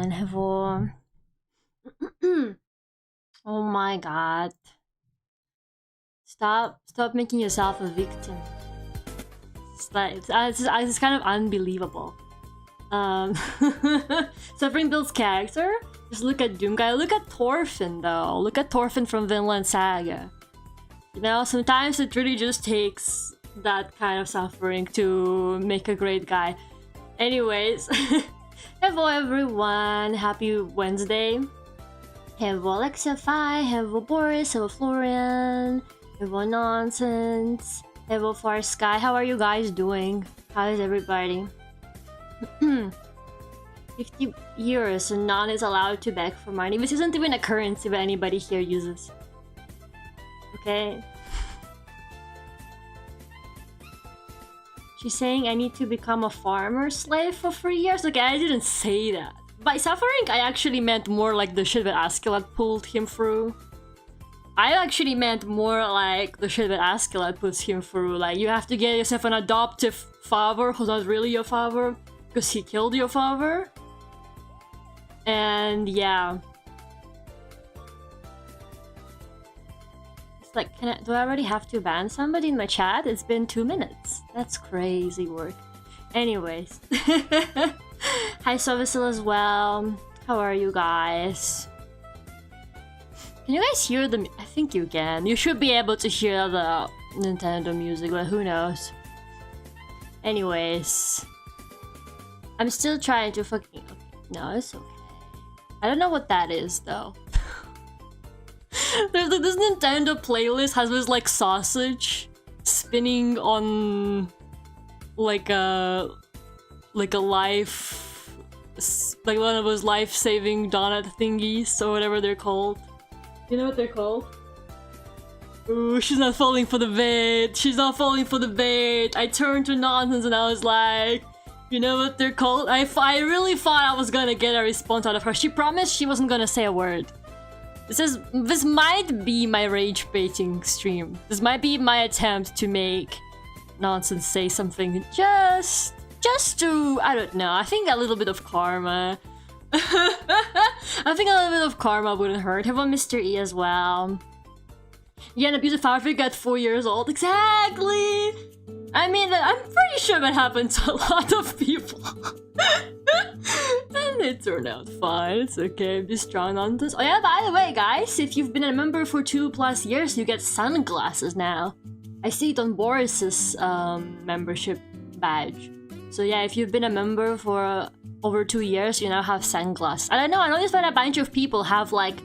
everyone. Hello. Oh my god. Stop making yourself a victim. It's kind of unbelievable. Suffering builds character? Just look at Doomguy. Look at Thorfinn though. Look at Thorfinn from Vinland Saga. You know, sometimes it really just takes that kind of suffering to make a great guy. Anyways, hello everyone. Happy Wednesday. Hello Alexia5, hello Boris, hello Florian, hello Nonsense, hello Far Sky. How are you guys doing? How is everybody? 50 years and none is allowed to beg for money. This isn't even a currency that anybody here uses. Okay. She's saying I need to become a farmer slave for 3 years? Okay, I didn't say that. By suffering, I actually meant more like the shit that Askeladd pulled him through. I actually meant more like the shit that Askeladd puts him through. Like, you have to get yourself an adoptive father who's not really your father because he killed your father. And yeah. It's like, do I already have to ban somebody in my chat? It's been 2 minutes. That's crazy work. Anyways. Hi Sovisil as well. How are you guys? Can you guys hear the... I think you can. You should be able to hear the Nintendo music, but who knows? Anyways. I'm still trying to fucking... No, it's okay. I don't know what that is, though. There's like, this Nintendo playlist has this, like, sausage spinning on... like a life, like one of those life-saving donut thingies or whatever they're called. You know what they're called? Ooh, she's not falling for the bait. She's not falling for the bait. I turned to Nonsense and I was like, you know what they're called? I really thought I was gonna get a response out of her. She promised she wasn't gonna say a word. This might be my rage baiting stream. This might be my attempt to make Nonsense say something just to, I don't know, I think a little bit of karma. I think a little bit of karma wouldn't hurt. Have a Mr. E as well. Yeah, an abusive father figure at 4 years old. Exactly! I mean, I'm pretty sure that happened to a lot of people. And it turned out fine. It's okay. Be strong on this. Oh yeah, by the way, guys, if you've been a member for 2+ years, you get sunglasses now. I see it on Boris's membership badge. So yeah, if you've been a member for over 2 years, you now have sunglasses. I don't know, I noticed that a bunch of people have like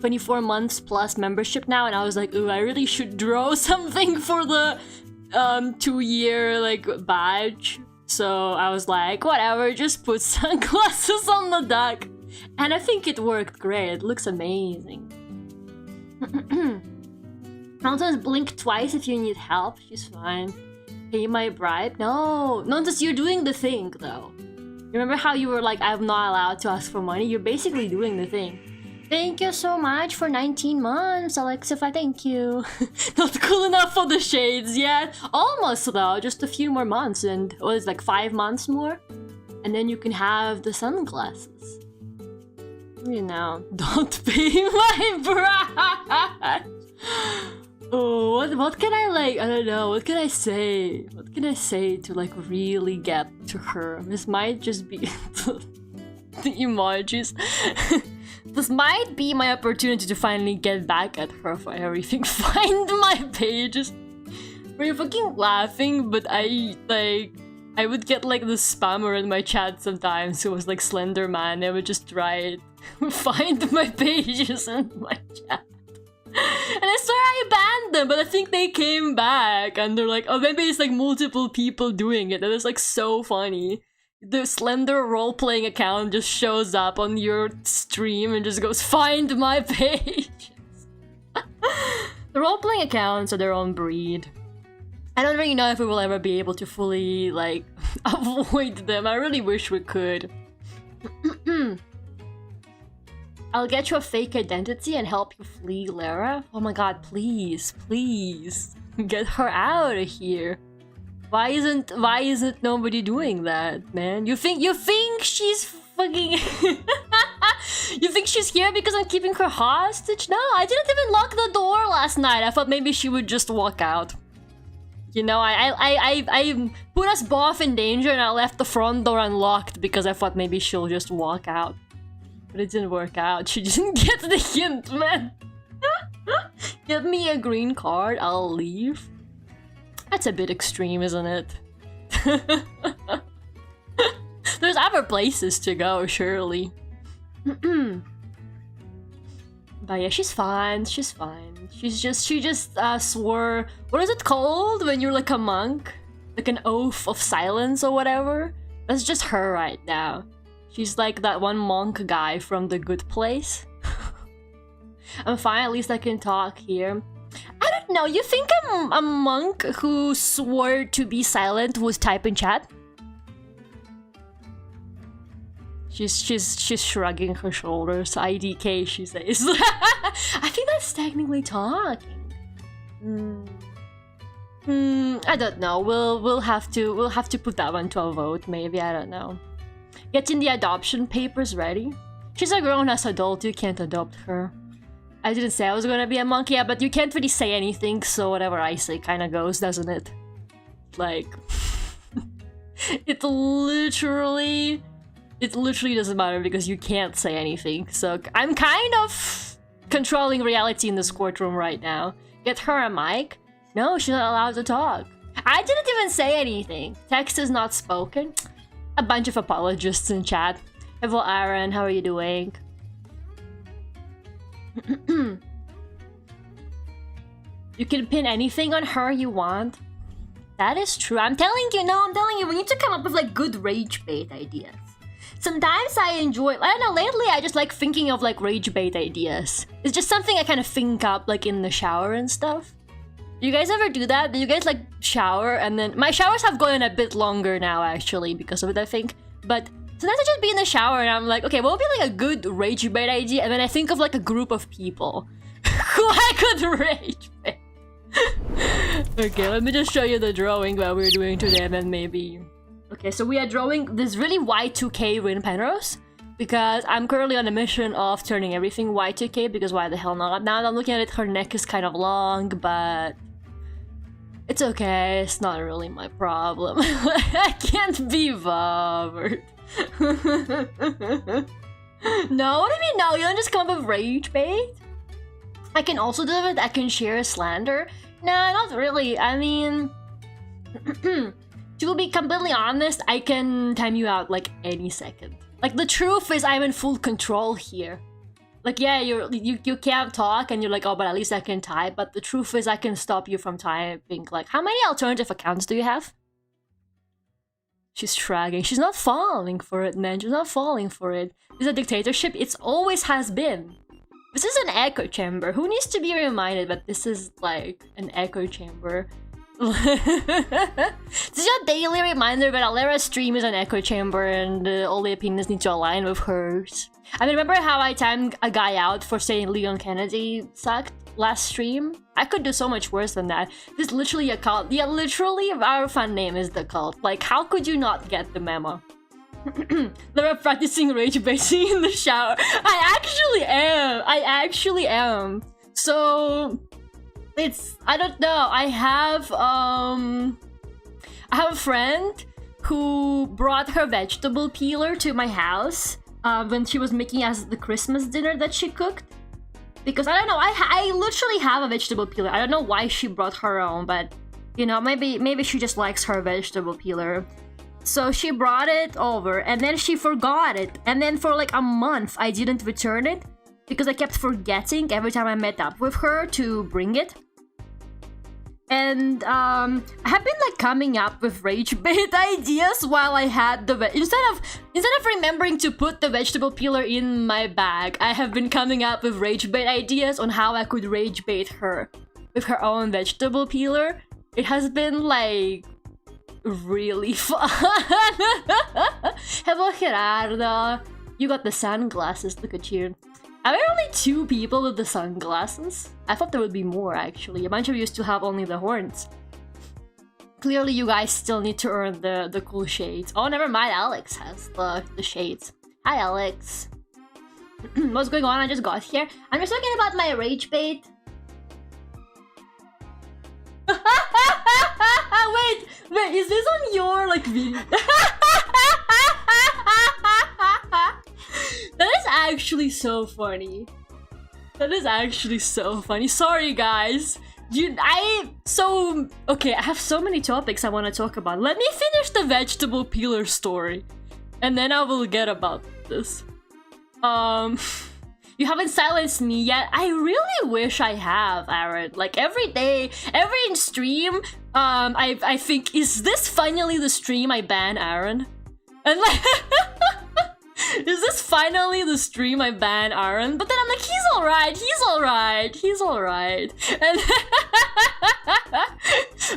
24 months plus membership now, and I was like, ooh, I really should draw something for the 2-year like badge. So I was like, whatever, just put sunglasses on the duck. And I think it worked great, it looks amazing. Nonsense, blink twice if you need help, she's fine. Pay my bribe? No! Nonsense, you're doing the thing, though. Remember how you were like, I'm not allowed to ask for money? You're basically doing the thing. Thank you so much for 19 months, Alexify, thank you. Not cool enough for the shades yet. Almost, though. Just a few more months, and what is it, like 5 months more? And then you can have the sunglasses. You know, don't pay my bribe! Oh, what can I like? I don't know. What can I say? What can I say to like really get to her? This might just be the emojis. This might be my opportunity to finally get back at her for everything. Find my pages. We're fucking laughing, but I would get like the spammer in my chat sometimes who was like Slenderman. I would just try it. Find my pages in my chat. And I swear I banned them, but I think they came back and they're like, oh, maybe it's like multiple people doing it. And it's like so funny. The Slender role-playing account just shows up on your stream and just goes, find my pages. The role-playing accounts are their own breed. I don't really know if we will ever be able to fully, like, avoid them. I really wish we could. I'll get you a fake identity and help you flee Lara. Oh my god, please, please. Get her out of here. Why isn't nobody doing that, man? You think she's fucking You think she's here because I'm keeping her hostage? No, I didn't even lock the door last night. I thought maybe she would just walk out. You know, I put us both in danger and I left the front door unlocked because I thought maybe she'll just walk out. But it didn't work out. She didn't get the hint, man. Give me a green card, I'll leave. That's a bit extreme, isn't it? There's other places to go, surely. But yeah, she's fine. She's fine. She just swore. What is it called when you're like a monk? Like an oath of silence or whatever. That's just her right now. She's like that one monk guy from The Good Place. I'm fine. At least I can talk here. I don't know. You think I'm a monk who swore to be silent would type in chat? She's shrugging her shoulders. IDK, she says. I think that's technically talking. I don't know. We'll have to put that one to a vote. Maybe, I don't know. Getting the adoption papers ready. She's a grown-ass adult. You can't adopt her. I didn't say I was gonna be a monkey, yeah, but you can't really say anything. So whatever I say kind of goes, doesn't it? Like, it literally doesn't matter because you can't say anything. So I'm kind of controlling reality in this courtroom right now. Get her a mic? No, she's not allowed to talk. I didn't even say anything. Text is not spoken. A bunch of apologists in chat. Hello, Aaron. How are you doing? You can pin anything on her you want. That is true. I'm telling you, we need to come up with like good rage bait ideas. Sometimes I enjoy, I don't know, lately I just like thinking of like rage bait ideas. It's just something I kind of think up like in the shower and stuff. Do you guys ever do that? Do you guys like shower and then... My showers have gone a bit longer now actually because of it, I think. But sometimes I just be in the shower and I'm like, okay, what would be like a good rage bait idea? And then I think of like a group of people who I could rage bait. Okay, let me just show you the drawing that we're doing today and then maybe... Okay, so we are drawing this really Y2k Rin Penrose because I'm currently on a mission of turning everything Y2k because why the hell not? Now that I'm looking at it, her neck is kind of long, but it's okay. It's not really my problem. I can't be bothered. No, what do you mean no? You don't just come up with rage bait? I can also do it. I can share slander. No, not really. I mean... To be completely honest, I can time you out like any second. Like the truth is I'm in full control here. Like yeah, you can't talk and you're like, oh, but at least I can type. But the truth is I can stop you from typing. Like, how many alternative accounts do you have? She's shrugging. She's not falling for it, man. She's not falling for it. It's a dictatorship. It always has been. This is an echo chamber. Who needs to be reminded that this is like an echo chamber? This is your daily reminder that Alera's stream is an echo chamber and all the opinions need to align with hers. I mean, remember how I timed a guy out for saying Leon Kennedy sucked last stream? I could do so much worse than that. This is literally a cult. Yeah, literally our fan name is the cult. Like, how could you not get the memo? They're practicing rage baiting in the shower. I actually am. So... It's... I don't know. I have a friend who brought her vegetable peeler to my house when she was making us the Christmas dinner that she cooked. Because, I don't know, I literally have a vegetable peeler. I don't know why she brought her own, but, you know, maybe she just likes her vegetable peeler. So she brought it over, and then she forgot it. And then for like a month, I didn't return it. Because I kept forgetting every time I met up with her to bring it. And I have been like coming up with rage bait ideas while I had the instead of remembering to put the vegetable peeler in my bag, I have been coming up with rage bait ideas on how I could rage bait her with her own vegetable peeler. It has been like really fun. Hello, Gerardo. You got the sunglasses. Look at you. Are there only 2 people with the sunglasses? I thought there would be more, actually. A bunch of you still have only the horns. Clearly, you guys still need to earn the cool shades. Oh, never mind. Alex has the shades. Hi, Alex. What's going on? I just got here. I'm just talking about my rage bait. Wait, is this on your like video? That is actually so funny. That is actually so funny. Sorry, guys. Okay, I have so many topics I want to talk about. Let me finish the vegetable peeler story, and then I will get about this. You haven't silenced me yet. I really wish I have, Aaron. Like every day, every stream, I think, is this finally the stream I ban Aaron? And like, is this finally the stream I ban Aaron? But then I'm like, he's alright, he's alright. And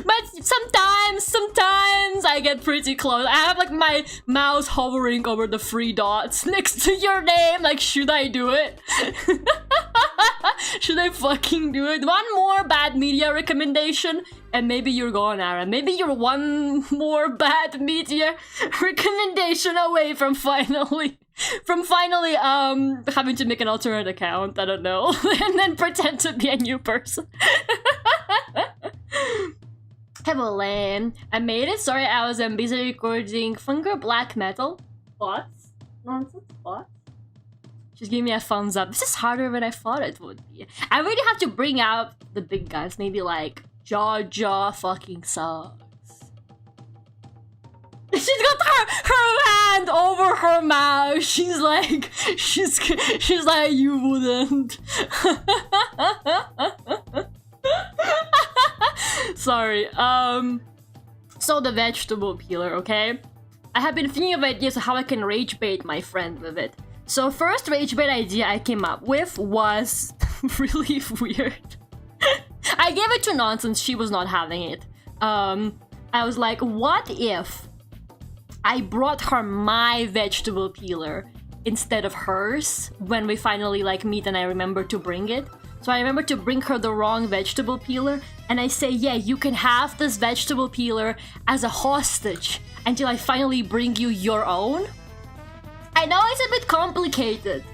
but sometimes I get pretty close. I have like my mouse hovering over the 3 dots next to your name. Like, should I do it? Should I fucking do it? One more bad media recommendation, and maybe you're gone, Aaron. Maybe you're one more bad media recommendation away from finally having to make an alternate account. I don't know, and then pretend to be a new person. Hello, Lame. I made it. Sorry, I was busy recording Finger Black Metal. Thoughts? Nonsense. Thoughts? Just give me a thumbs up. This is harder than I thought it would be. I really have to bring out the big guys. Maybe like Jaw fucking sucks. She's got her hand over her mouth. She's like, you wouldn't. Sorry. So the vegetable peeler, okay? I have been thinking of ideas of how I can rage bait my friend with it. So first rage bait idea I came up with was really weird. I gave it to Nonsense, she was not having it. I was like, what if I brought her my vegetable peeler instead of hers when we finally like meet and I remember to bring it? So I remember to bring her the wrong vegetable peeler, and I say, yeah, you can have this vegetable peeler as a hostage until I finally bring you your own. I know it's a bit complicated,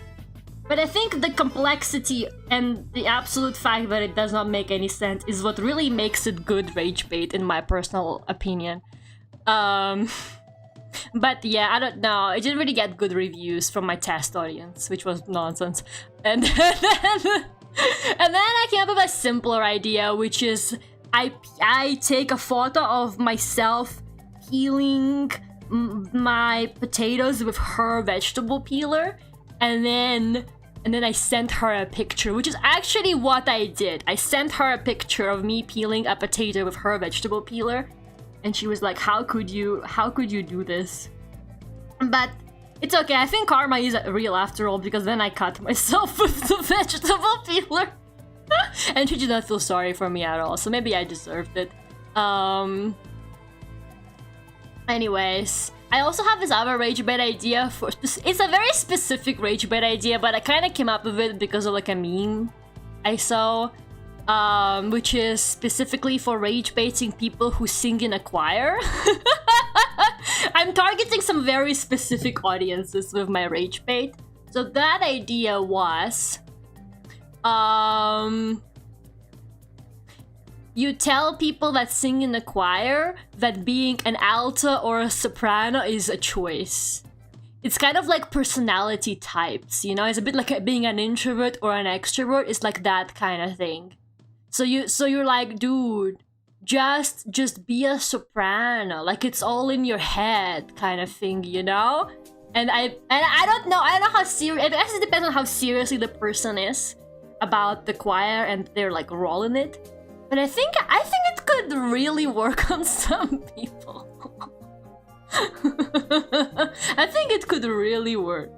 but I think the complexity and the absolute fact that it does not make any sense is what really makes it good rage bait, in my personal opinion. But yeah, I don't know. I didn't really get good reviews from my test audience, which was nonsense. And then I came up with a simpler idea, which is I take a photo of myself peeling my potatoes with her vegetable peeler, and then I sent her a picture, which is actually what I did. I sent her a picture of me peeling a potato with her vegetable peeler, and she was like, how could you do this? But it's okay, I think karma is real after all, because then I cut myself with the vegetable peeler. And she did not feel sorry for me at all, so maybe I deserved it. Anyways, I also have this other rage bait idea for... It's a very specific rage bait idea, but I kind of came up with it because of like a meme I saw. Which is specifically for rage baiting people who sing in a choir. I'm targeting some very specific audiences with my rage bait. So that idea was... you tell people that sing in the choir that being an alto or a soprano is a choice. It's kind of like personality types, you know? It's a bit like being an introvert or an extrovert. It's like that kind of thing. So you're like, dude, just be a soprano. Like, it's all in your head kind of thing, you know? And I don't know how serious... I guess it depends on how seriously the person is about the choir and their like role in it. But I think it could really work on some people. I think it could really work.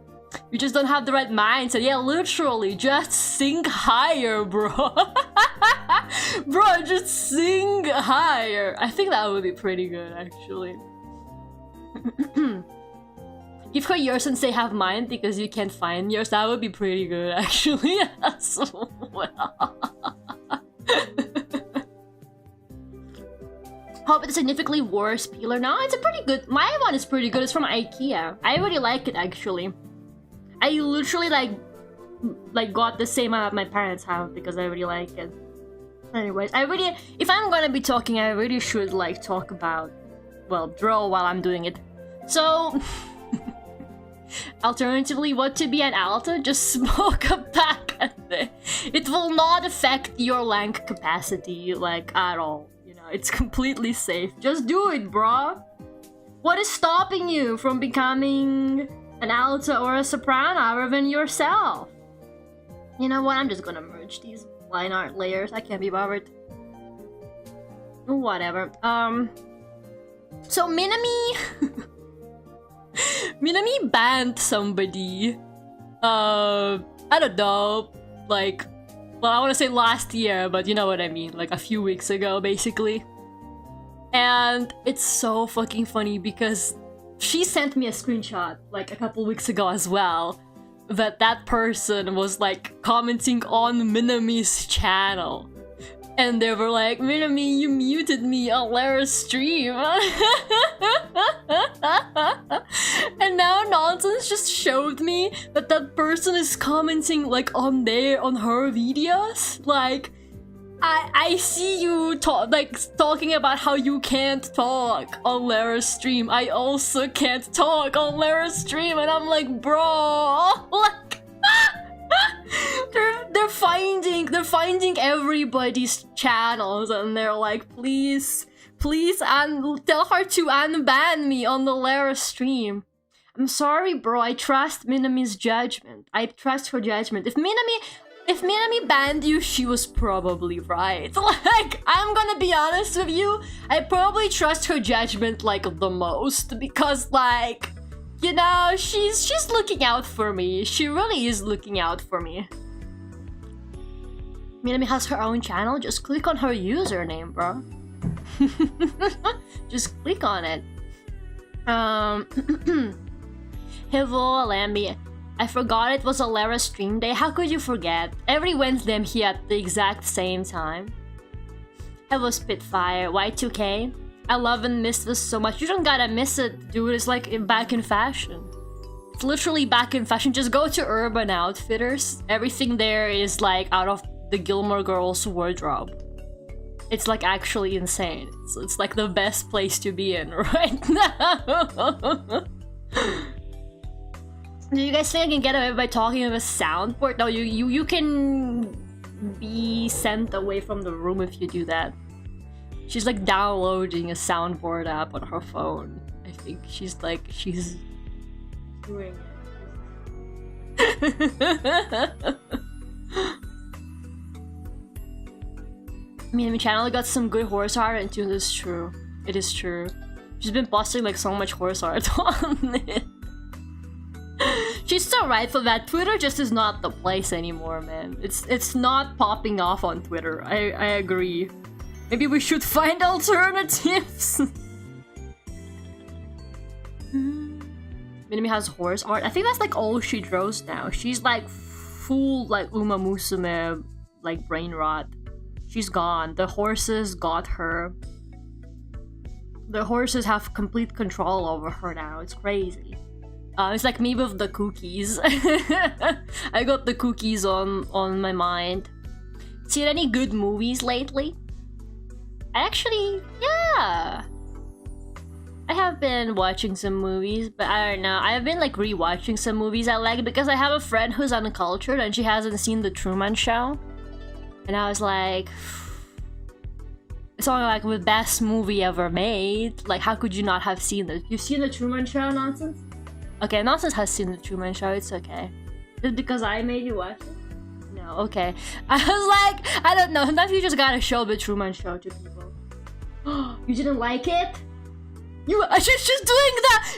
You just don't have the right mindset. Yeah, literally, just sing higher, bro. Bro, just sing higher. I think that would be pretty good, actually. Give her yours and say have mine because you can't find yours. That would be pretty good, actually, as well. Hope it's a significantly worse peeler. No, it's a pretty good... My one is pretty good. It's from IKEA. I really like it, actually. I literally, like, like got the same amount my parents have because I really like it. Anyways, if I'm gonna be talking, I really should like talk about, well, draw while I'm doing it. So, alternatively, what to be an alto? Just smoke a pack at it. It will not affect your lung capacity, like, at all. You know, it's completely safe. Just do it, bruh. What is stopping you from becoming an alto or a soprano other than yourself? You know what? I'm just gonna merge these line art layers. I can't be bothered. Whatever. So Minami Minami banned somebody. I don't know, like, well, I want to say last year, but you know what I mean, like a few weeks ago, basically. And it's so fucking funny because she sent me a screenshot like a couple weeks ago as well, that person was like commenting on Minami's channel. And they were like, Minami, you muted me on Lara's stream. And now Nonsense just showed me that that person is commenting like on her videos. Like, I see you talking about how you can't talk on Lara's stream. I also can't talk on Lara's stream, and I'm like, bro, like, they're finding everybody's channels, and they're like, please, and tell her to unban me on the Lara stream. I'm sorry, bro. I trust Minami's judgment. I trust her judgment. If Minami banned you, she was probably right. Like, I'm gonna be honest with you, I probably trust her judgment like the most, because like, you know, she's looking out for me. She really is looking out for me. Minami has her own channel. Just click on her username, bro. Just click on it. Hivo Lambi. I forgot it was a Lara stream day. How could you forget? Every Wednesday I'm here at the exact same time. Hello Spitfire, Y2k. I love and miss this so much. You don't gotta miss it, dude. It's like back in fashion. It's literally back in fashion. Just go to Urban Outfitters. Everything there is like out of the Gilmore Girls wardrobe. It's like actually insane. It's like the best place to be in right now. Do you guys think I can get away by talking with a soundboard? No, you can be sent away from the room if you do that. She's like downloading a soundboard app on her phone. I think she's doing it. Minami channel got some good horse art, and too, it's true. It is true. She's been posting like so much horse art on it. She's so right for that. Twitter just is not the place anymore, man. It's not popping off on Twitter. I agree. Maybe we should find alternatives. Minami has horse art. I think that's like all she draws now. She's like full like Uma Musume, like brain rot. She's gone. The horses got her. The horses have complete control over her now. It's crazy. It's like me with the cookies. I got the cookies on my mind. Seen any good movies lately? Actually, yeah. I have been watching some movies, but I don't know. I've been like rewatching some movies I like because I have a friend who's uncultured and she hasn't seen The Truman Show. And I was like, it's only like the best movie ever made. Like, how could you not have seen it? You've seen The Truman Show, Nonsense? Okay, Nonsense has seen The Truman Show, it's okay. Is it because I made you watch it? No, okay. I was like, I don't know, sometimes you just gotta show The Truman Show to people. You didn't like it?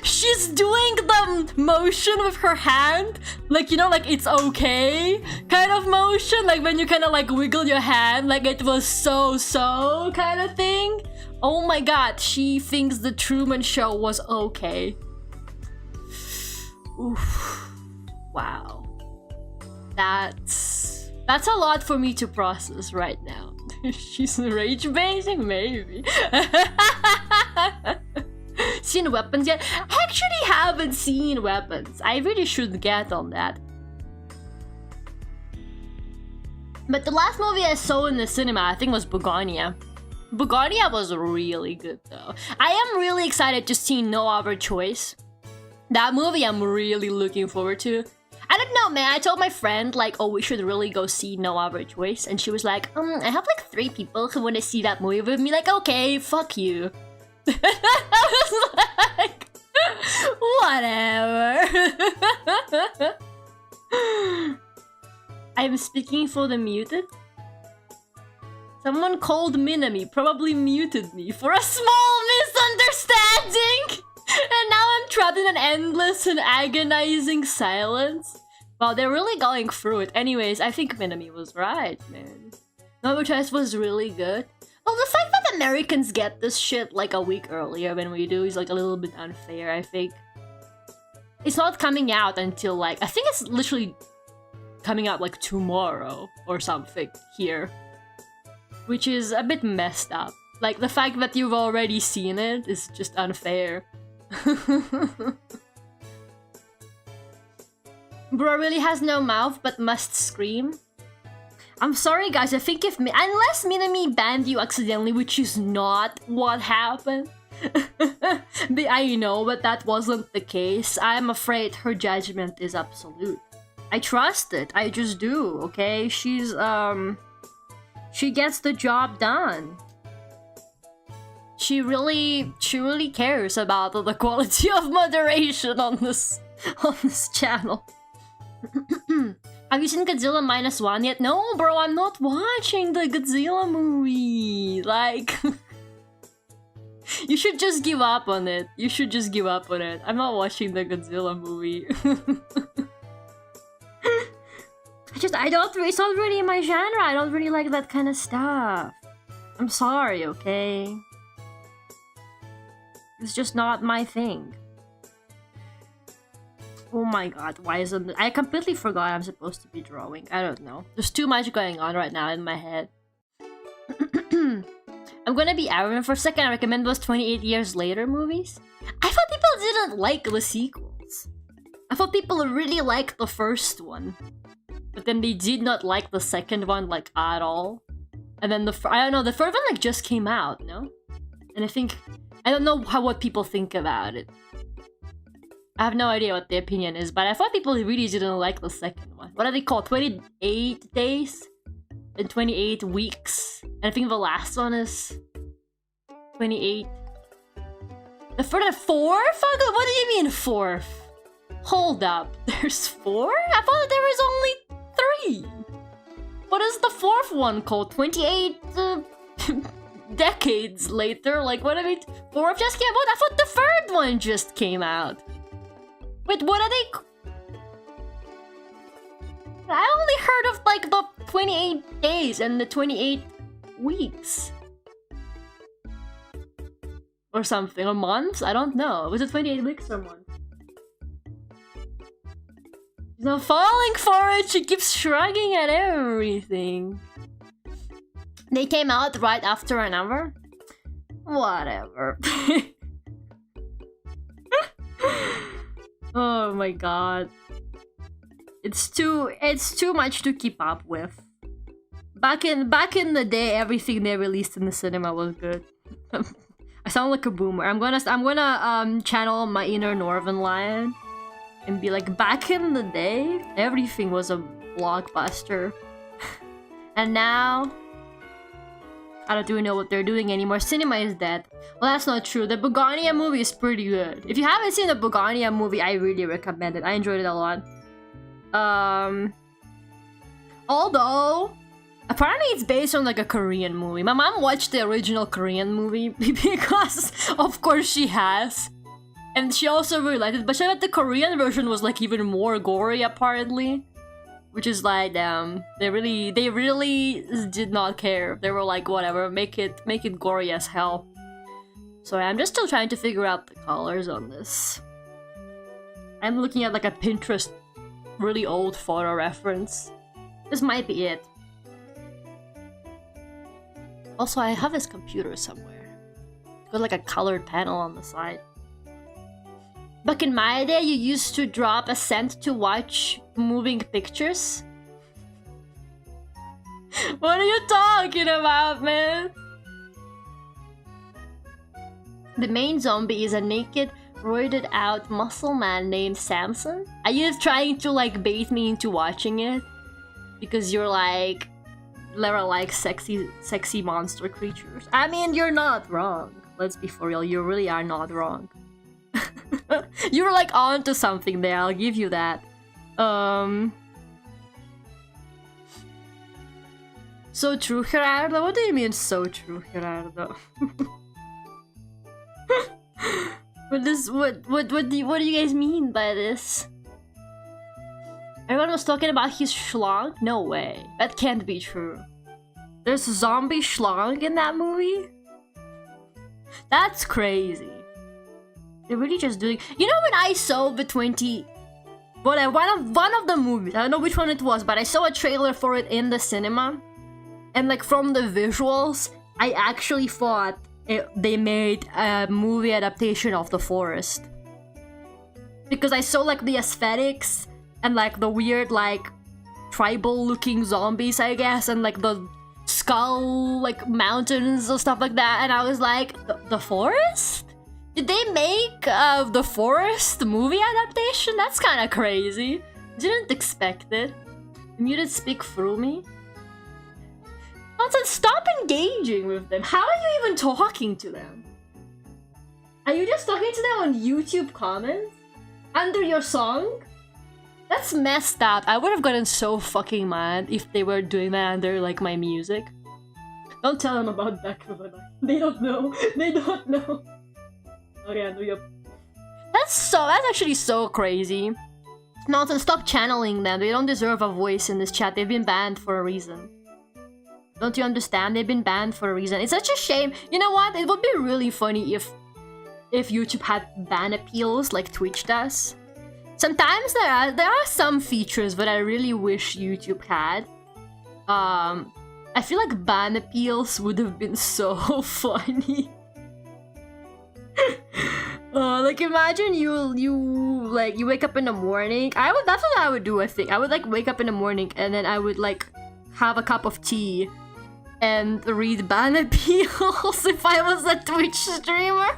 She's doing the motion with her hand, like, you know, like it's okay kind of motion, like when you kind of like wiggle your hand like it was so kind of thing. Oh my god, she thinks The Truman Show was okay. Oof. Wow. That's a lot for me to process right now. She's rage baiting, maybe. Seen Weapons yet? I actually haven't seen Weapons. I really should get on that. But the last movie I saw in the cinema, I think, was Begonia. Begonia was really good, though. I am really excited to see No Other Choice. That movie I'm really looking forward to. I don't know, man. I told my friend, like, oh, we should really go see No Other Choice. And she was like, I have like 3 people who want to see that movie with me. Like, okay, fuck you. I was like, whatever. I'm speaking for the muted. Someone called Minami, probably muted me for a small misunderstanding! And now I'm trapped in an endless and agonizing silence. Wow, they're really going through it. Anyways, I think Minami was right, man. No Other Choice was really good. Well, the fact that Americans get this shit like a week earlier than we do is like a little bit unfair, I think. It's not coming out until like, I think it's literally coming out like tomorrow or something here. Which is a bit messed up. Like, the fact that you've already seen it is just unfair. Bro really has no mouth but must scream. I'm sorry guys, I think if unless Minami banned you accidentally, which is not what happened. I know, but that wasn't the case. I'm afraid her judgment is absolute. I trust it, I just do, okay? She's, she gets the job done. She really cares about the quality of moderation on this channel. Have you seen Godzilla -1 yet? No, bro, I'm not watching the Godzilla movie. Like, you should just give up on it. You should just give up on it. I'm not watching the Godzilla movie. I don't, it's not really my genre. I don't really like that kind of stuff. I'm sorry, okay? It's just not my thing. Oh my god, why isn't I completely forgot I'm supposed to be drawing. I don't know. There's too much going on right now in my head. I'm gonna be arrogant for a second. I recommend those 28 Years Later movies. I thought people didn't like the sequels. I thought people really liked the first one. But then they did not like the second one, like, at all. And then I don't know, the third one, like, just came out, no? And I don't know what people think about it. I have no idea what the opinion is, but I thought people really didn't like the second one. What are they called? 28 days? And 28 weeks? And I think the last one is 28. The fourth? What do you mean fourth? Hold up, there's 4? I thought there was only 3. What is the 4th one called? 28 decades later? Like, what I mean, 4th just came out? I thought the 3rd one just came out. Wait, what are they? I only heard of like the 28 days and the 28 weeks. Or something, or months? I don't know. Was it 28 weeks or months? She's not falling for it. She keeps shrugging at everything. They came out right after another? Whatever. Oh my god. It's too much to keep up with. Back in the day, everything they released in the cinema was good. I sound like a boomer. I'm gonna channel my inner Northern Lion and be like, back in the day, everything was a blockbuster. And now, I don't even know what they're doing anymore. Cinema is dead. Well, that's not true. The Begonia movie is pretty good. If you haven't seen the Begonia movie, I really recommend it. I enjoyed it a lot. Although, apparently it's based on like a Korean movie. My mom watched the original Korean movie because, of course, she has. And she also really liked it. But she said that the Korean version was like even more gory, apparently. Which is like, they really did not care. They were like, whatever, make it gory as hell. So I'm just still trying to figure out the colors on this. I'm looking at like a Pinterest really old photo reference. This might be it. Also, I have this computer somewhere. Got like a colored panel on the side. Back in my day, you used to drop a cent to watch moving pictures. What are you talking about, man? The main zombie is a naked, roided out muscle man named Samson. Are you trying to like bait me into watching it? Because you're like, they're like sexy monster creatures. I mean, you're not wrong. Let's be for real, you really are not wrong. You're like onto something there, I'll give you that. So true, Gerardo? What do you mean so true, Gerardo? What do you guys mean by this? Everyone was talking about his schlong? No way. That can't be true. There's a zombie schlong in that movie? That's crazy. They're really just doing... You know when I saw the 20... Whatever, one of the movies, I don't know which one it was, but I saw a trailer for it in the cinema. And like from the visuals, I actually thought they made a movie adaptation of The Forest. Because I saw like the aesthetics and like the weird like tribal looking zombies, I guess, and like the skull like mountains or stuff like that, and I was like, the Forest? Did they make The Forest movie adaptation? That's kind of crazy. Didn't expect it. Muted speak through me. Nonsense, stop engaging with them. How are you even talking to them? Are you just talking to them on YouTube comments? Under your song? That's messed up. I would have gotten so fucking mad if they were doing that under like my music. Don't tell them about Back to the Night. They don't know. They don't know. Okay, that's actually so crazy. Nonsense, stop channeling them. They don't deserve a voice in this chat. They've been banned for a reason. Don't you understand? They've been banned for a reason. It's such a shame. You know what? It would be really funny if YouTube had ban appeals like Twitch does. Sometimes there are some features that I really wish YouTube had. I feel like ban appeals would have been so funny. Like imagine you wake up in the morning. That's what I would do. I think I would like wake up in the morning and then I would like have a cup of tea and read ban appeals if I was a Twitch streamer.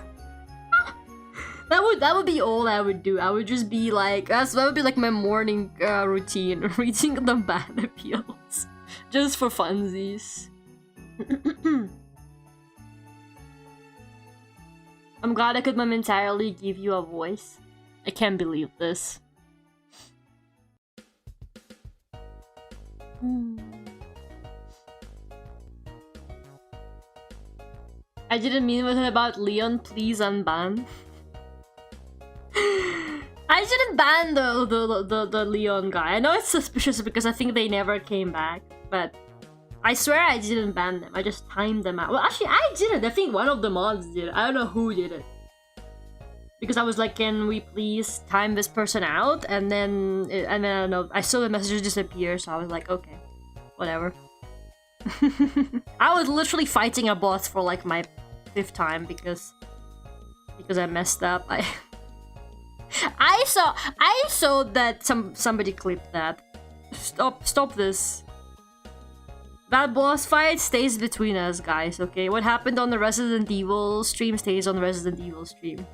That would be all I would do. I would just be like, that would be like my morning routine, reading the ban appeals, just for funsies. I'm glad I could momentarily give you a voice. I can't believe this. I didn't mean it about Leon. Please unban. I didn't ban the Leon guy. I know it's suspicious because I think they never came back, but I swear I didn't ban them. I just timed them out. Well, actually, I didn't. I think one of the mods did it. I don't know who did it. Because I was like, can we please time this person out? And then I don't know. I saw the messages disappear, so I was like, okay, whatever. I was literally fighting a boss for like my 5th time because I messed up. I saw that somebody clipped that. Stop this. That boss fight stays between us, guys, okay? What happened on the Resident Evil stream stays on the Resident Evil stream.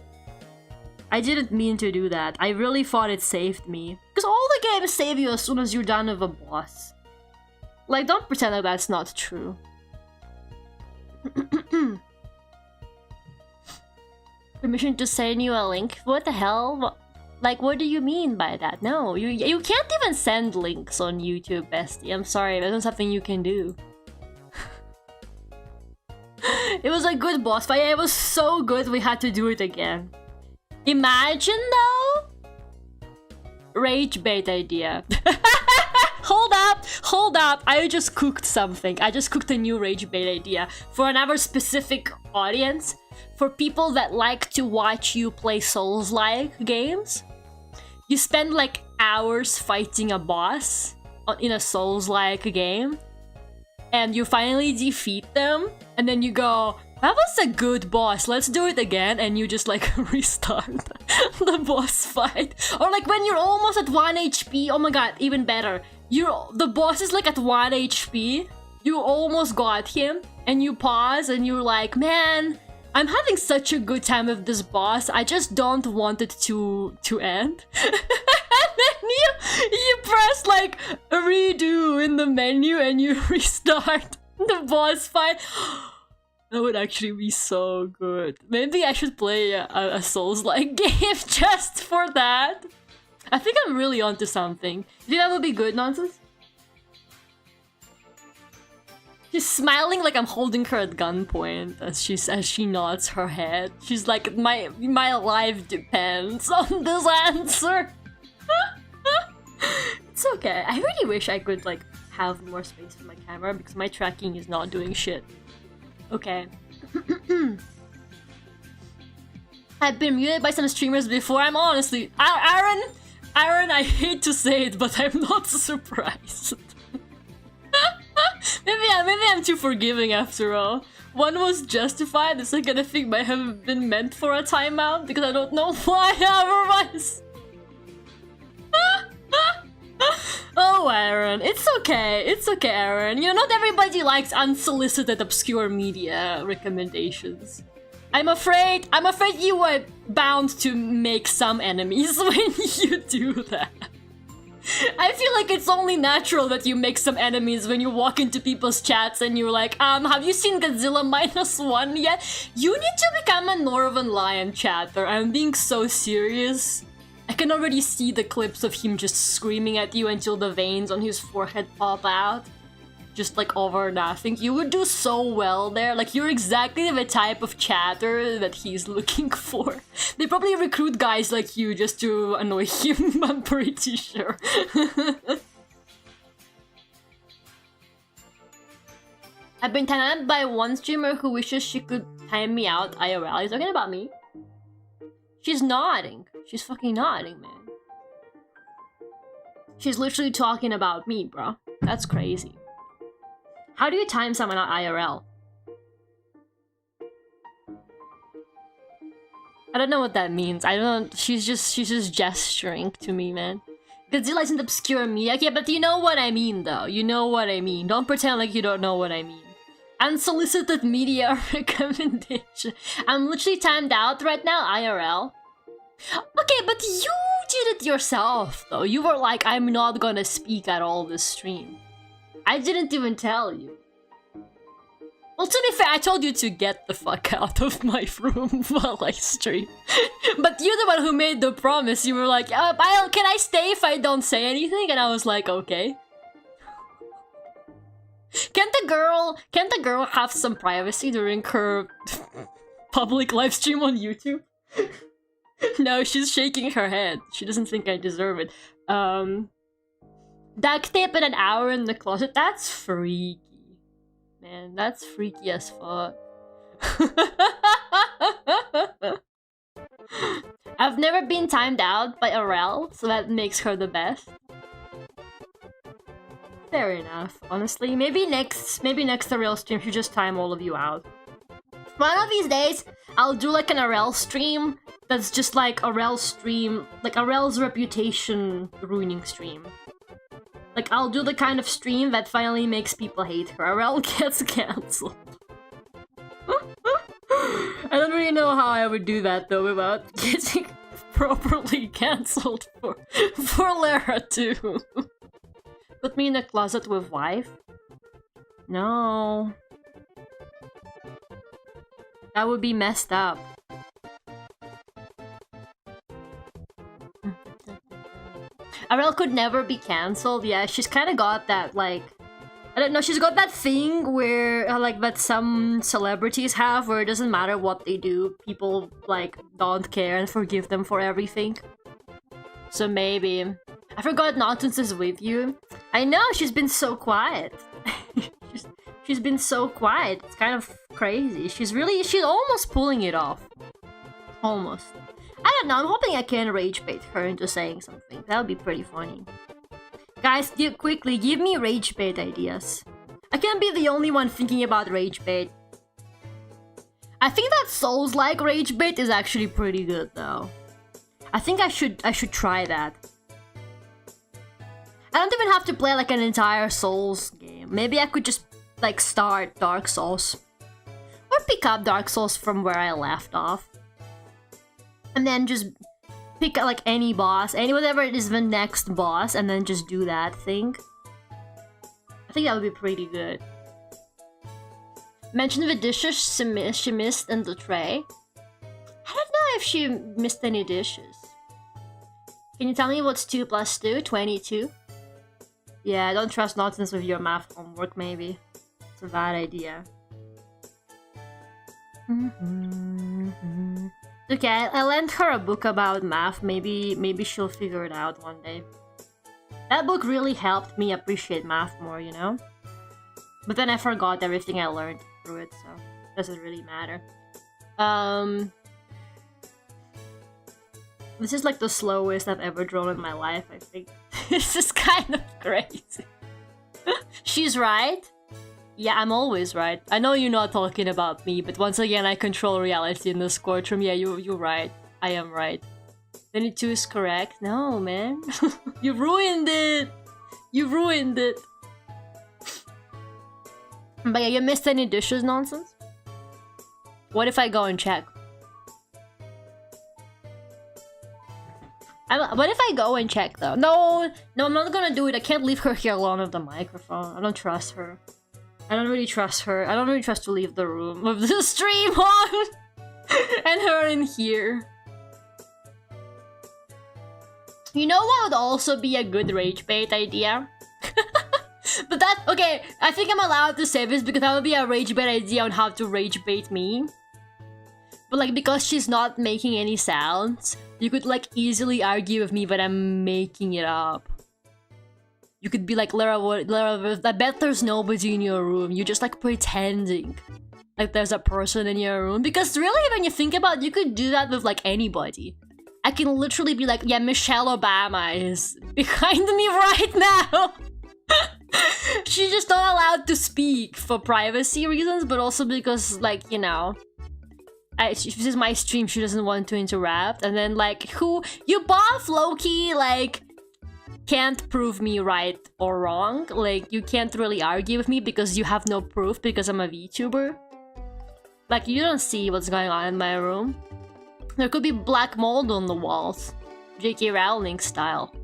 I didn't mean to do that. I really thought it saved me. Because all the games save you as soon as you're done with a boss. Like, don't pretend like that's not true. Permission to send you a link? What the hell? Like, what do you mean by that? No, you can't even send links on YouTube, bestie. I'm sorry, that's not something you can do. It was a good boss fight. It was so good we had to do it again. Imagine though? Rage bait idea. Hold up. I just cooked something. I just cooked a new rage bait idea for another specific audience. For people that like to watch you play Souls-like games. You spend like hours fighting a boss in a Souls-like game. And you finally defeat them. And then you go, that was a good boss, let's do it again. And you just like restart the boss fight. Or like when you're almost at 1 HP. Oh my god, even better. The boss is like at 1 HP. you almost got him, and you pause and you're like, man, I'm having such a good time with this boss, I just don't want it to end. And then you press like a redo in the menu and you restart the boss fight. That would actually be so good. Maybe I should play a Souls-like game just for that. I think I'm really onto something. Do you think that would be good, Nonsense? She's smiling like I'm holding her at gunpoint as she nods her head. She's like, my life depends on this answer. It's okay. I really wish I could like have more space for my camera because my tracking is not doing shit. Okay. I've been muted by some streamers before. I'm honestly... Aaron, I hate to say it, but I'm not surprised. maybe I'm too forgiving after all. One was justified, the second I think might have been meant for a timeout because I don't know why otherwise. Oh, Aaron, it's okay, Aaron. You know, not everybody likes unsolicited obscure media recommendations. I'm afraid you are bound to make some enemies when you do that. I feel like it's only natural that you make some enemies when you walk into people's chats and you're like, have you seen Godzilla -1 yet? You need to become a Northern Lion chatter. I'm being so serious. I can already see the clips of him just screaming at you until the veins on his forehead pop out. Just like over nothing. You would do so well there. Like, you're exactly the type of chatter that he's looking for. They probably recruit guys like you just to annoy him, I'm pretty sure. I've been tagged by one streamer who wishes she could time me out IRL. Are you talking about me? She's nodding. She's fucking nodding, man. She's literally talking about me, bro. That's crazy. How do you time someone out IRL? I don't know what that means. I don't. She's just gesturing to me, man. Godzilla isn't obscure media. Yeah, but you know what I mean, though. You know what I mean. Don't pretend like you don't know what I mean. Unsolicited media recommendation. I'm literally timed out right now, IRL. Okay, but you did it yourself, though. You were like, I'm not gonna speak at all this stream. I didn't even tell you. Well, to be fair, I told you to get the fuck out of my room while I stream. But you're the one who made the promise. You were like, can I stay if I don't say anything? And I was like, okay. Can't the girl have some privacy during her public live stream on YouTube? No, she's shaking her head. She doesn't think I deserve it. Duct tape and an hour in the closet? That's freaky. Man, that's freaky as fuck. I've never been timed out by Aurel, so that makes her the best. Fair enough, honestly. Maybe next Aurel stream should just time all of you out. One of these days, I'll do like an Aurel stream that's just like Aurel's stream, like Aurel's reputation ruining stream. Like, I'll do the kind of stream that finally makes people hate her. Aurel gets cancelled. I don't really know how I would do that though without getting properly cancelled for Lara too. Put me in a closet with wife? No. That would be messed up. Aurel could never be cancelled. Yeah, she's kind of got that, like... I don't know, she's got that thing where, like, that some celebrities have, where it doesn't matter what they do, people, like, don't care and forgive them for everything. So maybe... I forgot Nonsense is with you. I know, she's been so quiet. she's been so quiet. It's kind of crazy. She's almost pulling it off. Almost. I don't know, I'm hoping I can rage bait her into saying something. That would be pretty funny. Guys, quickly, give me rage bait ideas. I can't be the only one thinking about rage bait. I think that Souls-like rage bait is actually pretty good, though. I think I should try that. I don't even have to play like an entire Souls game. Maybe I could just like start Dark Souls. Or pick up Dark Souls from where I left off. And then just pick like any boss, whatever it is the next boss, and then just do that thing. I think that would be pretty good. Mention the dishes she missed in the tray. I don't know if she missed any dishes. Can you tell me what's 2 plus 2? 22? Yeah, don't trust nonsense with your math homework, maybe. It's a bad idea. Okay, I lent her a book about math. Maybe she'll figure it out one day. That book really helped me appreciate math more, you know? But then I forgot everything I learned through it, so it doesn't really matter. This is like the slowest I've ever drawn in my life, I think. This is kind of crazy. She's right. Yeah, I'm always right. I know you're not talking about me, but once again, I control reality in this courtroom. Yeah, you're right. I am right. 22 is correct. No, man. You ruined it. You ruined it. But yeah, you missed any dishes nonsense? What if I go and check? What if I go and check though? No, I'm not gonna do it. I can't leave her here alone with the microphone. I don't trust her. I don't really trust her. I don't really trust to leave the room with the stream on and her in here. You know what would also be a good rage bait idea? But that, okay, I think I'm allowed to say this because that would be a rage bait idea on how to rage bait me. But like, because she's not making any sounds, you could like easily argue with me that I'm making it up. You could be like, Lara, I bet there's nobody in your room. You're just like pretending like there's a person in your room. Because really, when you think about it, you could do that with like anybody. I can literally be like, yeah, Michelle Obama is behind me right now. She's just not allowed to speak for privacy reasons, but also because, like, you know, this is my stream, she doesn't want to interrupt. And then, like, you both, low-key, like, can't prove me right or wrong. Like, you can't really argue with me because you have no proof because I'm a VTuber. Like, you don't see what's going on in my room. There could be black mold on the walls. J.K. Rowling style.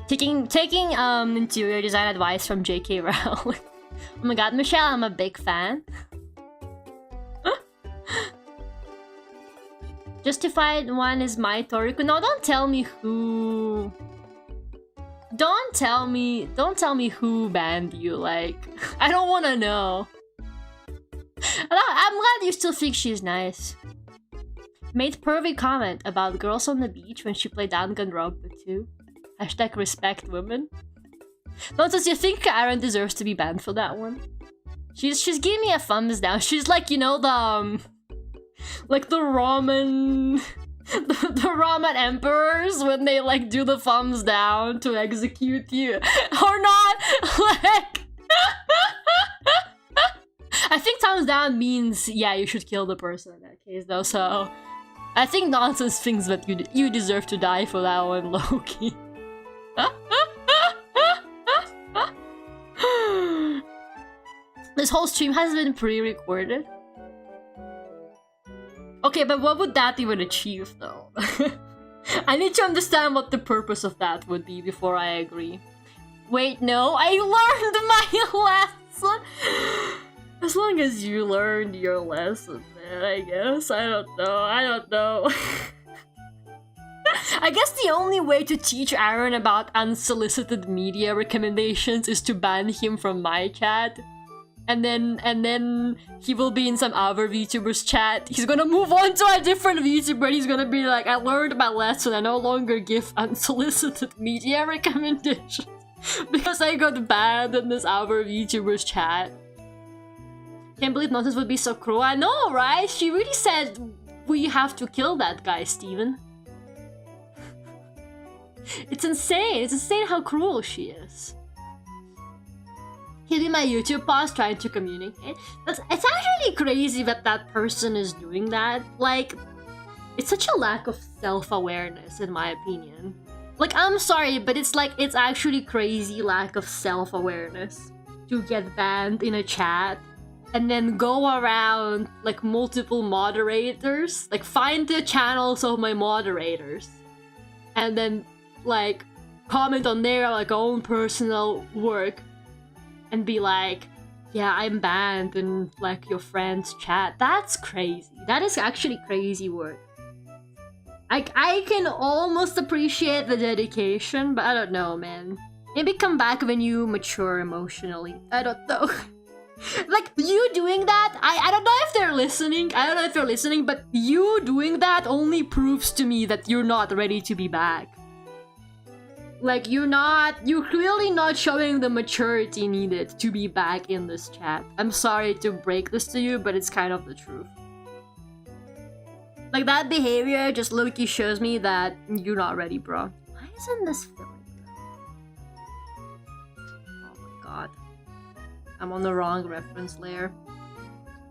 Taking interior design advice from J.K. Rowling. Oh my god, Michelle, I'm a big fan. Justified one is my Toriko. No, don't tell me who. Don't tell me who banned you. Like, I don't want to know. I'm glad you still think she's nice. Made perfect comment about girls on the beach when she played Danganronpa 2. Hashtag respect women. Nonsense, you think Aaron deserves to be banned for that one? She's giving me a thumbs down. She's like, you know, the like the ramen the ramen emperors when they like do the thumbs down to execute you or not. Like I think thumbs down means yeah, you should kill the person in that case though. So I think Nonsense thinks that you deserve to die for that one, Loki. This whole stream has been pre-recorded. Okay, but what would that even achieve, though? I need to understand what the purpose of that would be before I agree. Wait, no, I learned my lesson! As long as you learned your lesson, man, I guess. I don't know. I guess the only way to teach Aaron about unsolicited media recommendations is to ban him from my chat. And then he will be in some other VTuber's chat. He's gonna move on to a different VTuber and he's gonna be like, I learned my lesson, I no longer give unsolicited media recommendations. Because I got banned in this other VTuber's chat. Can't believe Nonsense would be so cruel. I know, right? She really said, we have to kill that guy, Steven. It's insane. It's insane how cruel she is. Hitting my YouTube pause trying to communicate. It's actually crazy that that person is doing that. Like, it's such a lack of self-awareness in my opinion. Like, I'm sorry, but it's like, it's actually crazy lack of self-awareness. to get banned in a chat and then go around like multiple moderators, like find the channels of my moderators and then like comment on their like own personal work and be like, yeah, I'm banned in like your friend's chat. That's crazy. That is actually crazy work. I can almost appreciate the dedication, but I don't know, man. Maybe come back when you mature emotionally. I don't know. Like, you doing that, I don't know if they're listening. I don't know if they're listening, but you doing that only proves to me that you're not ready to be back. Like, you're clearly not showing the maturity needed to be back in this chat. I'm sorry to break this to you, but it's kind of the truth. Like, that behavior just low-key shows me that you're not ready, bro. Why isn't this filling? Oh my god. I'm on the wrong reference layer.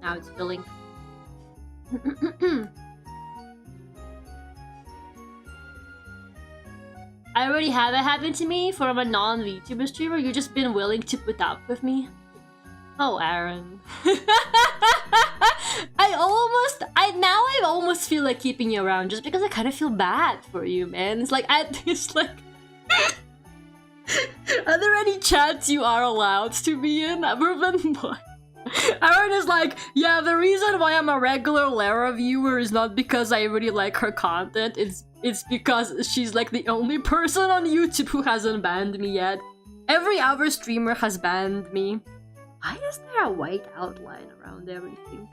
Now it's filling. I already had that happen to me from a non-VTuber streamer. You've just been willing to put up with me. Oh, Aaron. I almost feel like keeping you around just because I kind of feel bad for you, man. It's like, are there any chats you are allowed to be in? Aaron is like, yeah, the reason why I'm a regular Lara viewer is not because I really like her content. It's because she's like the only person on YouTube who hasn't banned me yet. Every other streamer has banned me. Why is there a white outline around everything?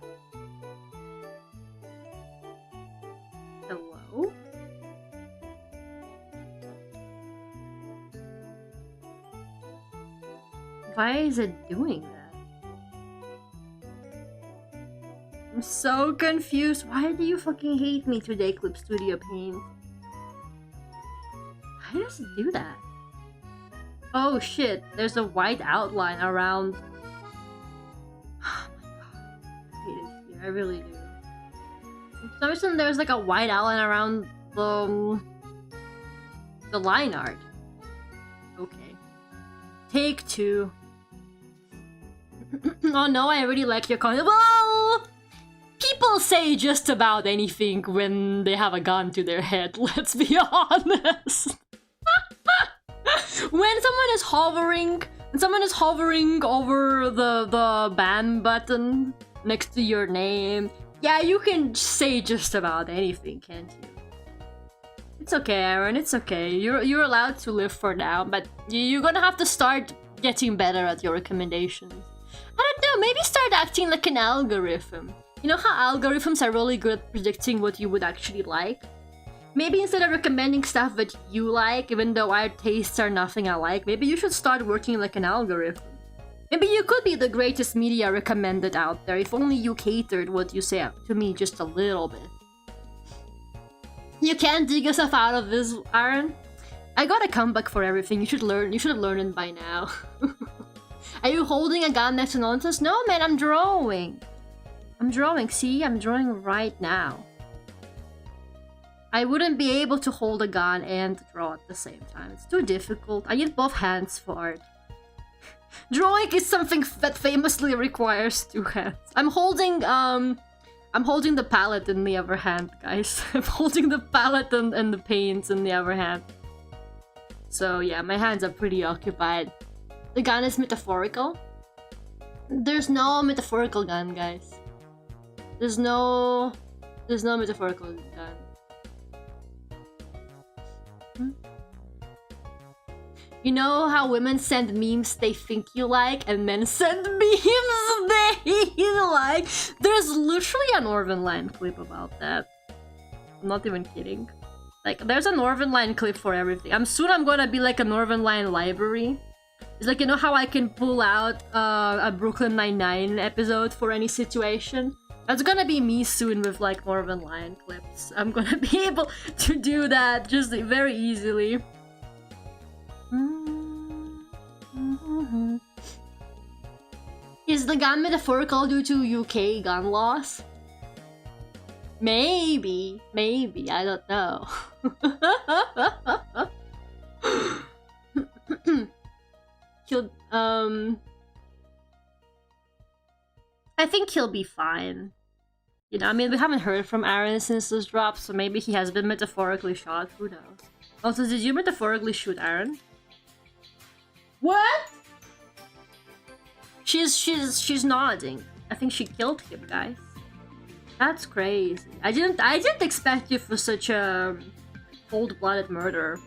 Hello? Why is it doing that? I'm so confused. Why do you fucking hate me today, Clip Studio Paint? Why does it do that? Oh shit, there's a white outline around. Oh my god. I hate it here, I really do. For some reason there's like a white outline around the line art. Okay. Take two. Oh no, I really like your content. Well, people say just about anything when they have a gun to their head, let's be honest. When someone is hovering over the ban button next to your name, yeah, you can say just about anything, can't you? It's okay, Aaron, it's okay. You're allowed to live for now, but you're gonna have to start getting better at your recommendations. I don't know, maybe start acting like an algorithm. You know how algorithms are really good at predicting what you would actually like? Maybe instead of recommending stuff that you like, even though our tastes are nothing alike, maybe you should start working like an algorithm. Maybe you could be the greatest media recommended out there if only you catered what you say to me just a little bit. You can't dig yourself out of this, Aaron. I got a comeback for everything. You should have learned it by now. Are you holding a gun next to Nonsense? No, man, I'm drawing. I'm drawing. See, I'm drawing right now. I wouldn't be able to hold a gun and draw at the same time. It's too difficult. I need both hands for art. Drawing is something that famously requires two hands. I'm holding the palette in the other hand, guys. I'm holding the palette and the paints in the other hand. So yeah, my hands are pretty occupied. The gun is metaphorical. There's no metaphorical gun, guys. There's no metaphorical gun. You know how women send memes they think you like, and men send memes they like? There's literally a Northern Line clip about that. I'm not even kidding. Like, there's a Northern Line clip for everything. Soon I'm gonna be like a Northern Line library. It's like, you know how I can pull out a Brooklyn Nine-Nine episode for any situation? That's gonna be me soon with like Northern Line clips. I'm gonna be able to do that just very easily. Is the gun metaphorical due to UK gun laws? Maybe, I don't know. I think he'll be fine. You know, I mean, we haven't heard from Aaron since this drop, so maybe he has been metaphorically shot. Who knows? Also, did you metaphorically shoot Aaron? What? She's nodding. I think she killed him, guys. That's crazy. I didn't expect you for such a cold-blooded murder.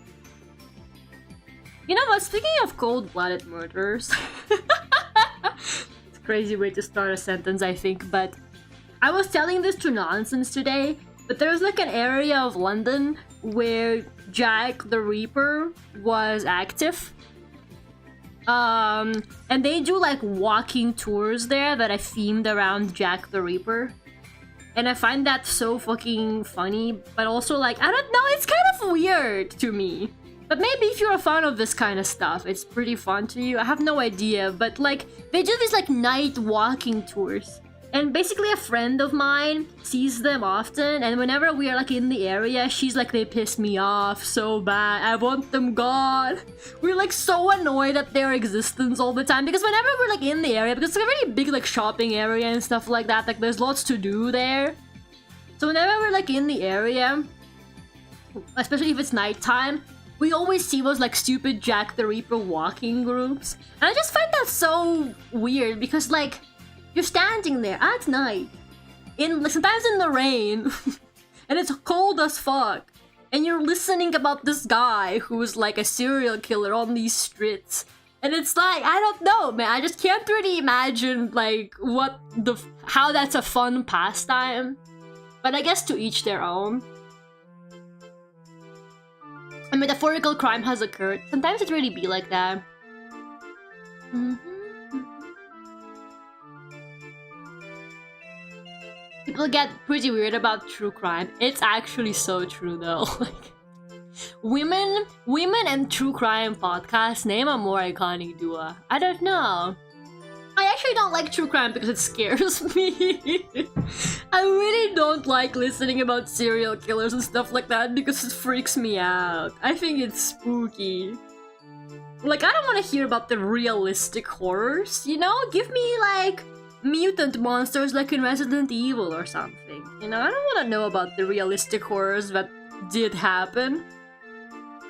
You know what? Speaking of cold-blooded murders, it's a crazy way to start a sentence, I think. But I was telling this to Nonsense today. But there's like an area of London where Jack the Reaper was active. And they do like walking tours there that are themed around Jack the Reaper. And I find that so fucking funny, but also like, I don't know, it's kind of weird to me. But maybe if you're a fan of this kind of stuff, it's pretty fun to you. I have no idea, but like, they do these like night walking tours. And basically a friend of mine sees them often, and whenever we are like in the area, she's like, they piss me off so bad, I want them gone. We're like so annoyed at their existence all the time, because whenever we're like in the area, because it's a very big like shopping area and stuff like that, like there's lots to do there. So whenever we're like in the area, especially if it's nighttime, we always see those like stupid Jack the Reaper walking groups. And I just find that so weird, because like, you're standing there at night, sometimes in the rain, and it's cold as fuck, and you're listening about this guy who's like a serial killer on these streets, and it's like, I don't know, man, I just can't really imagine like how that's a fun pastime, but I guess to each their own. A metaphorical crime has occurred. Sometimes it really be like that. People get pretty weird about true crime. It's actually so true though. Like, women and true crime podcasts, name a more iconic duo. I don't know. I actually don't like true crime because it scares me. I really don't like listening about serial killers and stuff like that because it freaks me out. I think it's spooky. Like, I don't want to hear about the realistic horrors, you know? Give me like mutant monsters like in Resident Evil or something. You know, I don't want to know about the realistic horrors that did happen.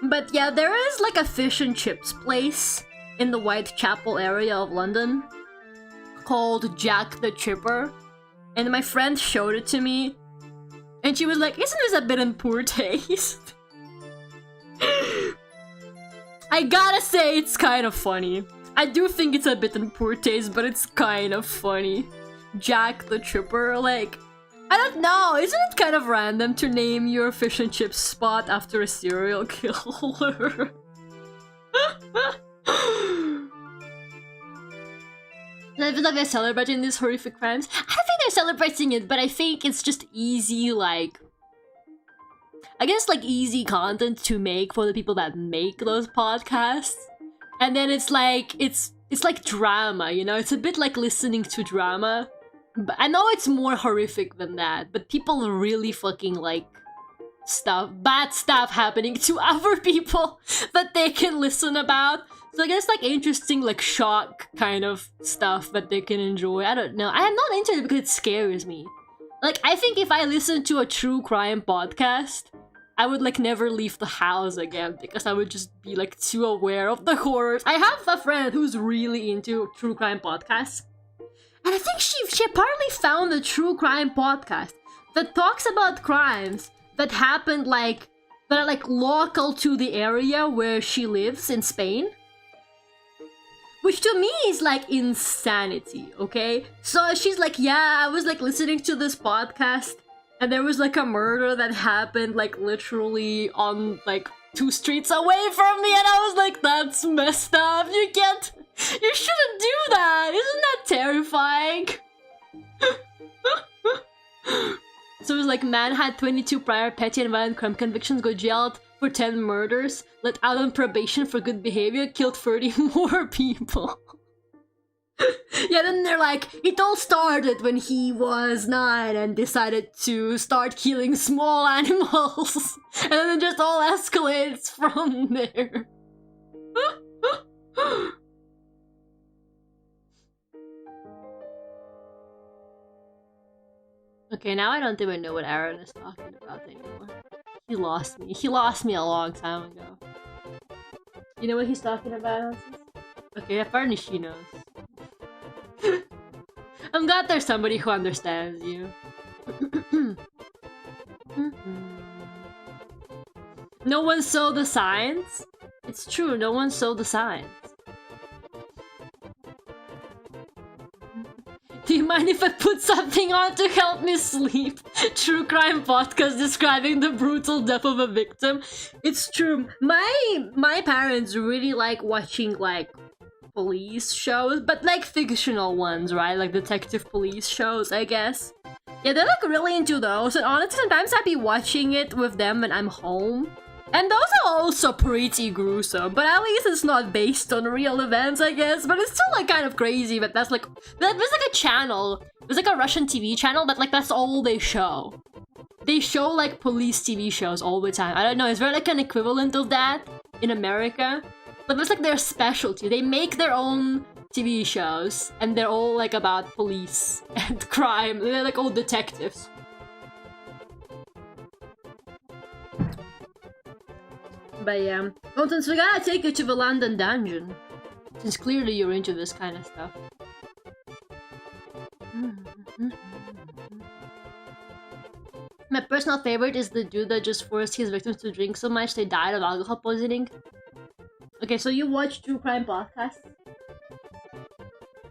But yeah, there is like a fish and chips place in the Whitechapel area of London called Jack the Chipper. And my friend showed it to me. And she was like, isn't this a bit in poor taste? I gotta say, it's kind of funny. I do think it's a bit in poor taste, but it's kind of funny. Jack the Chipper, like, I don't know, isn't it kind of random to name your fish and chips spot after a serial killer? I feel like they're celebrating these horrific crimes. I don't think they're celebrating it, but I think it's just easy, like, I guess like easy content to make for the people that make those podcasts. And then it's like drama, you know? It's a bit like listening to drama. But I know it's more horrific than that, but people really fucking like bad stuff happening to other people that they can listen about. So I guess like interesting like shock kind of stuff that they can enjoy. I don't know. I am not into it because it scares me. Like, I think if I listen to a true crime podcast, I would like never leave the house again because I would just be like too aware of the horrors. I have a friend who's really into true crime podcasts, and I think she apparently found a true crime podcast that talks about crimes that happened like that are like local to the area where she lives in Spain. Which to me is like insanity, okay? So she's like, yeah, I was like listening to this podcast and there was like a murder that happened like literally on like 2 streets away from me, and I was like, that's messed up. You shouldn't do that. Isn't that terrifying? So it was like, man had 22 prior petty and violent crime convictions, got jailed for 10 murders, let out on probation for good behavior, killed 30 more people. Yeah, then they're like, it all started when he was 9 and decided to start killing small animals. And then it just all escalates from there. Okay, now I don't even know what Aaron is talking about anymore. He lost me. He lost me a long time ago. You know what he's talking about? Okay, apparently she knows. I'm glad there's somebody who understands you. No one saw the signs? It's true, no one saw the signs. Do you mind if I put something on to help me sleep? True crime podcast describing the brutal death of a victim. It's true. My parents really like watching like police shows, but like fictional ones, right? Like detective police shows, I guess. Yeah, they're like really into those, and honestly sometimes I'd be watching it with them when I'm home. And those are also pretty gruesome, but at least it's not based on real events, I guess. But it's still like kind of crazy, but that's like... There's like a channel, there's like a Russian TV channel, but like that's all they show. They show like police TV shows all the time. I don't know, is there like an equivalent of that in America? But that's like their specialty. They make their own TV shows, and they're all like about police and crime. They're like all detectives. But yeah, well, since we gotta take you to the London dungeon, since clearly you're into this kind of stuff. My personal favorite is the dude that just forced his victims to drink so much they died of alcohol poisoning. Okay, so you watch true crime podcasts?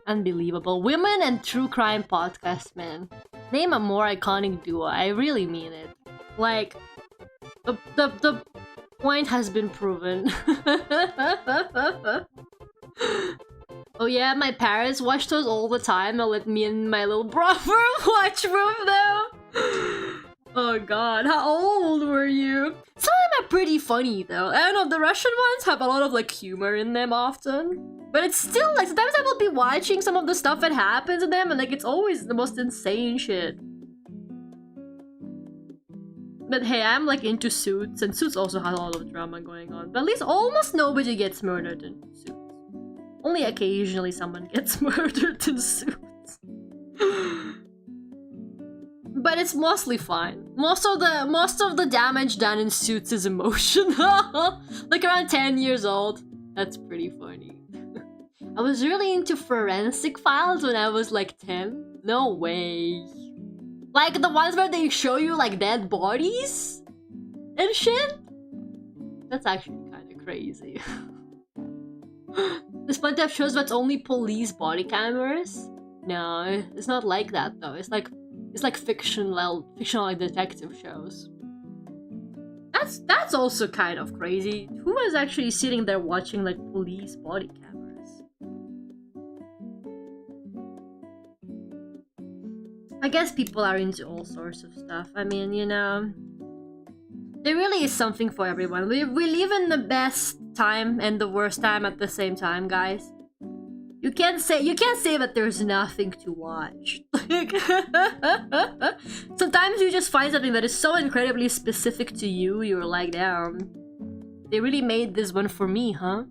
Unbelievable. Women and true crime podcasts, man. Name a more iconic duo, I really mean it. Like, the point has been proven. Oh yeah, my parents watch those all the time. I'll let me and my little brother watch with them. Oh god, how old were you? Some of them are pretty funny though. I don't know, the Russian ones have a lot of like humor in them often. But it's still like, sometimes I will be watching some of the stuff that happens in them and like it's always the most insane shit. But hey, I'm like into Suits, and Suits also has a lot of drama going on. But at least almost nobody gets murdered in Suits. Only occasionally someone gets murdered in Suits. But it's mostly fine. Most of the damage done in Suits is emotional. Like around 10 years old. That's pretty funny. I was really into forensic files when I was like 10. No way. Like the ones where they show you like dead bodies and shit? That's actually kind of crazy. There's plenty of shows that's only police body cameras. No, it's not like that though. It's like fictional like detective shows. That's also kind of crazy. Who was actually sitting there watching like police body cameras? I guess people are into all sorts of stuff. I mean, you know, there really is something for everyone. We live in the best time and the worst time at the same time, guys. You can't say that there's nothing to watch. Sometimes you just find something that is so incredibly specific to you. You're like, damn, they really made this one for me, huh?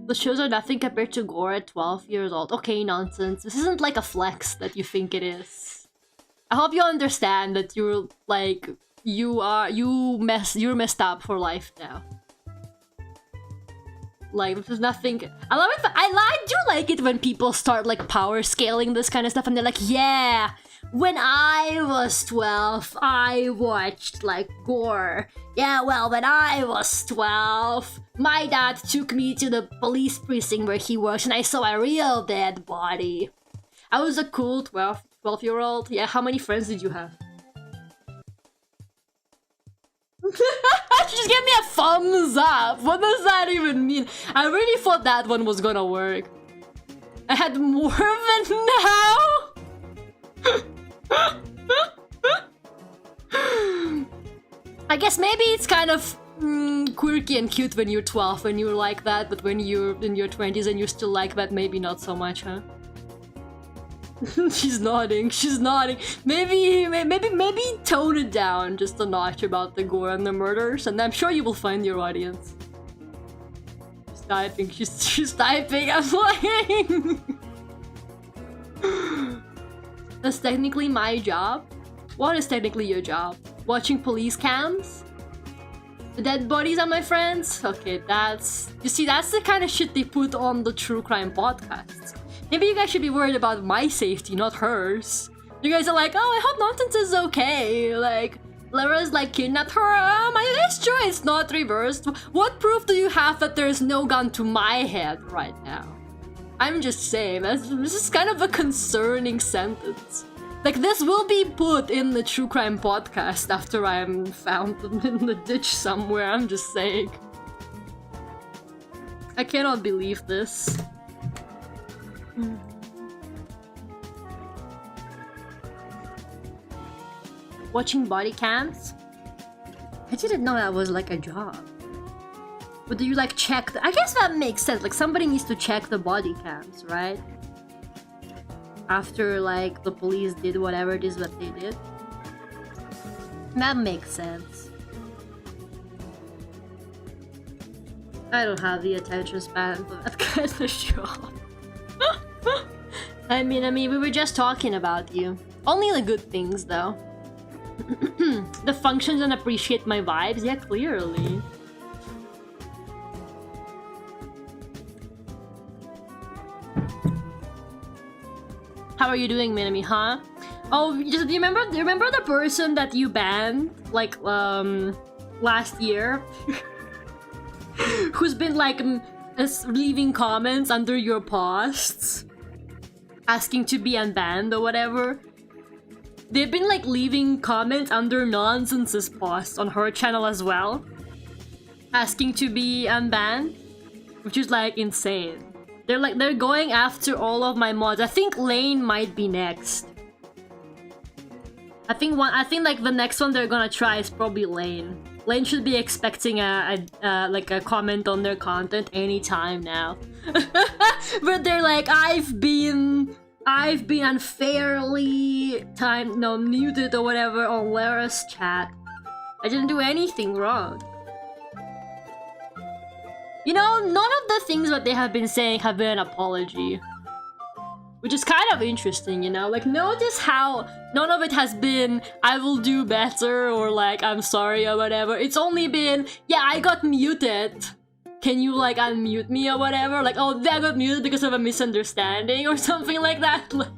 The shows are nothing compared to gore at 12 years old. Okay, nonsense. This isn't like a flex that you think it is. I hope you understand that you're like, you're messed up for life now. Like, this is nothing. I do like it when people start like power scaling this kind of stuff and they're like, yeah, when I was 12, I watched like gore. Yeah, well, when I was 12, my dad took me to the police precinct where he works and I saw a real dead body. I was a cool 12-year-old. Yeah, how many friends did you have? Just give me a thumbs up. What does that even mean? I really thought that one was gonna work. I had more than now. I guess maybe it's kind of quirky and cute when you're 12 and you're like that, but when you're in your 20s and you're still like that, maybe not so much, huh? She's nodding, she's nodding. Maybe tone it down just a notch about the gore and the murders, and I'm sure you will find your audience. She's typing, she's typing, I'm lying! That's technically my job. What is technically your job? Watching police cams? The dead bodies are my friends? Okay, that's... You see, that's the kind of shit they put on the true crime podcasts. Maybe you guys should be worried about my safety, not hers. You guys are like, oh, I hope Nonsense is okay. Like, Lara's like kidnapped her. I guess sure it's not reversed. What proof do you have that there's no gun to my head right now? I'm just saying, this is kind of a concerning sentence. Like, this will be put in the true crime podcast after I'm found in the ditch somewhere, I'm just saying. I cannot believe this. Watching body cams? I didn't know that was like a job. But do you like check I guess that makes sense. Like somebody needs to check the body cams, right? After like the police did whatever it is that they did. That makes sense. I don't have the attention span for that kind of job. I mean, we were just talking about you. Only the good things, though. The functions and appreciate my vibes? Yeah, clearly. How are you doing, Minami, huh? Oh, do you remember the person that you banned, like, last year? Who's been, like, leaving comments under your posts? Asking to be unbanned or whatever? They've been, like, leaving comments under Nonsense's posts on her channel as well. Asking to be unbanned. Which is, like, insane. They're going after all of my mods. I think Lane might be next. I think like the next one they're gonna try is probably Lane. Lane should be expecting a comment on their content anytime now. But they're like, I've been unfairly muted or whatever on Lara's chat. I didn't do anything wrong. You know, none of the things that they have been saying have been an apology. Which is kind of interesting, you know? Like, notice how none of it has been, I will do better, or like, I'm sorry, or whatever. It's only been, yeah, I got muted. Can you, like, unmute me, or whatever? Like, oh, I got muted because of a misunderstanding, or something like that. Like,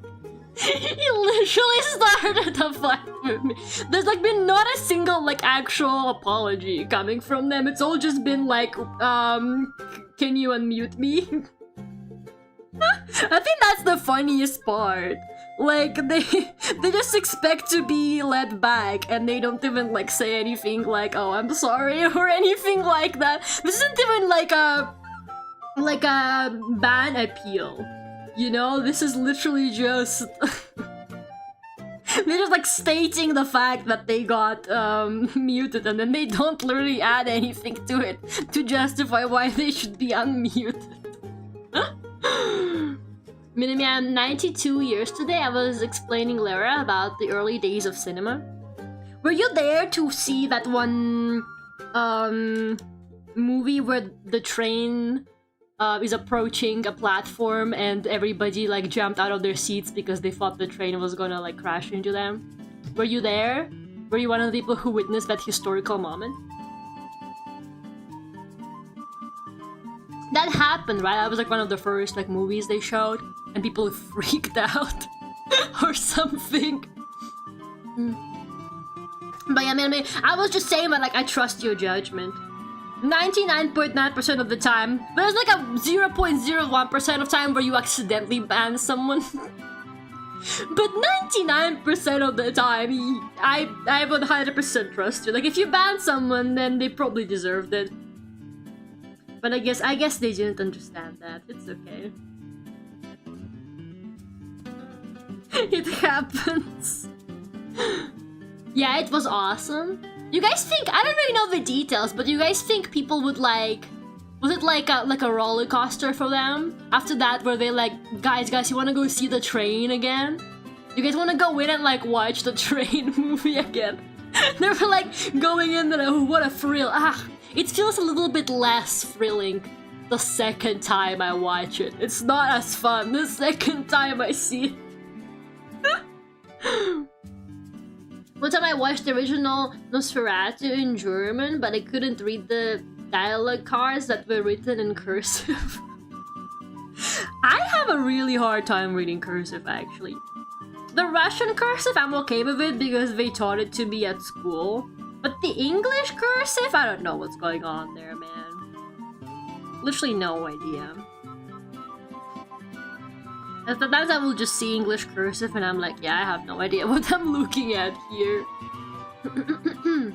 he literally started a fight with me. There's, like, been not a single, like, actual apology coming from them. It's all just been, like, can you unmute me? I think that's the funniest part. Like, they just expect to be led back, and they don't even, like, say anything like, oh, I'm sorry, or anything like that. This isn't even, like a ban appeal. You know? This is literally just... They're just, like, stating the fact that they got, muted, and then they don't literally add anything to it to justify why they should be unmuted. Minami, I'm 92 years today. I was explaining Lara about the early days of cinema. Were you there to see that one movie where the train is approaching a platform and everybody like jumped out of their seats because they thought the train was gonna like crash into them? Were you there? Were you one of the people who witnessed that historical moment? That happened, right? That was like one of the first like movies they showed, and people freaked out or something. But yeah, I was just saying that like I trust your judgment. 99.9% of the time, there's like a 0.01% of time where you accidentally ban someone. But 99% of the time, I 100% trust you. Like if you ban someone, then they probably deserved it. But I guess they didn't understand that. It's okay. It happens. Yeah, it was awesome. You guys think, I don't really know the details, but you guys think people would like, was it like a roller coaster for them? After that, where they like, guys, you wanna go see the train again? You guys wanna go in and like watch the train movie again? They were like going in and oh, what a thrill. It feels a little bit less thrilling the second time I watch it. It's not as fun the second time I see it. One time I watched the original Nosferatu in German, but I couldn't read the dialogue cards that were written in cursive. I have a really hard time reading cursive, actually. The Russian cursive, I'm okay with it because they taught it to me at school. But the English cursive, I don't know what's going on there, man. Literally no idea. And sometimes I will just see English cursive and I'm like, yeah, I have no idea what I'm looking at here. Do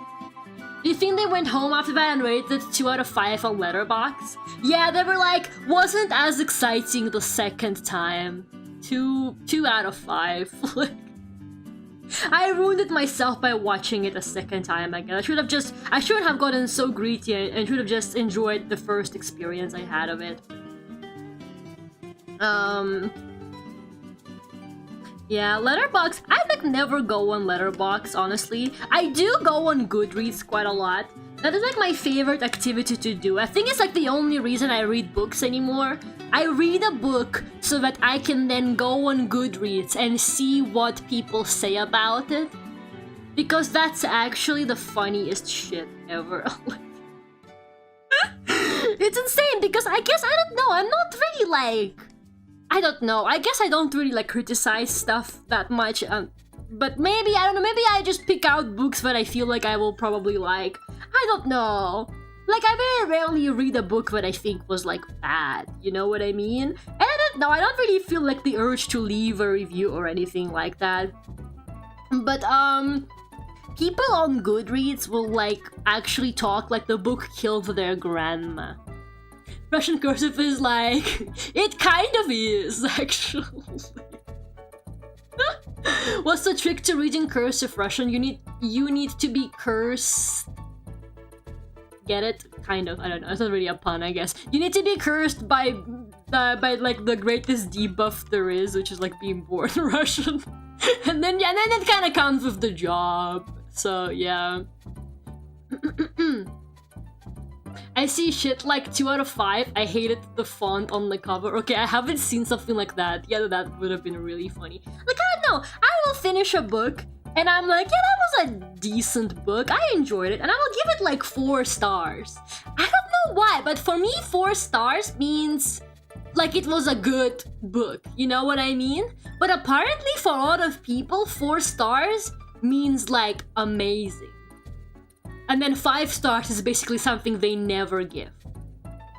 you think they went home after that and rated 2 out of 5 on Letterboxd? Yeah, they were like, wasn't as exciting the second time. 2 out of 5. I ruined it myself by watching it a second time again. I shouldn't have gotten so greedy and should have just enjoyed the first experience I had of it. Yeah, Letterboxd. I like never go on Letterboxd, honestly. I do go on Goodreads quite a lot. That is like my favorite activity to do. I think it's like the only reason I read books anymore. I read a book so that I can then go on Goodreads and see what people say about it. Because that's actually the funniest shit ever. It's insane because I guess, I don't know, I'm not really like... I don't know, I guess I don't really like criticize stuff that much, but maybe, I don't know, maybe I just pick out books that I feel like I will probably like. I don't know. Like, I very rarely read a book that I think was like bad, you know what I mean? And I don't know, I don't really feel like the urge to leave a review or anything like that. But, people on Goodreads will like actually talk like the book killed their grandma. Russian cursive is like, it kind of is, actually. What's the trick to reading cursive Russian? You need to be cursed. Get it? Kind of. I don't know. It's not really a pun, I guess. You need to be cursed by like the greatest debuff there is, which is like being born Russian. and then it kind of comes with the job. So yeah. I see shit like 2 out of 5. I hated the font on the cover. Okay, I haven't seen something like that. Yeah, that would have been really funny. Like, I don't know. I will finish a book and I'm like, yeah, that was a decent book. I enjoyed it and I will give it like 4 stars. I don't know why, but for me, 4 stars means like it was a good book. You know what I mean? But apparently for a lot of people, 4 stars means like amazing. And then 5 stars is basically something they never give.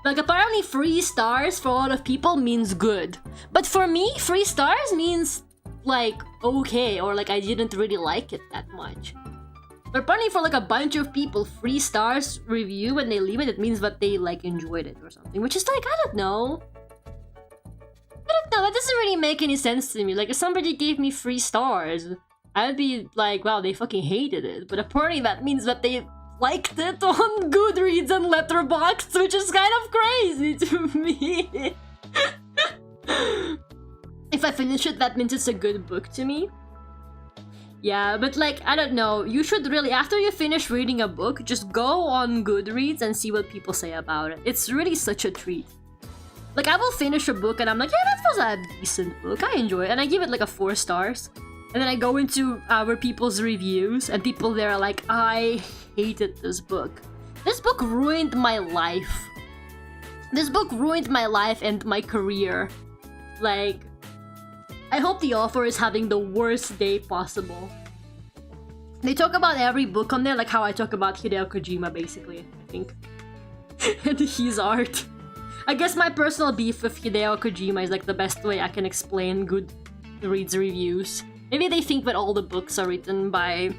Like, apparently 3 stars for a lot of people means good. But for me, 3 stars means, like, okay, or like I didn't really like it that much. But apparently for like a bunch of people, 3 stars review when they leave it, it means that they like enjoyed it or something. Which is like, I don't know. That doesn't really make any sense to me. Like, if somebody gave me 3 stars, I'd be like, wow, they fucking hated it. But apparently that means that they liked it on Goodreads and Letterboxd, which is kind of crazy to me. If I finish it, that means it's a good book to me. Yeah, but like, I don't know, you should really, after you finish reading a book, just go on Goodreads and see what people say about it. It's really such a treat. Like, I will finish a book and I'm like, yeah, that was a decent book, I enjoy it, and I give it like a 4 stars. And then I go into other people's reviews and people there are like, I hated this book. This book ruined my life. This book ruined my life and my career. Like, I hope the author is having the worst day possible. They talk about every book on there, like how I talk about Hideo Kojima, basically, I think. And his art. I guess my personal beef with Hideo Kojima is like the best way I can explain Goodreads reviews. Maybe they think that all the books are written by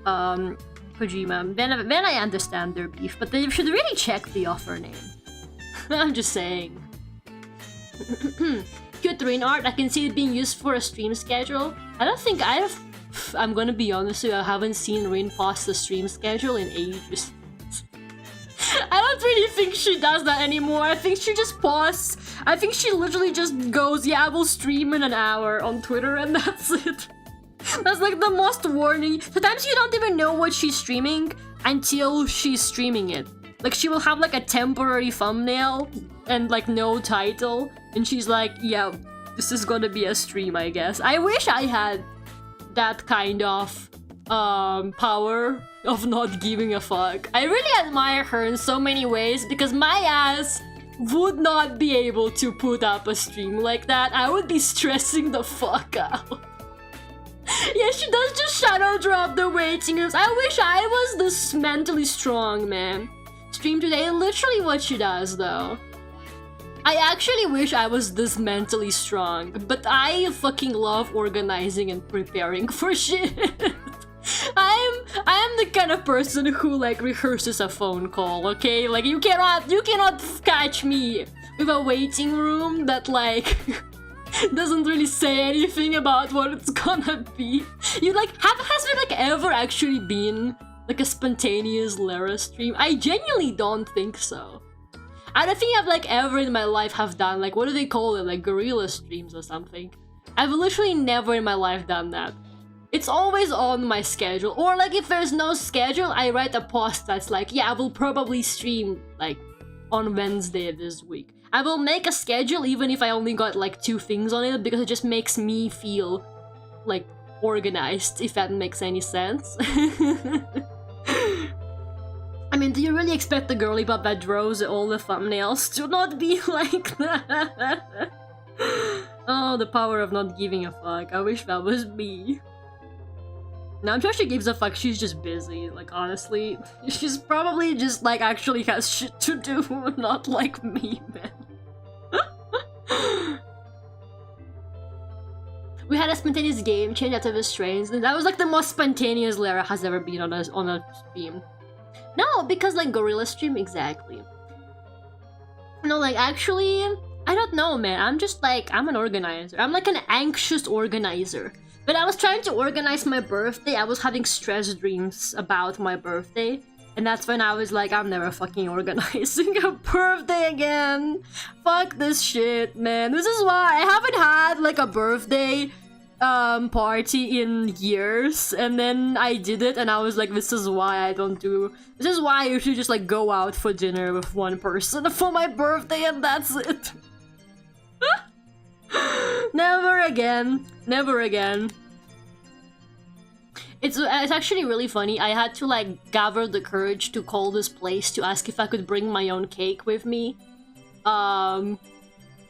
Kojima. Then I understand their beef, but they should really check the author name. I'm just saying. Cute Rin art. I can see it being used for a stream schedule. I don't think I'm gonna be honest with you, I haven't seen Rin post the stream schedule in ages. I don't really think she does that anymore. I think she just posts. I think she literally just goes, yeah, I will stream in an hour on Twitter and that's it. That's like the most warning. Sometimes you don't even know what she's streaming until she's streaming it. Like, she will have like a temporary thumbnail and like no title. And she's like, yeah, this is gonna be a stream, I guess. I wish I had that kind of power of not giving a fuck. I really admire her in so many ways because my ass would not be able to put up a stream like that. I would be stressing the fuck out. Yeah, she does just shadow drop the waiting rooms. I wish I was this mentally strong, man. Stream today, literally what she does though. I actually wish I was this mentally strong, but I fucking love organizing and preparing for shit. I am the kind of person who like rehearses a phone call, okay? Like you cannot catch me with a waiting room that like doesn't really say anything about what it's gonna be. You like has there like ever actually been like a spontaneous Lara stream? I genuinely don't think so. I don't think I've like ever in my life have done like, what do they call it, like guerrilla streams or something. I've literally never in my life done that. It's always on my schedule, or like if there's no schedule, I write a post that's like, yeah, I will probably stream like on Wednesday this week. I will make a schedule even if I only got like 2 things on it because it just makes me feel like organized, if that makes any sense. I mean, do you really expect the girly pop that draws all the thumbnails to not be like that? Oh, the power of not giving a fuck. I wish that was me. No, I'm sure she gives a fuck, she's just busy, like honestly. She's probably just like actually has shit to do, not like me, man. We had a spontaneous game change after the strains, and that was like the most spontaneous Lara has ever been on a stream. No, because like gorilla stream, exactly. No, like actually, I don't know, man. I'm just like, I'm an organizer. I'm like an anxious organizer. When I was trying to organize my birthday, I was having stress dreams about my birthday. And that's when I was like, I'm never fucking organizing a birthday again. Fuck this shit, man. This is why I haven't had like a birthday party in years. And then I did it and I was like, this is why I don't do... This is why I usually just like go out for dinner with one person for my birthday and that's it. Never again. Never again. It's actually really funny. I had to like gather the courage to call this place to ask if I could bring my own cake with me. And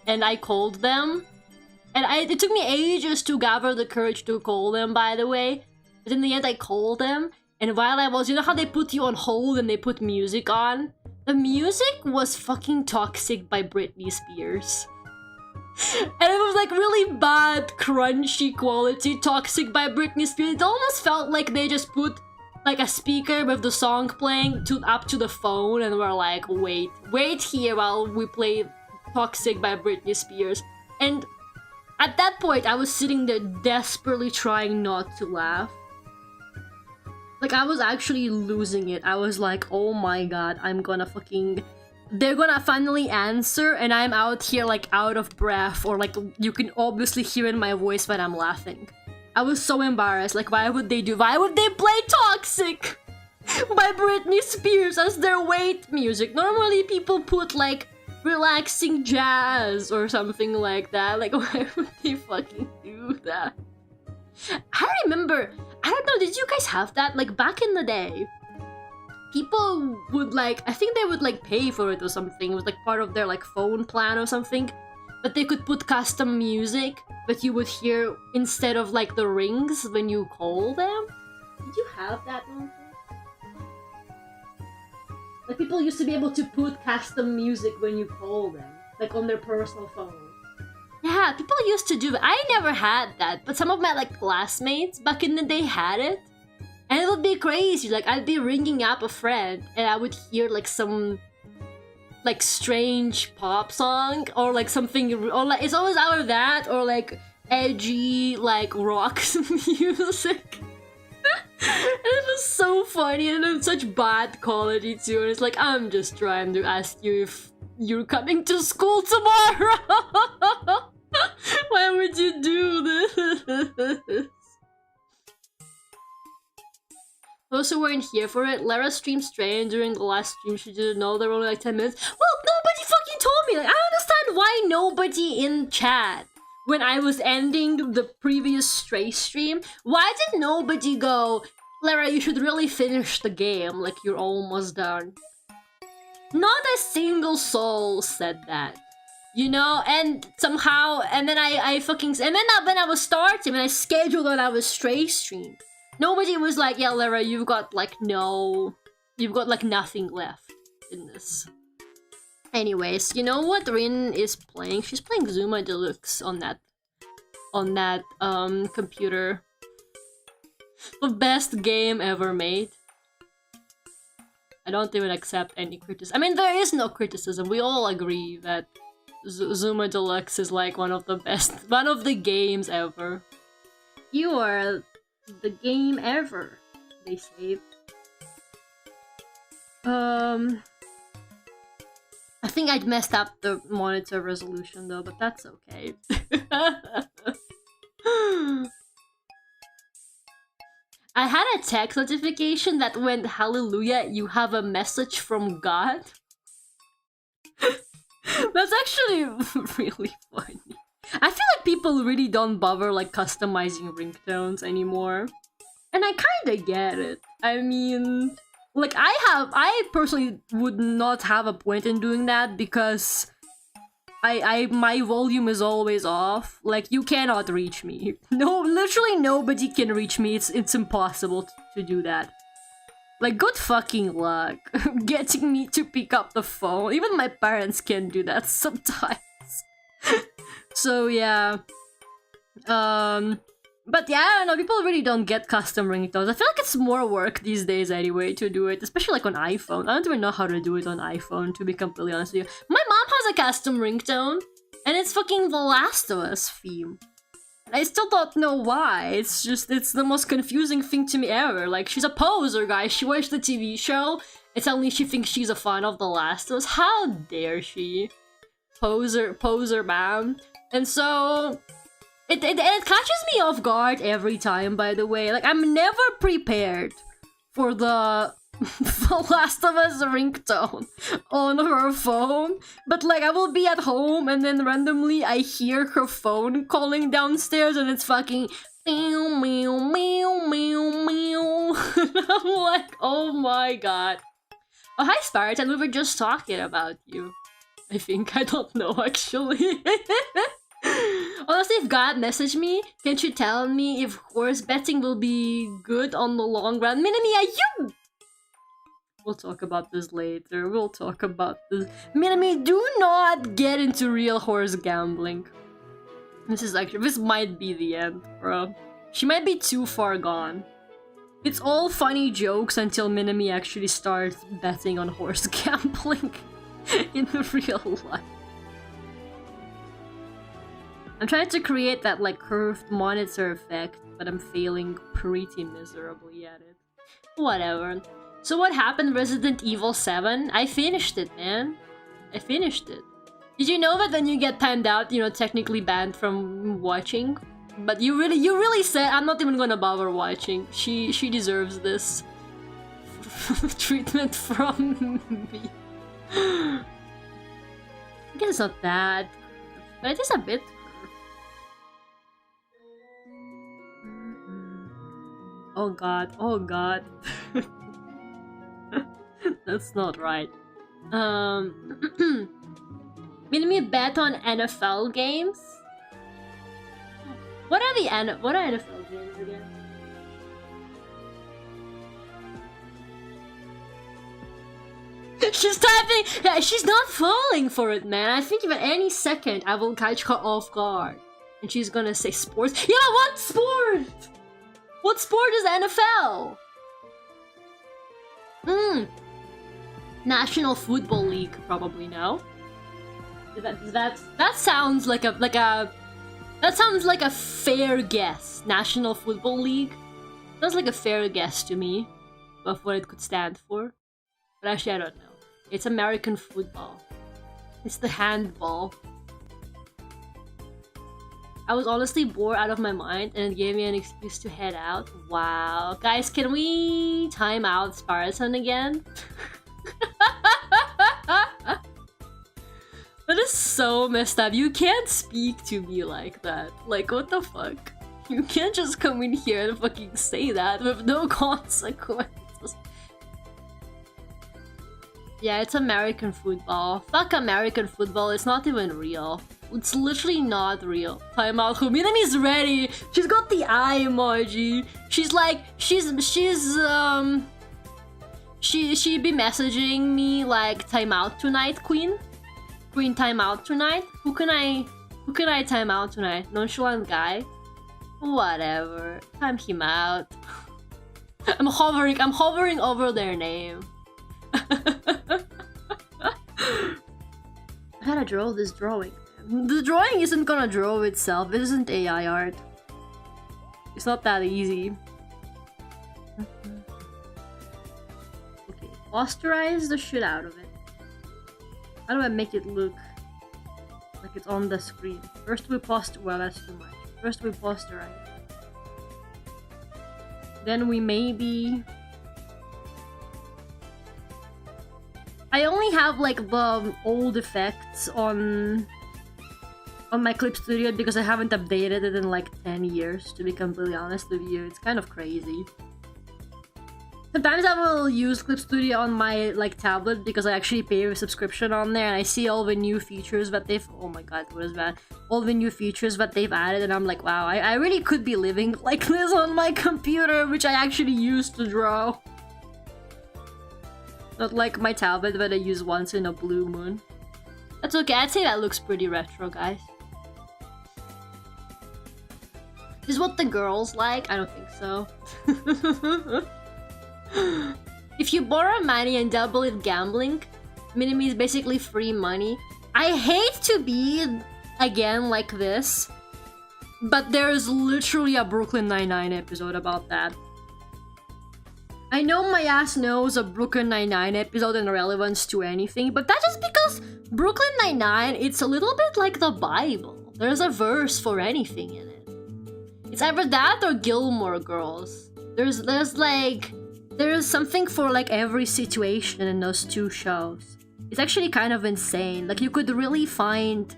I called them. And it took me ages to gather the courage to call them, by the way. But in the end I called them. And while I was, you know how they put you on hold and they put music on? The music was fucking Toxic by Britney Spears. And it was like really bad, crunchy quality Toxic by Britney Spears. It almost felt like they just put like a speaker with the song playing up to the phone and were like, wait here while we play Toxic by Britney Spears. And at that point, I was sitting there desperately trying not to laugh. Like, I was actually losing it. I was like, oh my god, I'm gonna fucking... They're gonna finally answer and I'm out here like out of breath, or like you can obviously hear in my voice when I'm laughing. I was so embarrassed. Like, why would they play Toxic by Britney Spears as their wait music? Normally people put like relaxing jazz or something like that. Like, why would they fucking do that? I remember, I don't know, did you guys have that? Like back in the day, people would like, I think they would like pay for it or something. It was like part of their like phone plan or something. But they could put custom music that you would hear instead of like the rings when you call them. Did you have that one? Like people used to be able to put custom music when you call them, like on their personal phone. Yeah, people used to do that. I never had that, but some of my like classmates back in the day had it. And it would be crazy. Like, I'd be ringing up a friend and I would hear like some like strange pop song or like something, or like it's always either that or like edgy like rock music. And it was so funny and it's such bad quality too. And it's like, I'm just trying to ask you if you're coming to school tomorrow. Why would you do this? Those who weren't here for it, Lara streamed Strain during the last stream. She didn't know there were only like 10 minutes. Well, nobody fucking told me. Like, I don't understand why nobody in chat when I was ending the previous Stray stream, why did nobody go, Lara, you should really finish the game, like you're almost done? Not a single soul said that. You know, and somehow, and then I fucking, and then when I was starting, and I scheduled when I was Stray stream, nobody was like, yeah, Lara, you've got like nothing left in this. Anyways, you know what Rin is playing? She's playing Zuma Deluxe on that computer. The best game ever made. I don't even accept any criticism. I mean, there is no criticism. We all agree that Zuma Deluxe is like one of the games ever. You are the game ever, they say. I think I'd messed up the monitor resolution though, but that's okay. I had a text notification that went, "Hallelujah, you have a message from God." That's actually really funny. I feel like people really don't bother like customizing ringtones anymore. And I kinda get it. I mean, like I personally would not have a point in doing that because my volume is always off. Like, you cannot reach me. No, literally nobody can reach me. It's impossible to do that. Like, good fucking luck getting me to pick up the phone. Even my parents can do that sometimes. So yeah. But yeah, I don't know, people really don't get custom ringtones. I feel like it's more work these days anyway to do it, especially like on iPhone. I don't even know how to do it on iPhone, to be completely honest with you. My mom has a custom ringtone, and it's fucking The Last of Us theme. I still don't know why. It's the most confusing thing to me ever. Like, she's a poser, guys. She watched the TV show, and suddenly she thinks she's a fan of The Last of Us. How dare she? Poser, ma'am. And so it catches me off guard every time, by the way. Like, I'm never prepared for the Last of Us ringtone on her phone. But like, I will be at home and then randomly I hear her phone calling downstairs and it's fucking meow meow meow meow meow. I'm like, oh my god. Oh, hi Spartan, we were just talking about you. I think, I don't know actually. Honestly, if God messaged me, can't you tell me if horse betting will be good on the long run? Minami, you... We'll talk about this later. We'll talk about this. Minami, do not get into real horse gambling. This might be the end, bro. She might be too far gone. It's all funny jokes until Minami actually starts betting on horse gambling in real life. I'm trying to create that like curved monitor effect, but I'm failing pretty miserably at it. Whatever. So what happened, Resident Evil 7? I finished it, man. I finished it. Did you know that when you get timed out, you know, technically banned from watching? But you really said, I'm not even gonna bother watching. She deserves this treatment from me. I guess it's not that, but it is a bit. Oh god, oh god. That's not right. Minami bet on NFL games? What are NFL games again? She's typing! Yeah, she's not falling for it, man. I think even any second I will catch her off guard. And she's gonna say sports. Yeah, what sport? What sport is NFL? National Football League, probably no. That sounds like a fair guess. National Football League sounds like a fair guess to me of what it could stand for. But actually, I don't know. It's American football. It's the handball. I was honestly bored out of my mind and it gave me an excuse to head out. Wow. Guys, can we time out Spartan again? But That is so messed up. You can't speak to me like that. Like, what the fuck? You can't just come in here and fucking say that with no consequences. Yeah, it's American football. Fuck American football, it's not even real. It's literally not real. Time out. Minami's ready. She's got the eye emoji. She's like, she'd be messaging me like, time out tonight, queen? Queen, time out tonight? Who can I time out tonight? Nonchalant guy? Whatever. Time him out. I'm hovering over their name. I gotta draw this drawing. The drawing isn't gonna draw itself. This isn't AI art. It's not that easy. Okay, posterize the shit out of it. How do I make it look like it's on the screen? First we well, that's too much. First we posterize. Then we maybe... I only have like the old effects on my Clip Studio because I haven't updated it in like 10 years, to be completely honest with you. It's kind of crazy. Sometimes I will use Clip Studio on my like tablet because I actually pay a subscription on there and I see all the new features that they've... Oh my god, what is that? All the new features that they've added and I'm like, wow, I really could be living like this on my computer, which I actually use to draw. Not like my tablet that I use once in a blue moon. That's okay, I'd say that looks pretty retro, guys. Is what the girls like? I don't think so. If you borrow money and double it gambling, Minimi is basically free money. I hate to be, again, like this, but there's literally a Brooklyn Nine-Nine episode about that. I know my ass knows a Brooklyn Nine-Nine episode in relevance to anything, but that's just because Brooklyn Nine-Nine, it's a little bit like the Bible. There's a verse for anything in it. It's either that or Gilmore Girls. There's something for like every situation in those two shows. It's actually kind of insane. Like you could really find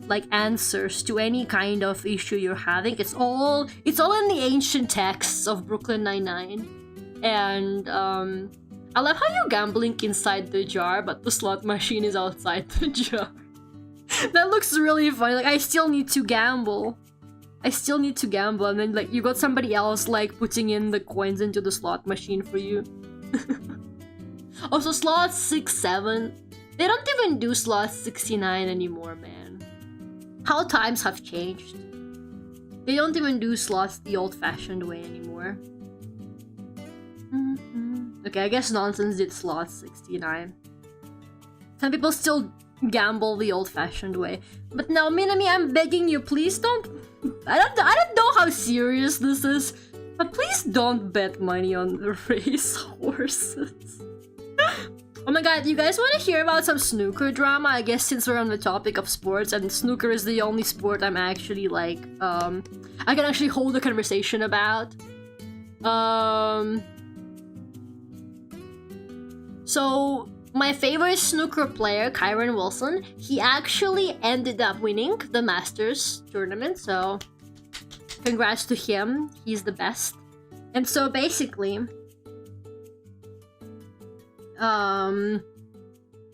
like answers to any kind of issue you're having. It's all in the ancient texts of Brooklyn Nine-Nine. And I love how you're gambling inside the jar, but the slot machine is outside the jar. That looks really funny. Like I still need to gamble. And then like you got somebody else like putting in the coins into the slot machine for you. Also, slot 6, 7. They don't even do slot 69 anymore, man. How times have changed. They don't even do slots the old-fashioned way anymore. Okay, I guess Nonsense did slot 69. Some people still gamble the old-fashioned way. But now, Minami, I'm begging you, please don't... I don't know how serious this is, but please don't bet money on the race horses. Oh my god, you guys want to hear about some snooker drama? I guess since we're on the topic of sports, and snooker is the only sport I'm actually like, I can actually hold a conversation about. So, my favorite snooker player, Kyron Wilson, he actually ended up winning the Masters tournament, so congrats to him, he's the best. And so basically,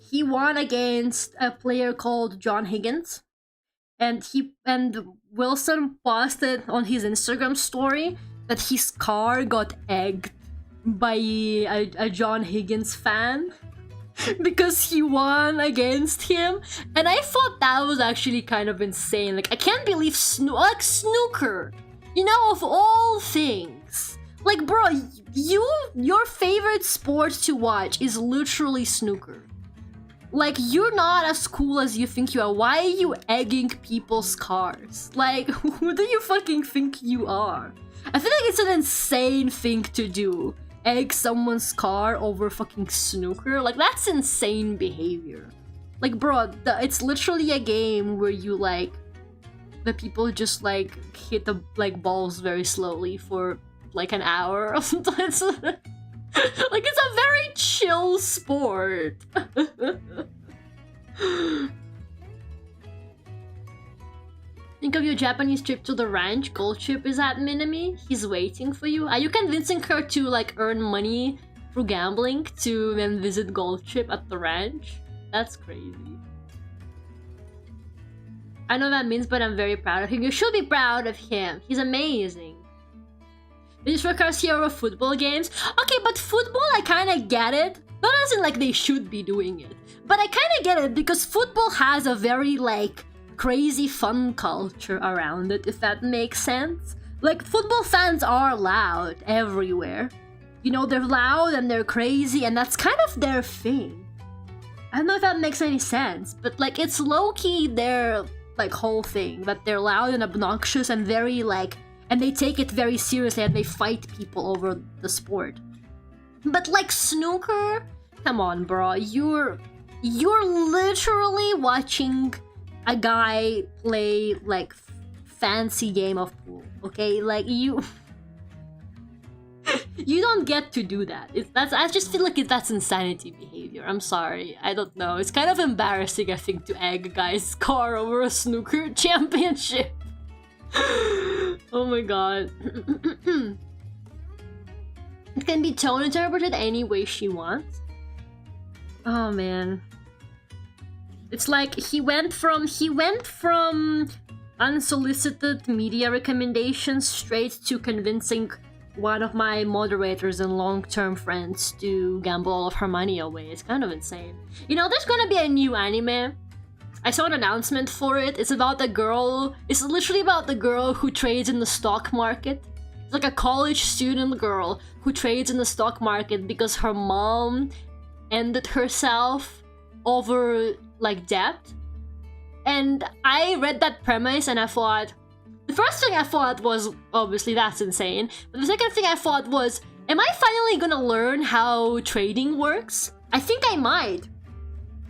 he won against a player called John Higgins, and Wilson posted on his Instagram story that his car got egged by a John Higgins fan because he won against him, and I thought that was actually kind of insane. Like, I can't believe snooker, you know, of all things. Like, bro, your favorite sport to watch is literally snooker. Like, you're not as cool as you think you are. Why are you egging people's cars? Like, who do you fucking think you are? I feel like it's an insane thing to do. Egg someone's car over fucking snooker? Like, that's insane behavior. Like, bro, it's literally a game where you, like, the people just, like, hit the, like, balls very slowly for, like, an hour or something. Like, it's a very chill sport. Think of your Japanese trip to the ranch. Gold chip is at Minami. He's waiting for you. Are you convincing her to like earn money through gambling to then visit Gold chip at the ranch? That's crazy. I know that means, but I'm very proud of him. You should be proud of him. He's amazing. This requires hero football games. Okay, but football, I kind of get it. Not as in like they should be doing it, but I kind of get it because football has a very like crazy fun culture around it, if that makes sense. Like, football fans are loud everywhere. You know, they're loud and they're crazy, and that's kind of their thing. I don't know if that makes any sense, but like, it's low-key their like whole thing, that they're loud and obnoxious and very like, and they take it very seriously and they fight people over the sport. But like snooker, come on, bro, you're literally watching a guy play like fancy game of pool, okay? Like you don't get to do that. I just feel like that's insanity behavior. I'm sorry, I don't know. It's kind of embarrassing, I think, to egg a guy's car over a snooker championship. Oh my god. It can be tone interpreted any way she wants. Oh man. It's like he went from unsolicited media recommendations straight to convincing one of my moderators and long-term friends to gamble all of her money away. It's kind of insane. You know, there's gonna be a new anime. I saw an announcement for it. It's about the girl. It's literally about the girl who trades in the stock market. It's like a college student girl who trades in the stock market because her mom ended herself over like debt. And I read that premise and I thought, the first thing I thought was, obviously that's insane, but the second thing I thought was, am I finally gonna learn how trading works? I think I might.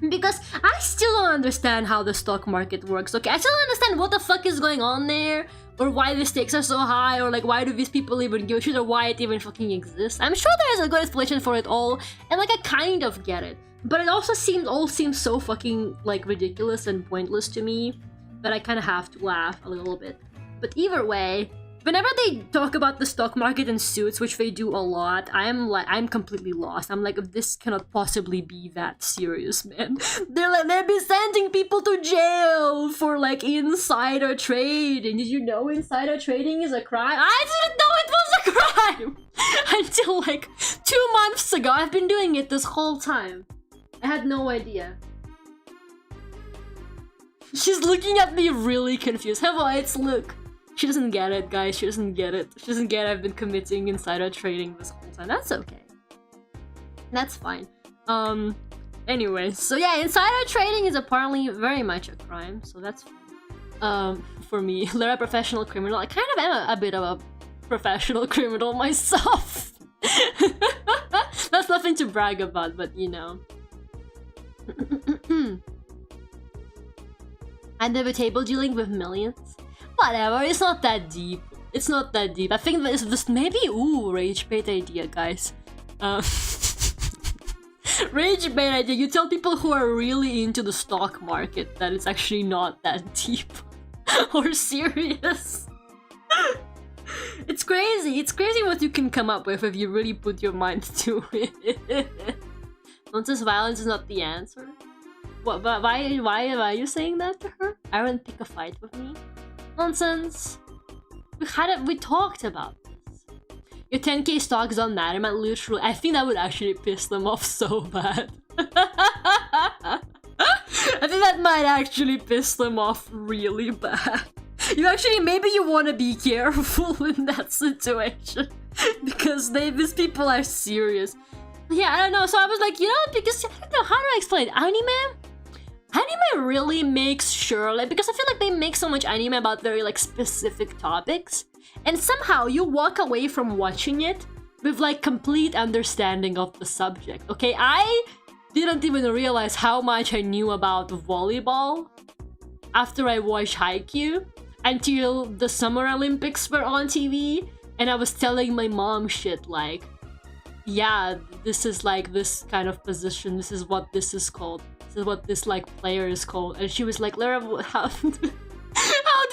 Because I still don't understand how the stock market works, okay? I still don't understand what the fuck is going on there, or why the stakes are so high, or like why do these people even give a shit, or why it even fucking exists. I'm sure there's a good explanation for it all, and like I kind of get it. But it also seems so fucking like ridiculous and pointless to me that I kind of have to laugh a little bit. But either way, whenever they talk about the stock market in Suits, which they do a lot, I'm completely lost. I'm like, this cannot possibly be that serious, man. They'll be sending people to jail for like insider trading. Did you know insider trading is a crime? I didn't know it was a crime until like 2 months ago. I've been doing it this whole time. I had no idea. She's looking at me really confused. Have lights, look. She doesn't get it, guys. She doesn't get it. She doesn't get I've been committing insider trading this whole time. That's okay. That's fine. Anyway, so yeah, insider trading is apparently very much a crime, so that's fine. For me, they're a professional criminal. I kind of am a bit of a professional criminal myself. That's nothing to brag about, but you know. And they were table dealing with millions. Whatever, it's not that deep. It's not that deep. I think that is just maybe, ooh, rage bait idea, guys. Rage bait idea. You tell people who are really into the stock market that it's actually not that deep or serious. It's crazy. It's crazy what you can come up with if you really put your mind to it. Nonsense violence is not the answer. What? Why are you saying that to her? Aaron, pick a fight with me. Nonsense. We talked about this. Your 10k stocks don't matter, man. Literally, I think that would actually piss them off so bad. I think that might actually piss them off really bad. Maybe you want to be careful in that situation because these people are serious. Yeah, I don't know. So I was like, you know, because I don't know how do I explain it? Anime really makes sure, like, because I feel like they make so much anime about very like specific topics, and somehow you walk away from watching it with like complete understanding of the subject. Okay, I didn't even realize how much I knew about volleyball after I watched Haikyuu until the Summer Olympics were on TV, and I was telling my mom shit like, yeah, this is like this kind of position, this is what this is called. This is what this like player is called, and she was like, Lara, how do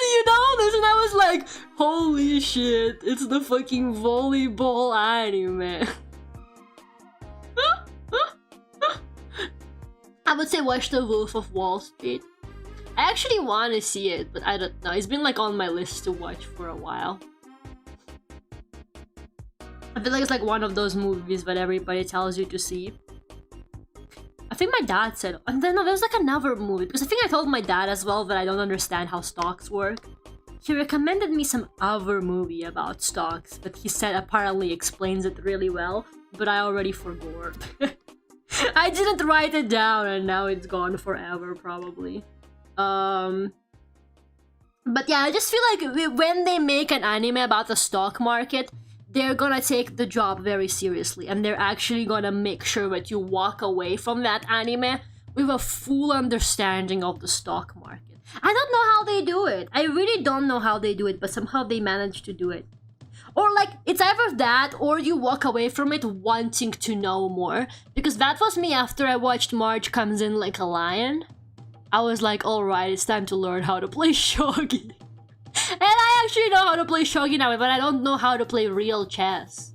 you know this? And I was like, holy shit, it's the fucking volleyball anime. I would say watch The Wolf of Wall Street. I actually want to see it, but I don't know. It's been like on my list to watch for a while. I feel like it's like one of those movies that everybody tells you to see. I think my dad said, and then no, there was like another movie, because I think I told my dad as well that I don't understand how stocks work. He recommended me some other movie about stocks, but he said apparently explains it really well, but I already forgot. I didn't write it down and now it's gone forever probably. But yeah, I just feel like when they make an anime about the stock market, they're gonna take the job very seriously, and they're actually gonna make sure that you walk away from that anime with a full understanding of the stock market. I don't know how they do it. I really don't know how they do it, but somehow they manage to do it. Or like, it's either that or you walk away from it wanting to know more. Because that was me after I watched Marge Comes In Like a Lion. I was like, alright, it's time to learn how to play shogi. And I actually know how to play shogi now, but I don't know how to play real chess.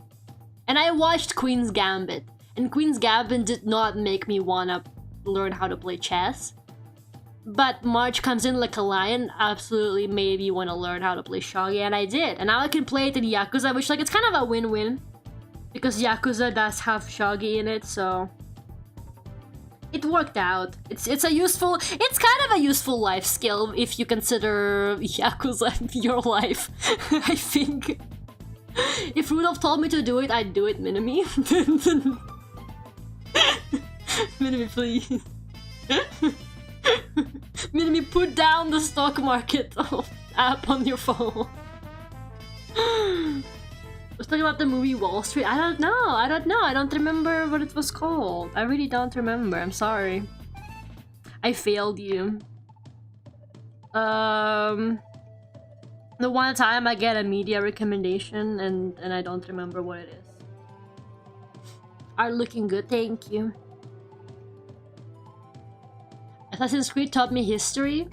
And I watched Queen's Gambit, and Queen's Gambit did not make me wanna learn how to play chess. But March Comes In Like a Lion absolutely made me wanna learn how to play shogi, and I did. And now I can play it in Yakuza, which like it's kind of a win-win. Because Yakuza does have shogi in it, so... it worked out. It's kind of a useful life skill if you consider Yakuza your life. I think. If Rudolph told me to do it, I'd do it, Minami. Minami, please. Minami, put down the stock market app on your phone. I was talking about the movie Wall Street. I don't know. I don't remember what it was called. I really don't remember. I'm sorry. I failed you. The one time I get a media recommendation and I don't remember what it is. Are looking good, thank you. Assassin's Creed taught me history.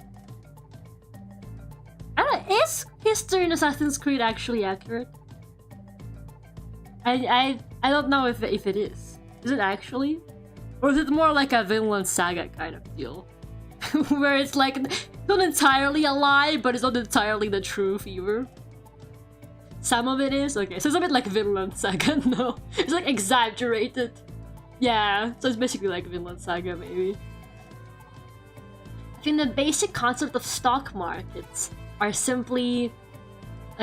I don't know, is history in Assassin's Creed actually accurate? I don't know if it is. Is it actually? Or is it more like a Vinland Saga kind of deal? Where it's like, not entirely a lie, but it's not entirely the truth either. Some of it is? Okay, so it's a bit like Vinland Saga, no. It's like exaggerated. Yeah, so it's basically like Vinland Saga maybe. I think the basic concept of stock markets are simply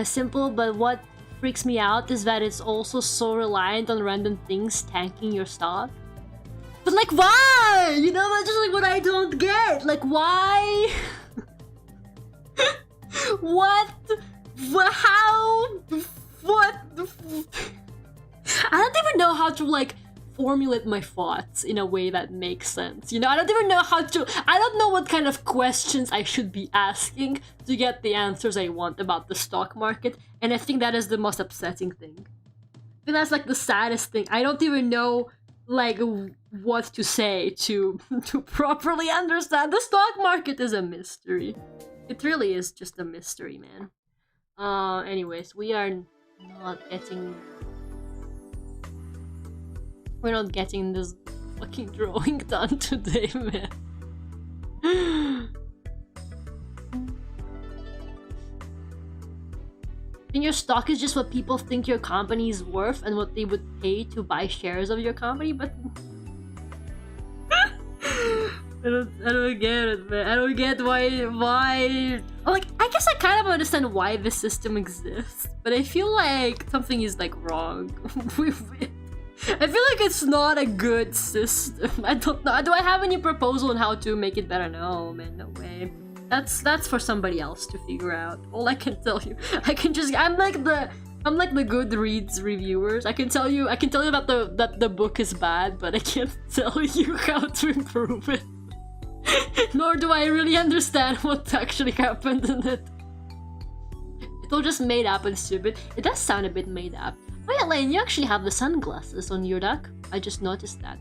simple, but what freaks me out is that it's also so reliant on random things tanking your stock. But like, why? You know, that's just like what I don't get. Like, why? What? How? What? I don't even know how to like formulate my thoughts in a way that makes sense. You know, I don't even know how to... I don't know what kind of questions I should be asking to get the answers I want about the stock market, and I think that is the most upsetting thing. I think that's like the saddest thing. I don't even know like what to say to properly understand. The stock market is a mystery. It really is just a mystery, man. Anyways, we are not getting... We're not getting this fucking drawing done today, man. And your stock is just what people think your company is worth and what they would pay to buy shares of your company, but... I don't get it, man. I don't get why... Like, I guess I kind of understand why this system exists, but I feel like something is, like, wrong with it. I feel like it's not a good system. I don't know. Do I have any proposal on how to make it better? No, man, no way. That's for somebody else to figure out. All I can tell you, I'm like the Goodreads reviewers. I can tell you that the book is bad, but I can't tell you how to improve it. Nor do I really understand what actually happened in it. It's all just made up and stupid. It does sound a bit made up. Oh yeah, Lane, you actually have the sunglasses on your deck. I just noticed that.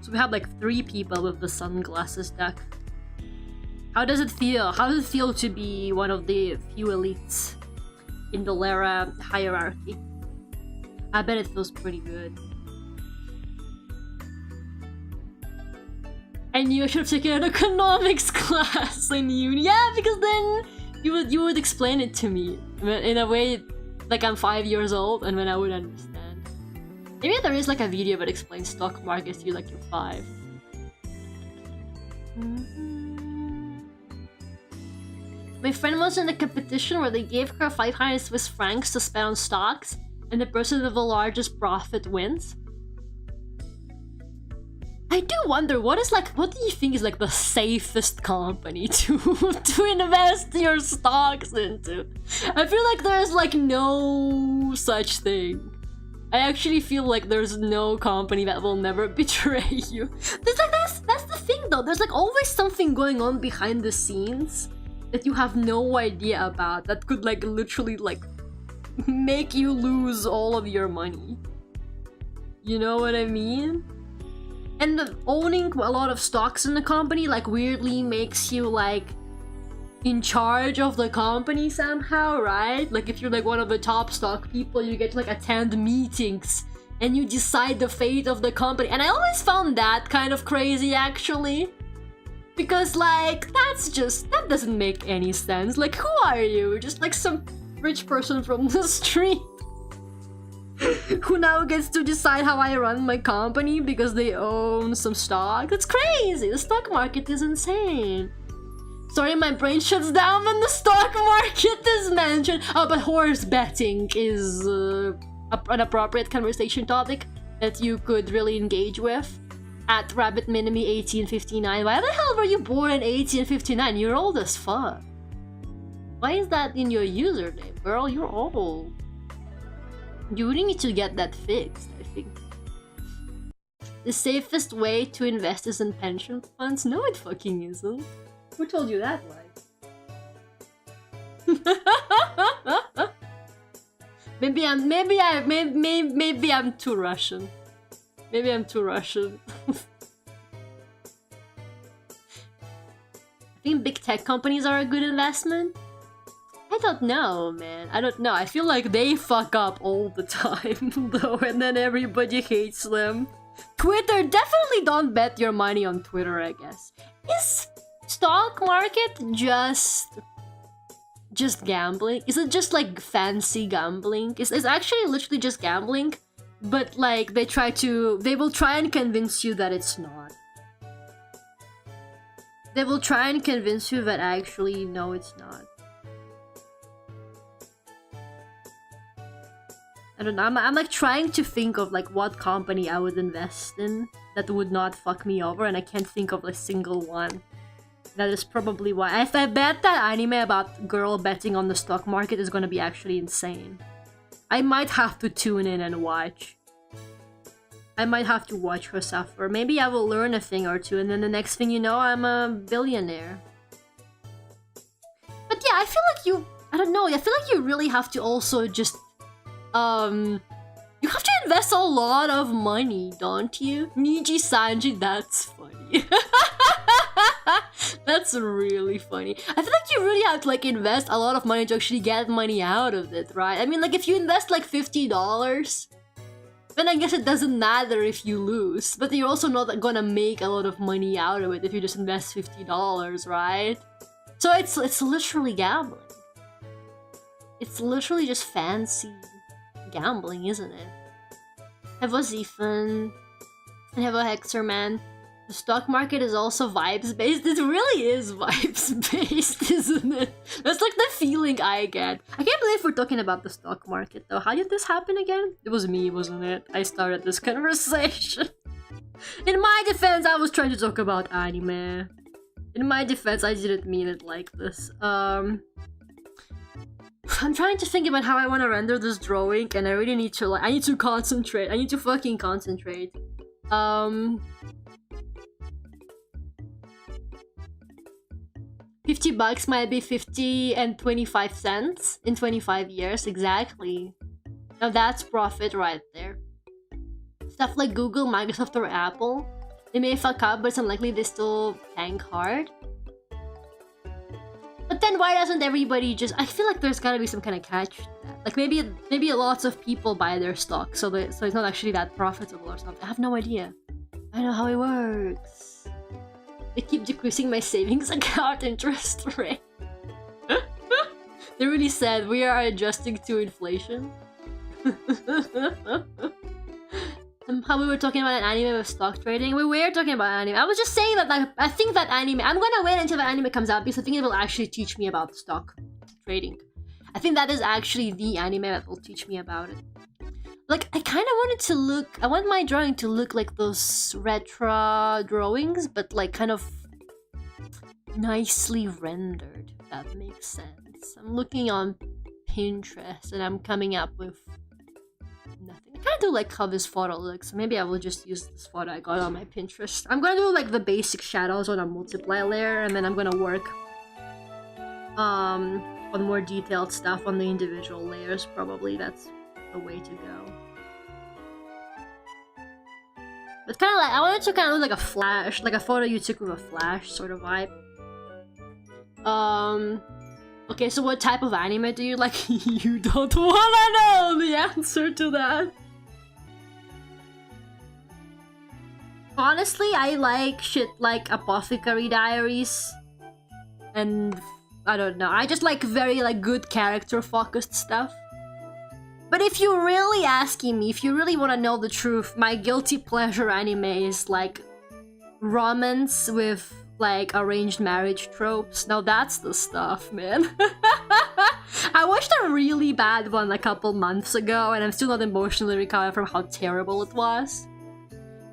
So we have like 3 people with the sunglasses deck. How does it feel? How does it feel to be one of the few elites in the Lara hierarchy? I bet it feels pretty good. I knew I should have taken an economics class in uni. Yeah, because then you would explain it to me in a way like I'm 5 years old and when I would understand. Maybe there is like a video that explains stock markets to you like you're 5. My friend was in a competition where they gave her 500 Swiss francs to spend on stocks, and the person with the largest profit wins. I do wonder, what do you think is like the safest company to invest your stocks into? I feel like there's like no such thing. I actually feel like there's no company that will never betray you. That's the thing though. There's like always something going on behind the scenes that you have no idea about that could like literally like make you lose all of your money. You know what I mean? And owning a lot of stocks in the company like weirdly makes you like in charge of the company somehow, right? Like if you're like one of the top stock people, you get to like attend meetings and you decide the fate of the company. And I always found that kind of crazy actually. Because like that doesn't make any sense. Like who are you? Just like some rich person from the street who now gets to decide how I run my company because they own some stock. That's crazy. The stock market is insane. Sorry, my brain shuts down when the stock market is mentioned. Oh, but horse betting is an appropriate conversation topic that you could really engage with. At RabbitMinimi1859. Why the hell were you born in 1859? You're old as fuck. Why is that in your username, girl? You're old. You really need to get that fixed, I think. The safest way to invest is in pension funds? No, it fucking isn't. Who told you that lie? Maybe I'm too Russian. Maybe I'm too Russian. I think big tech companies are a good investment. I don't know, man. I don't know. I feel like they fuck up all the time, though, and then everybody hates them. Twitter, definitely don't bet your money on Twitter, I guess. Is stock market just gambling? Is it just like fancy gambling? It's actually literally just gambling, but like they will try and convince you that it's not. They will try and convince you that actually, no, it's not. I don't know, I'm like trying to think of like what company I would invest in that would not fuck me over, and I can't think of a single one. That is probably why. If I bet that anime about girl betting on the stock market is gonna be actually insane. I might have to tune in and watch. I might have to watch her suffer. Maybe I will learn a thing or two, and then the next thing you know, I'm a billionaire. But yeah, I feel like I don't know, I feel like you really have to also just you have to invest a lot of money, don't you? Niji Sanji, that's funny. That's really funny. I feel like you really have to like invest a lot of money to actually get money out of it, right? I mean, like if you invest like $50, then I guess it doesn't matter if you lose, but you're also not gonna make a lot of money out of it if you just invest $50, right? So it's literally gambling. It's literally just fancy gambling, isn't it? Have a Zephan and have a Hexerman. The stock market is also vibes-based. It really is vibes-based, isn't it? That's like the feeling I get. I can't believe we're talking about the stock market, though. How did this happen again? It was me, wasn't it? I started this conversation. In my defense, I was trying to talk about anime. In my defense, I didn't mean it like this. I'm trying to think about how I want to render this drawing, and I really need to I need to concentrate. I need to fucking concentrate. $50 might be 50 and 25 cents in 25 years, exactly. Now that's profit right there. Stuff like Google, Microsoft, or Apple, they may fuck up, but it's unlikely they still tank hard. then why doesn't everybody just... I feel like there's gotta be some kind of catch to that. Like maybe lots of people buy their stock, so it's not actually that profitable or something. I have no idea. I don't know how it works. They keep decreasing my savings account interest rate. They really said we are adjusting to inflation. How we were talking about an anime with stock trading. We were talking about anime. I was just saying that like, I think that anime... I'm gonna wait until the anime comes out because I think it will actually teach me about stock trading. I think that is actually the anime that will teach me about it. Like, I kind of wanted to look... I want my drawing to look like those retro drawings, but like kind of nicely rendered, if that makes sense. I'm looking on Pinterest and I'm coming up with nothing. I kind of do like how this photo looks, so maybe I will just use this photo I got on my Pinterest. I'm gonna do like the basic shadows on a multiply layer, and then I'm gonna work on more detailed stuff on the individual layers. Probably that's the way to go. But kind of like, I wanted to kind of look like a flash, like a photo you took with a flash sort of vibe. Okay, so what type of anime do you like? You don't wanna know the answer to that. Honestly, I like shit like Apothecary Diaries. And I don't know, I just like very like good character focused stuff. But if you're really asking me, if you really want to know the truth, my guilty pleasure anime is like romance with like arranged marriage tropes. Now that's the stuff, man. I watched a really bad one a couple months ago and I'm still not emotionally recovered from how terrible it was.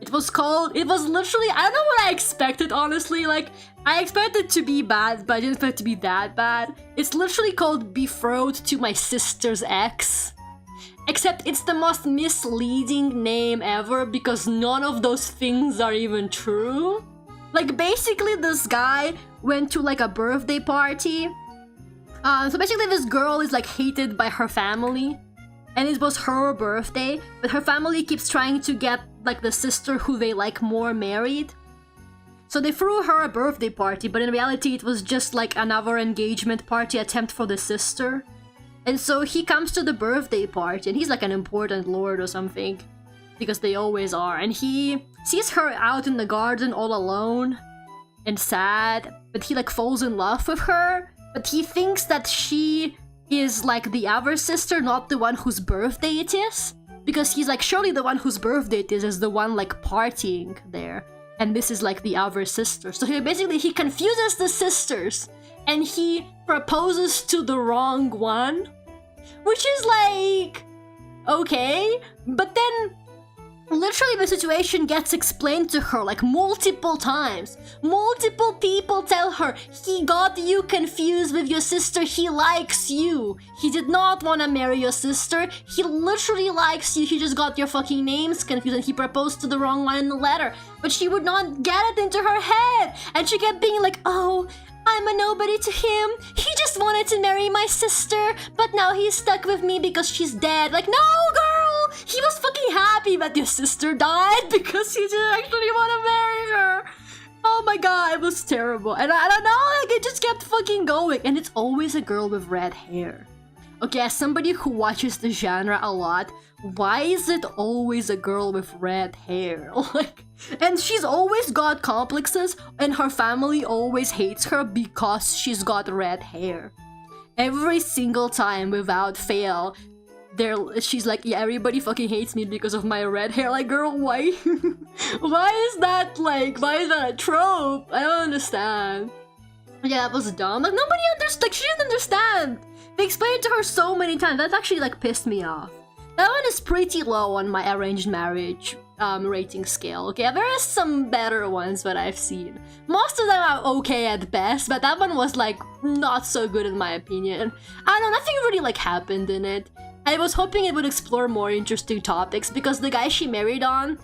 It was literally, I don't know what I expected, honestly. Like, I expected it to be bad, but I didn't expect it to be that bad. It's literally called Betrothed to My Sister's Ex. Except it's the most misleading name ever because none of those things are even true. Like, basically this guy went to like a birthday party. So basically this girl is like hated by her family. And it was her birthday, but her family keeps trying to get like the sister who they like more married. So they threw her a birthday party, but in reality it was just like another engagement party attempt for the sister. And so he comes to the birthday party, and he's like an important lord or something, because they always are. And he sees her out in the garden all alone and sad, but he like falls in love with her. But he thinks that she is like the other sister, not the one whose birthday it is. Because he's like, surely the one whose birthday it is the one like partying there. And this is like the other sister. So he confuses the sisters. And he proposes to the wrong one. Which is like, okay. But then literally the situation gets explained to her like multiple times. Multiple people tell her, he got you confused with your sister, he likes you. He did not want to marry your sister, he literally likes you, he just got your fucking names confused and he proposed to the wrong one in the letter. But she would not get it into her head. And she kept being like, oh, I'm a nobody to him. He just wanted to marry my sister, but now he's stuck with me because she's dead. Like, no, girl! He was fucking happy that your sister died because he didn't actually want to marry her. Oh my god, it was terrible. And I don't know, like, it just kept fucking going. And it's always a girl with red hair. Okay, as somebody who watches the genre a lot, why is it always a girl with red hair? Like, and she's always got complexes, and her family always hates her because she's got red hair. Every single time, without fail, she's like, yeah, everybody fucking hates me because of my red hair. Like, girl, why? Why is that a trope? I don't understand. Yeah, that was dumb. Like, nobody understood. Like, she didn't understand. They explained it to her so many times. That actually like pissed me off. That one is pretty low on my arranged marriage rating scale. Okay, there are some better ones that I've seen. Most of them are okay at best, but that one was like not so good in my opinion. I don't know, nothing really like happened in it. I was hoping it would explore more interesting topics because the guy she married on,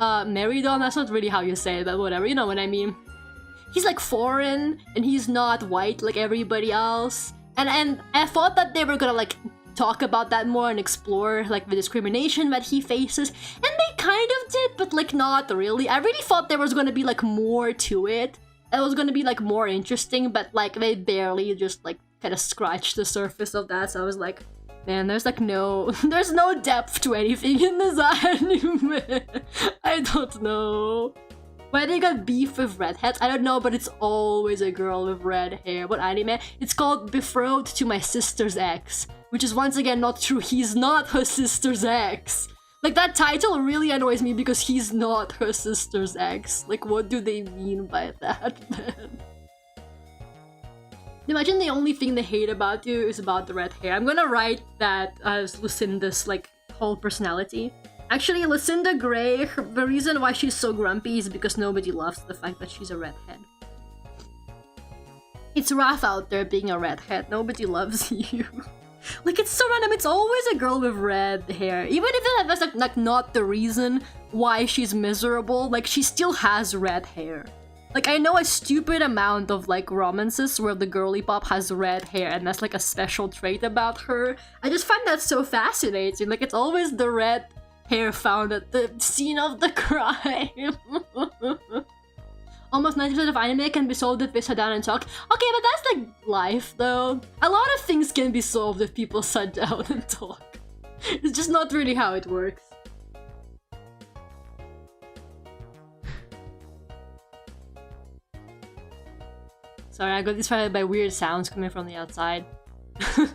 that's not really how you say it, but whatever, you know what I mean. He's like foreign and he's not white like everybody else. And I thought that they were gonna like talk about that more and explore like the discrimination that he faces, and they kind of did, but like not really. I really thought there was gonna be like more to it, it was gonna be like more interesting, but like they barely just like kind of scratched the surface of that. So I was like, man, there's like there's no depth to anything in this anime. I don't know. Why they got beef with redheads? I don't know, but it's always a girl with red hair. What anime? It's called Betrothed to My Sister's Ex, which is once again not true. He's not her sister's ex. Like, that title really annoys me because he's not her sister's ex. Like, what do they mean by that, man? Imagine the only thing they hate about you is about the red hair. I'm gonna write that as Lucinda's, like, whole personality. Actually, Lucinda Gray, the reason why she's so grumpy is because nobody loves the fact that she's a redhead. It's rough out there being a redhead. Nobody loves you. Like, it's so random. It's always a girl with red hair. Even if that's like not the reason why she's miserable, like, she still has red hair. Like, I know a stupid amount of, like, romances where the girly pop has red hair and that's, like, a special trait about her. I just find that so fascinating. Like, it's always the red hair found at the scene of the crime. Almost 90% of anime can be solved if they sit down and talk. Okay, but that's like life, though. A lot of things can be solved if people sit down and talk. It's just not really how it works. Sorry, I got distracted by weird sounds coming from the outside. There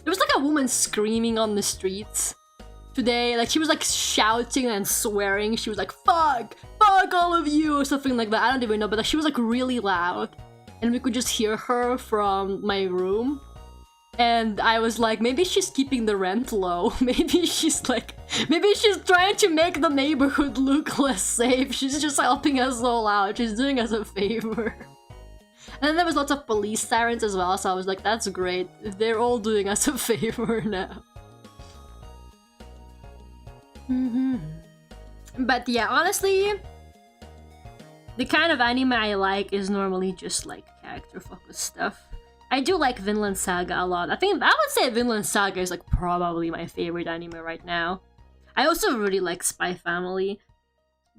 was like a woman screaming on the streets today. Like, she was like shouting and swearing. She was like, fuck all of you, or something like that. I don't even know, but like, she was like really loud and we could just hear her from my room. And I was like, maybe she's keeping the rent low. Maybe she's trying to make the neighborhood look less safe. She's just helping us all out. She's doing us a favor. And then there was lots of police sirens as well, so I was like, that's great. They're all doing us a favor now. But yeah, honestly, the kind of anime I like is normally just like character-focused stuff. I do like Vinland Saga a lot. I would say Vinland Saga is like probably my favorite anime right now. I also really like Spy Family.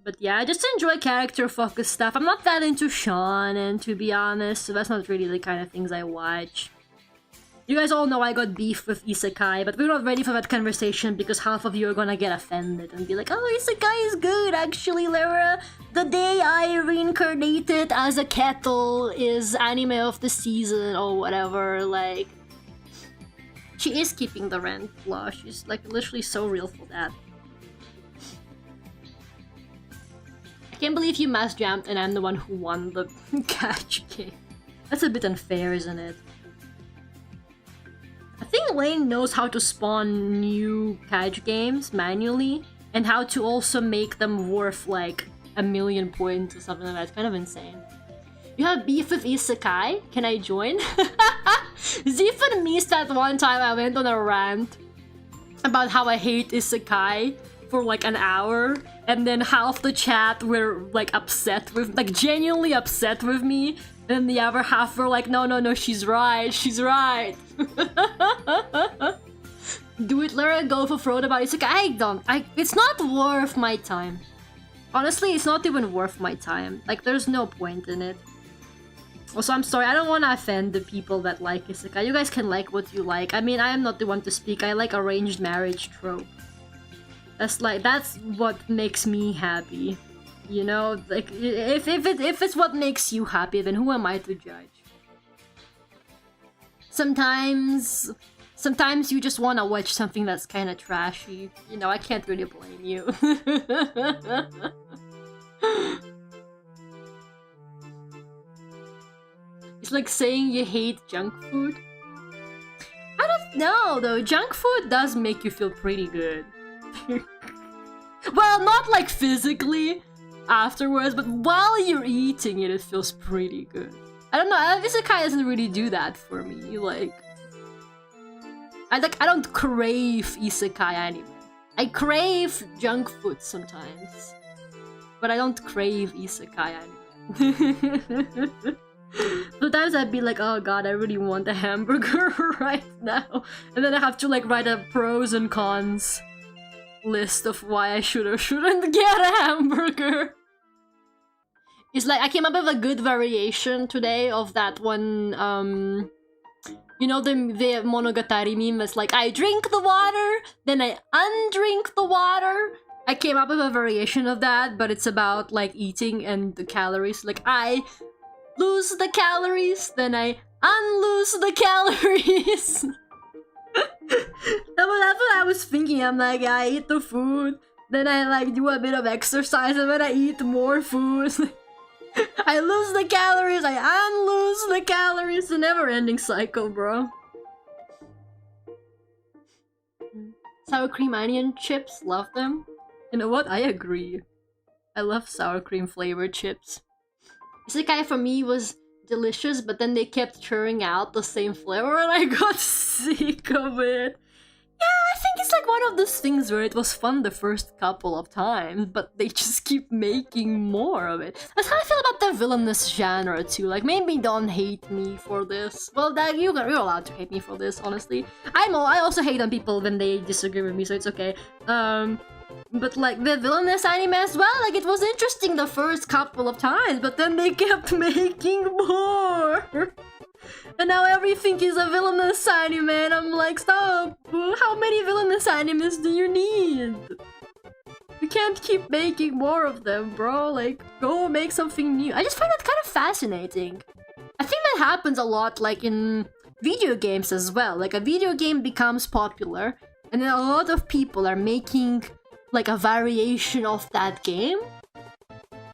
But yeah, I just enjoy character-focused stuff. I'm not that into shonen, to be honest, so that's not really the kind of things I watch. You guys all know I got beef with isekai, but we're not ready for that conversation because half of you are gonna get offended and be like, oh, isekai is good, actually, Lara. The day I reincarnated as a kettle is anime of the season or whatever, like... She is keeping the rent law. She's like literally so real for that. I can't believe you mass jammed and I'm the one who won the catch game. That's a bit unfair, isn't it? I think Lane knows how to spawn new catch games manually and how to also make them worth like 1,000,000 points or something like that. It's kind of insane. You have beef with isekai? Can I join? Zifan missed that one time I went on a rant about how I hate isekai for like an hour, and then half the chat were like upset with, like genuinely upset with me, and then the other half were like, no, she's right. Do it, Lara, go for fraud about isekai. It's not worth my time. Honestly, it's not even worth my time. Like, there's no point in it. Also, I'm sorry, I don't want to offend the people that like isekai. You guys can like what you like. I mean, I am not the one to speak. I like arranged marriage trope. That's what makes me happy. You know, like, if it's what makes you happy, then who am I to judge? Sometimes you just want to watch something that's kind of trashy. You know, I can't really blame you. It's like saying you hate junk food. I don't know, though. Junk food does make you feel pretty good. Well, not like physically afterwards, but while you're eating it, it feels pretty good. I don't know, isekai doesn't really do that for me. Like, I don't crave isekai anime. I crave junk food sometimes, but I don't crave isekai anime. Sometimes I'd be like, oh god, I really want a hamburger right now, and then I have to like write a pros and cons list of why I should or shouldn't get a hamburger. It's like I came up with a good variation today of that one, you know, the Monogatari meme that's like, I drink the water, then I undrink the water. I came up with a variation of that, but it's about like eating and the calories. Like, I lose the calories, then I unloose the calories. That's what I was thinking. I'm like, I eat the food, then I like do a bit of exercise, and then I eat more food. I lose the calories, I unloose the calories. It's a never-ending cycle, bro. Sour cream onion chips, love them. You know what? I agree. I love sour cream flavored chips. Isekai for me was delicious, but then they kept churning out the same flavor and I got sick of it. Yeah, I think it's like one of those things where it was fun the first couple of times, but they just keep making more of it. That's how I feel about the villainous genre too. Like, maybe don't hate me for this. Well, you're allowed to hate me for this, honestly. I also hate on people when they disagree with me, so it's okay. But like the villainous anime as well, like it was interesting the first couple of times, but then they kept making more. And now everything is a villainous anime, and I'm like, stop! How many villainous animes do you need? You can't keep making more of them, bro. Like, go make something new. I just find that kind of fascinating. I think that happens a lot, like in video games as well. Like, a video game becomes popular, and then a lot of people are making like a variation of that game.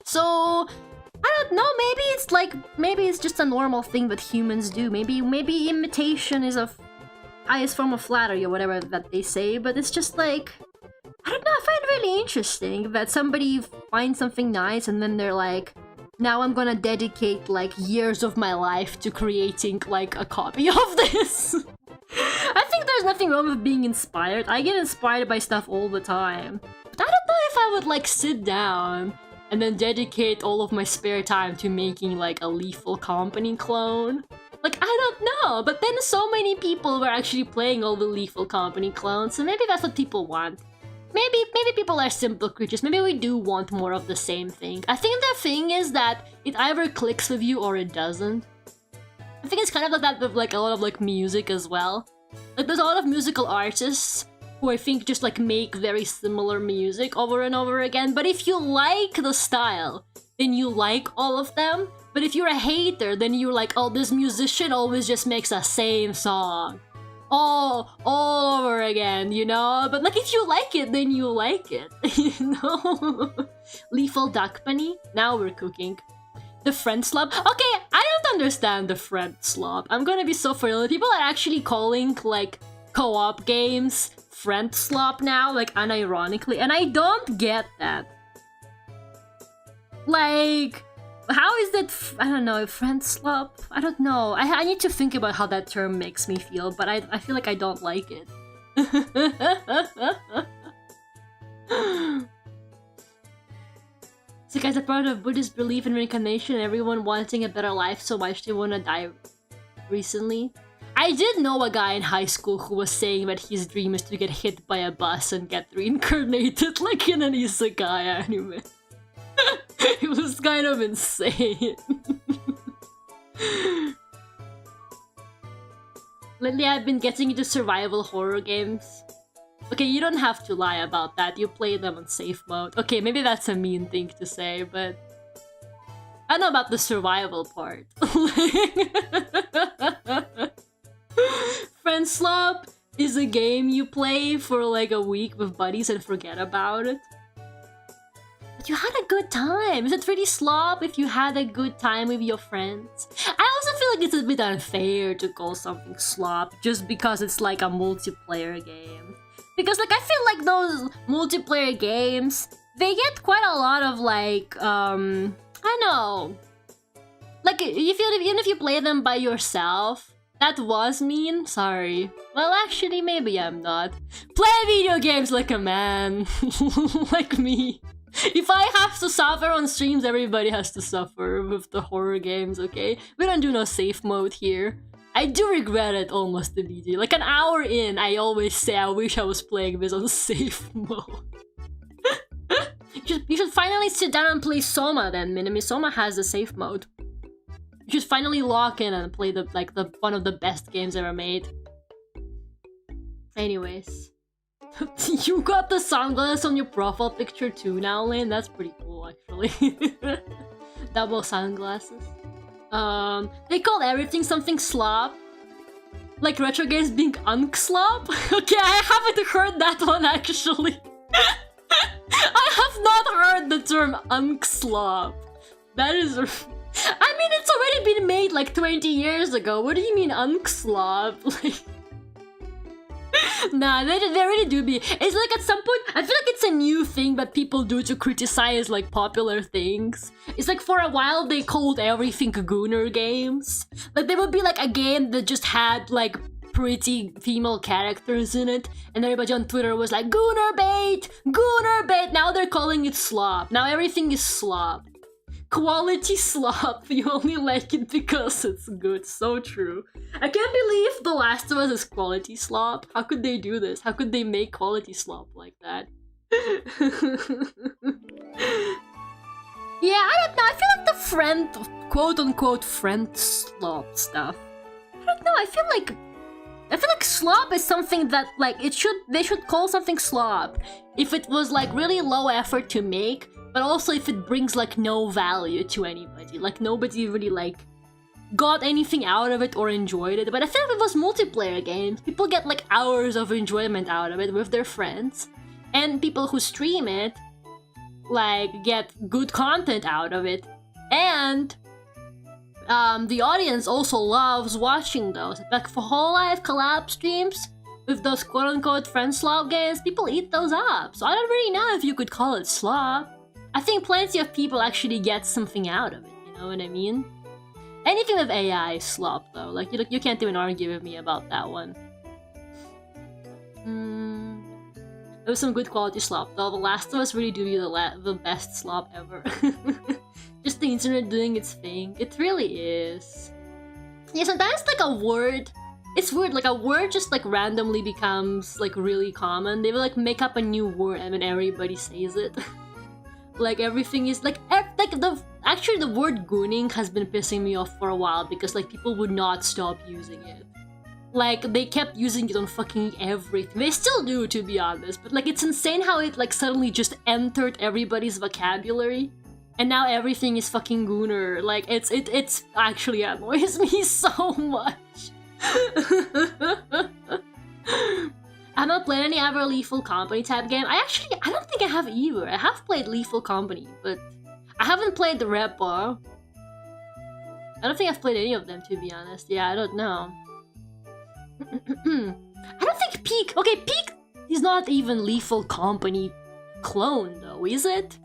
So I don't know, maybe it's just a normal thing that humans do. Maybe imitation is a highest form of flattery or whatever that they say, but it's just like, I don't know, I find it really interesting that somebody finds something nice and then they're like, now I'm gonna dedicate like years of my life to creating like a copy of this. I think there's nothing wrong with being inspired. I get inspired by stuff all the time. But I don't know if I would like sit down and then dedicate all of my spare time to making like a Lethal Company clone. Like, I don't know, but then so many people were actually playing all the Lethal Company clones, so maybe that's what people want. Maybe people are simple creatures, maybe we do want more of the same thing. I think the thing is that it either clicks with you or it doesn't. I think it's kind of like that with like a lot of like music as well. Like there's a lot of musical artists who I think just like make very similar music over and over again, but if you like the style, then you like all of them. But if you're a hater, then you're like, oh, this musician always just makes the same song. All over again, you know? But like if you like it, then you like it, you know? Lethal Duck Bunny? Now we're cooking. The friend slop? Okay, I don't understand the friend slop. I'm gonna be so for real. People are actually calling like co-op games friend slop now, like unironically, and I don't get that. Like, how is that? I don't know, friend slop? I don't know. I need to think about how that term makes me feel, but I feel like I don't like it. So guys, a part of Buddhist belief in reincarnation and everyone wanting a better life so much they wanna die recently. I did know a guy in high school who was saying that his dream is to get hit by a bus and get reincarnated like in an isekai anime. It was kind of insane. Lately I've been getting into survival horror games. Okay, you don't have to lie about that, you play them on safe mode. Okay, maybe that's a mean thing to say, but I don't know about the survival part. Friend Slop is a game you play for like a week with buddies and forget about it. But you had a good time. Is it really slop if you had a good time with your friends? I also feel like it's a bit unfair to call something slop just because it's like a multiplayer game. Because like I feel like those multiplayer games, they get quite a lot of like, I don't know. Like even if you play them by yourself, that was mean, sorry. Well actually maybe I'm not. Play video games like a man, like me. If I have to suffer on streams, everybody has to suffer with the horror games, okay? We don't do no safe mode here. I do regret it almost immediately. Like an hour in, I always say I wish I was playing this on safe mode. You should finally sit down and play Soma then, Minami. Soma has the safe mode. You should finally lock in and play the one of the best games ever made. Anyways. You got the sunglasses on your profile picture too now, Lane? That's pretty cool, actually. Double sunglasses. They call everything something slop. Like retro games being unk-slop? Okay, I haven't heard that one, actually. I have not heard the term unk-slop. That is... I mean, it's already been made like 20 years ago. What do you mean unk-slop? Like... Nah, they really do be. It's like at some point, I feel like it's a new thing that people do to criticize like popular things. It's like for a while they called everything Gooner games. Like there would be like a game that just had like pretty female characters in it, and everybody on Twitter was like, Gooner bait! Gooner bait! Now they're calling it slop. Now everything is slop. Quality slop. You only like it because it's good. So true. I can't believe The Last of Us is quality slop. How could they do this? How could they make quality slop like that? Yeah, I don't know. I feel like the friend, quote-unquote friend slop stuff. I don't know. I feel like slop is something that like they should call something slop if it was like really low effort to make, but also if it brings like no value to anybody. Like nobody really like got anything out of it or enjoyed it. But I feel like it was multiplayer games. People get like hours of enjoyment out of it with their friends, and people who stream it like get good content out of it, and the audience also loves watching those. Like for whole life collab streams with those quote-unquote friend slop games, people eat those up. So I don't really know if you could call it slop. I think plenty of people actually get something out of it, you know what I mean? Anything with AI is slop though, like you can't even argue with me about that one. There was some good quality slop though. The Last of Us really do you the best slop ever. Just the internet doing its thing. It really is. Yeah, sometimes like a word, it's weird, like a word just like randomly becomes like really common. They will like make up a new word and then everybody says it. Like everything is like actually the word gooning has been pissing me off for a while because like people would not stop using it. Like they kept using it on fucking everything. They still do, to be honest, but like it's insane how it like suddenly just entered everybody's vocabulary. And now everything is fucking gooner. Like it's actually annoys me so much. I've not played any other Lethal Company type game. I don't think I have either. I have played Lethal Company, but I haven't played the Repo. I don't think I've played any of them, to be honest. Yeah, I don't know. I don't think Peak. Okay, Peak is not even Lethal Company clone though, is it?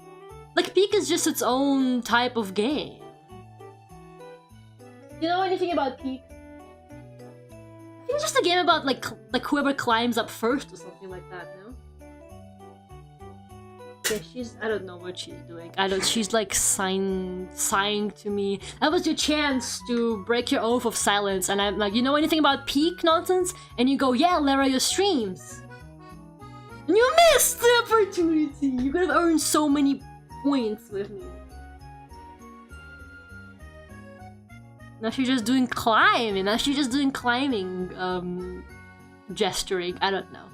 Like Peak is just its own type of game. You know anything about Peak? I think it's just a game about like whoever climbs up first or something like that, no? Yeah, I don't know what she's doing. She's like sighing to me. That was your chance to break your oath of silence, and I'm like, you know anything about Peak nonsense? And you go, yeah, Lara, your streams. And you missed the opportunity! You could have earned so many points with me. Now she's just doing climbing. Now she's just doing climbing, gesturing. I don't know.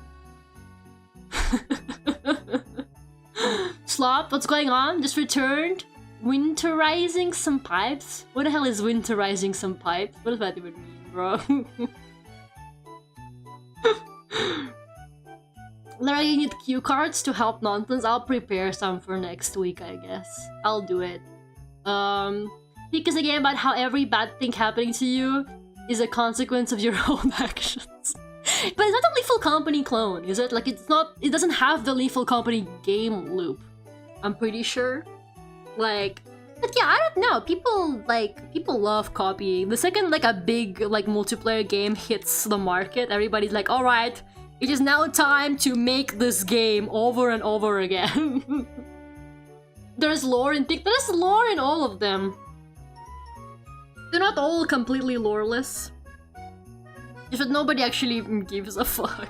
Slop, what's going on? Just returned? Winterizing some pipes? What the hell is winterizing some pipes? What does that even mean, bro? Lara, you need cue cards to help nonsense. I'll prepare some for next week, I guess. I'll do it. Because a game about how every bad thing happening to you is a consequence of your own actions. But it's not a Lethal Company clone, is it? Like it doesn't have the Lethal Company game loop. I'm pretty sure. Like, but yeah, I don't know. People love copying. The second like a big like multiplayer game hits the market, everybody's like, all right, it is now time to make this game over and over again. There's lore in Peak. There's lore in all of them. They're not all completely loreless. Just that nobody actually gives a fuck.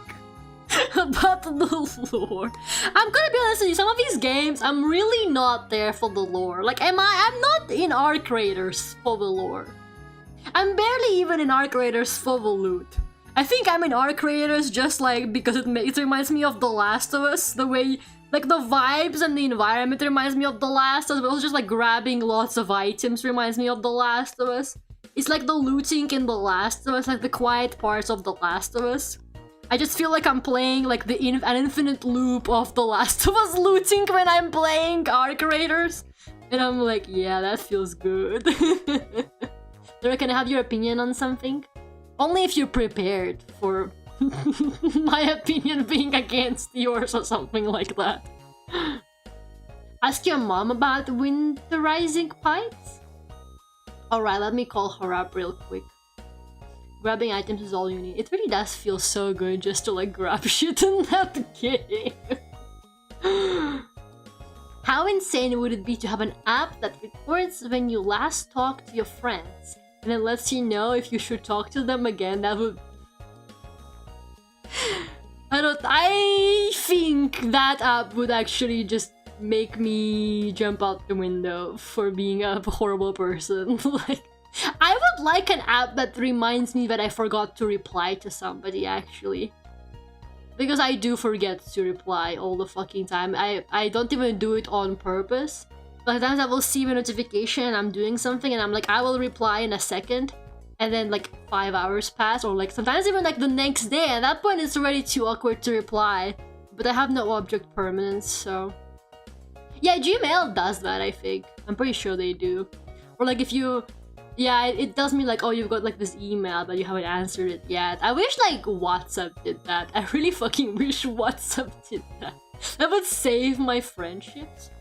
about the lore. I'm gonna be honest with you, some of these games, I'm really not there for the lore. Like, I'm not in Arc Raiders for the lore. I'm barely even in Arc Raiders for the loot. I think I'm in Arc Raiders just like because it reminds me of The Last of Us. The way, like the vibes and the environment reminds me of The Last of Us. But also just like grabbing lots of items reminds me of The Last of Us. It's like the looting in The Last of Us, like the quiet parts of The Last of Us. I just feel like I'm playing like an infinite loop of The Last of Us looting when I'm playing Arc Raiders. And I'm like, yeah, that feels good. Laura, can I have your opinion on something? Only if you're prepared for my opinion being against yours or something like that. Ask your mom about winterizing pipes? Alright, let me call her up real quick. Grabbing items is all you need. It really does feel so good just to like grab shit in that game. How insane would it be to have an app that records when you last talked to your friends and it lets you know if you should talk to them again? That would... I think that app would actually just make me jump out the window for being a horrible person. Like, I would like an app that reminds me that I forgot to reply to somebody, actually. Because I do forget to reply all the fucking time. I don't even do it on purpose. But sometimes I will see a notification and I'm doing something and I'm like, I will reply in a second. And then like 5 hours pass, or like sometimes even like the next day. At that point it's already too awkward to reply. But I have no object permanence, so... Yeah, Gmail does that, I think. I'm pretty sure they do. Or like if you... Yeah, it does mean like, oh, you've got like this email but you haven't answered it yet. I wish like WhatsApp did that. I really fucking wish WhatsApp did that. That would save my friendships.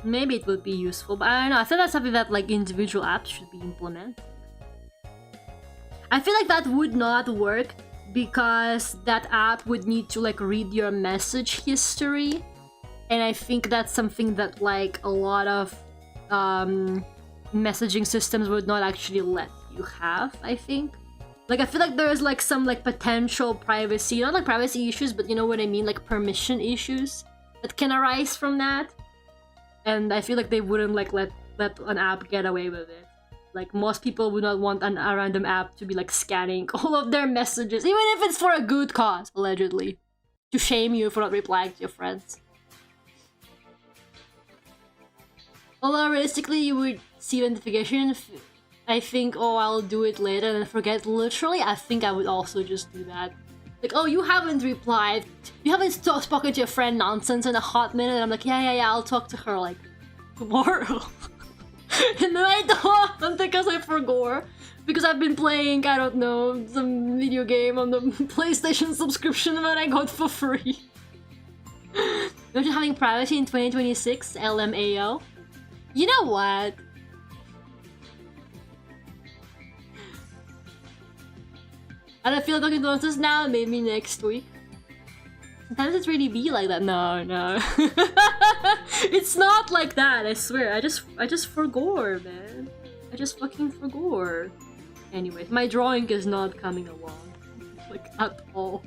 Maybe it would be useful, but I don't know. I feel that's something that like individual apps should be implemented. I feel like that would not work because that app would need to like read your message history. And I think that's something that like a lot of messaging systems would not actually let you have, I think. Like, I feel like there's like some like potential privacy, not like privacy issues, but you know what I mean, like permission issues that can arise from that. And I feel like they wouldn't like let an app get away with it. Like, most people would not want a random app to be like scanning all of their messages, even if it's for a good cause, allegedly. To shame you for not replying to your friends. Although realistically, you would see notification. I think, oh, I'll do it later and then forget. Literally, I think I would also just do that. Like, oh, you haven't replied. You haven't spoken to your friend nonsense in a hot minute. And I'm like, yeah, I'll talk to her like tomorrow. And then I don't because I forgot. Because I've been playing, I don't know, some video game on the PlayStation subscription that I got for free. Imagine having privacy in 2026, LMAO. You know what? I don't feel like talking to this now, maybe next week. Sometimes it's really be like that. No. It's not like that, I swear. I just forgot, man. I just fucking forgot. Anyways, my drawing is not coming along. Like, at all.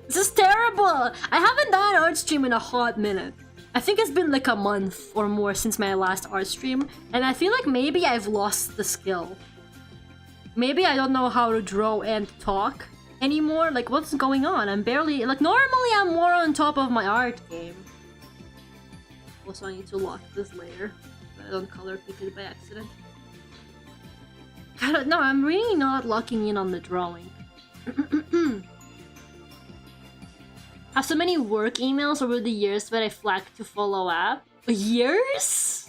This is terrible! I haven't done an art stream in a hot minute. I think it's been like a month or more since my last art stream, and I feel like maybe I've lost the skill. Maybe I don't know how to draw and talk anymore. Like, what's going on? I'm barely... Like, normally I'm more on top of my art game. Also, I need to lock this later, but I don't color pick it by accident. I don't know, I'm really not locking in on the drawing. Have so many work emails over the years that I flagged to follow up. Years?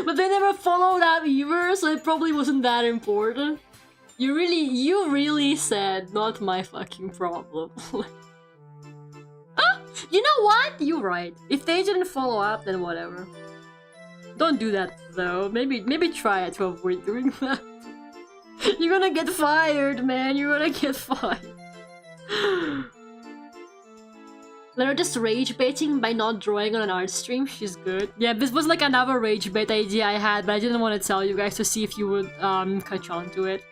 But they never followed up either, so it probably wasn't that important. You really said, not my fucking problem. Ah, you know what? You're right. If they didn't follow up, then whatever. Don't do that though. Maybe try to avoid doing that. You're gonna get fired, man. You're gonna get fired. They're just rage baiting by not drawing on an art stream. She's good. Yeah, this was like another rage bait idea I had, but I didn't want to tell you guys to see if you would catch on to it.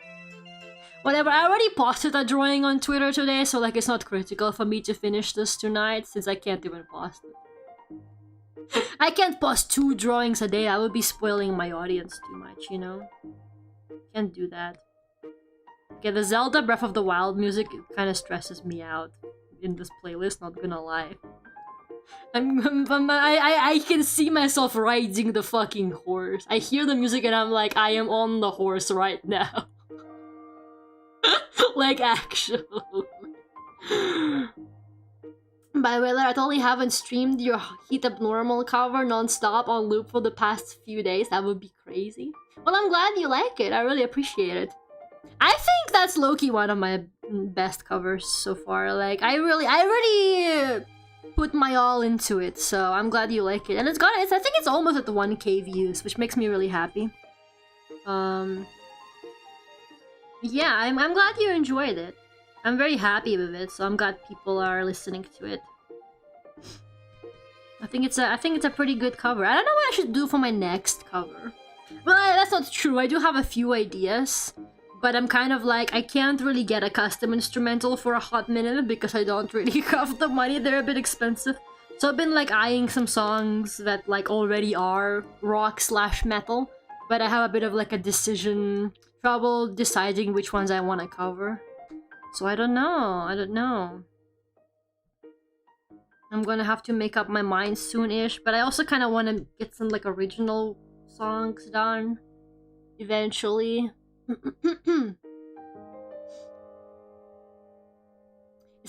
Whatever, I already posted a drawing on Twitter today, so like it's not critical for me to finish this tonight, since I can't even post it. I can't post 2 drawings a day, I would be spoiling my audience too much, you know? Can't do that. Okay, the Zelda Breath of the Wild music kind of stresses me out in this playlist, not gonna lie. I can see myself riding the fucking horse. I hear the music and I'm like, I am on the horse right now. Like, actually. By the way, I totally haven't streamed your Heat Up Normal cover non-stop on loop for the past few days. That would be crazy. Well, I'm glad you like it. I really appreciate it. I think that's low-key one of my best covers so far. Like, I really put my all into it, so I'm glad you like it. And I think it's almost at the 1k views, which makes me really happy. Yeah, I'm glad you enjoyed it. I'm very happy with it, so I'm glad people are listening to it. I think it's a pretty good cover. I don't know what I should do for my next cover. Well, that's not true. I do have a few ideas, but I'm kind of like, I can't really get a custom instrumental for a hot minute because I don't really have the money. They're a bit expensive. So I've been like eyeing some songs that like already are rock/metal, but I have a bit of like a trouble deciding which ones I want to cover. So I don't know. I'm gonna have to make up my mind soon-ish, but I also kind of want to get some like original songs done eventually. It's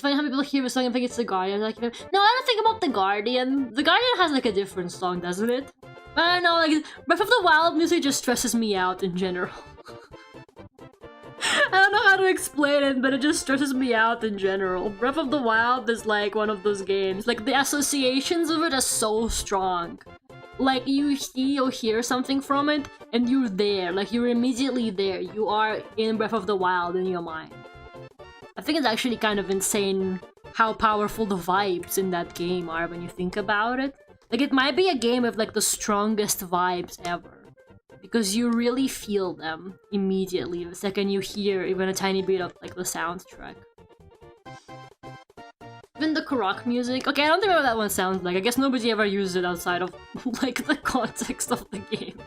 funny how people hear a song and think it's The Guardian. Like, no, I don't think about The Guardian. The Guardian has like a different song, doesn't it? But I don't know, like, Breath of the Wild music just stresses me out in general. I don't know how to explain it, but it just stresses me out in general. Breath of the Wild is like one of those games. Like, the associations of it are so strong. Like, you'll hear something from it, and you're there. Like, you're immediately there. You are in Breath of the Wild in your mind. I think it's actually kind of insane how powerful the vibes in that game are when you think about it. Like, it might be a game with, like, the strongest vibes ever. Because you really feel them immediately the second you hear even a tiny bit of, like, the soundtrack. Even the Korok music. Okay, I don't think what that one sounds like. I guess nobody ever used it outside of, like, the context of the game.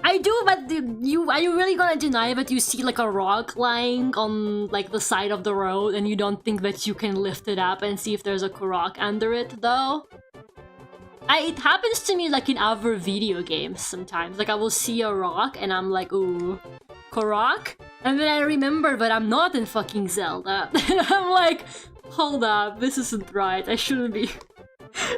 I do, but are you really gonna deny that you see, like, a rock lying on, like, the side of the road and you don't think that you can lift it up and see if there's a Korok under it, though? It happens to me, like, in other video games sometimes. Like, I will see a rock and I'm like, ooh, Korok? And then I remember that I'm not in fucking Zelda. And I'm like, hold up, this isn't right. I shouldn't be.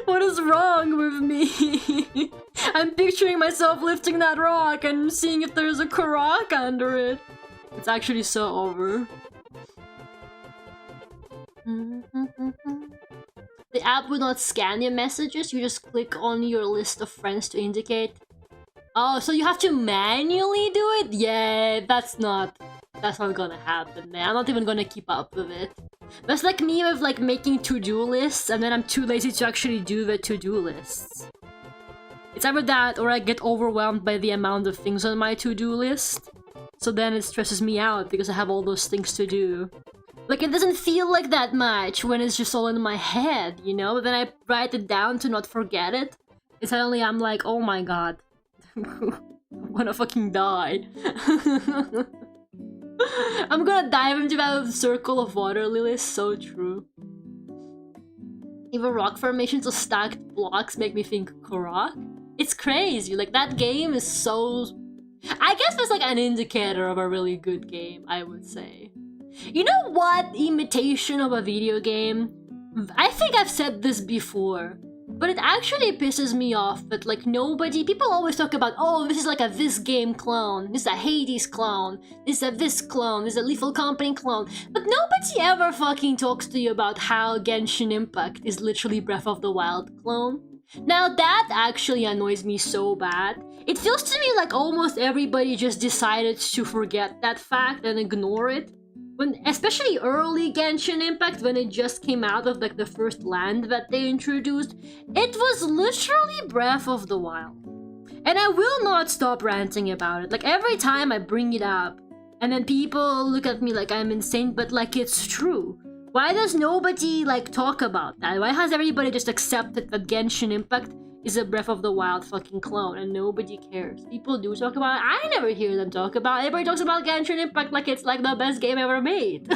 What is wrong with me? I'm picturing myself lifting that rock and seeing if there's a Korok under it. It's actually so over. The app will not scan your messages, you just click on your list of friends to indicate. Oh, so you have to manually do it? Yeah, that's not gonna happen, man. I'm not even gonna keep up with it. That's like me with like making to-do lists and then I'm too lazy to actually do the to-do lists. It's either that or I get overwhelmed by the amount of things on my to-do list. So then it stresses me out because I have all those things to do. Like, it doesn't feel like that much when it's just all in my head, you know? But then I write it down to not forget it. And suddenly I'm like, oh my god. I'm gonna fucking die. I'm gonna dive into that circle of water lilies, so true. Even rock formations or stacked blocks make me think Korok. It's crazy, like that game is so... I guess that's like an indicator of a really good game, I would say. You know what imitation of a video game? I think I've said this before, but it actually pisses me off that like people always talk about, oh, this is like a this game clone, this is a Hades clone, this is a this clone, this is a Lethal Company clone, but nobody ever fucking talks to you about how Genshin Impact is literally Breath of the Wild clone. Now that actually annoys me so bad. It feels to me like almost everybody just decided to forget that fact and ignore it. When, especially early Genshin Impact, when it just came out of like the first land that they introduced, it was literally Breath of the Wild. And I will not stop ranting about it. Like every time I bring it up, And then people look at me like I'm insane, but like it's true. Why does nobody like talk about that? Why has everybody just accepted that Genshin Impact is a Breath of the Wild fucking clone and nobody cares? People do talk about it. I never hear them talk about it. Everybody talks about Genshin Impact like it's like the best game ever made.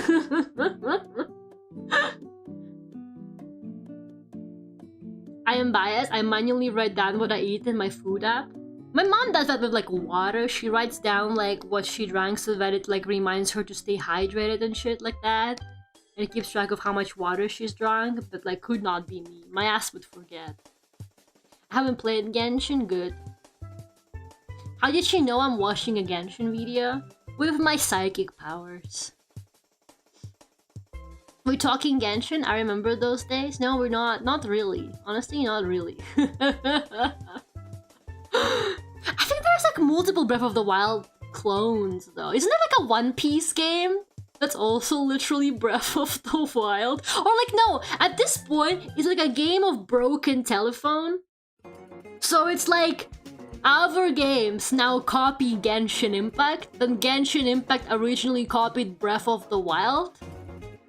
I am biased. I manually write down what I eat in my food app. My mom does that with like water. She writes down like what she drank so that it like reminds her to stay hydrated and shit like that. And it keeps track of how much water she's drunk, but like could not be me. My ass would forget. I haven't played Genshin, good. How did she know I'm watching a Genshin video? With my psychic powers. We're talking Genshin? I remember those days. No, we're not. Not really. Honestly, not really. I think there's like multiple Breath of the Wild clones though. Isn't there like a One Piece game that's also literally Breath of the Wild? Or like no, at this point it's like a game of broken telephone. So it's like other games now copy Genshin Impact, then Genshin Impact originally copied Breath of the Wild.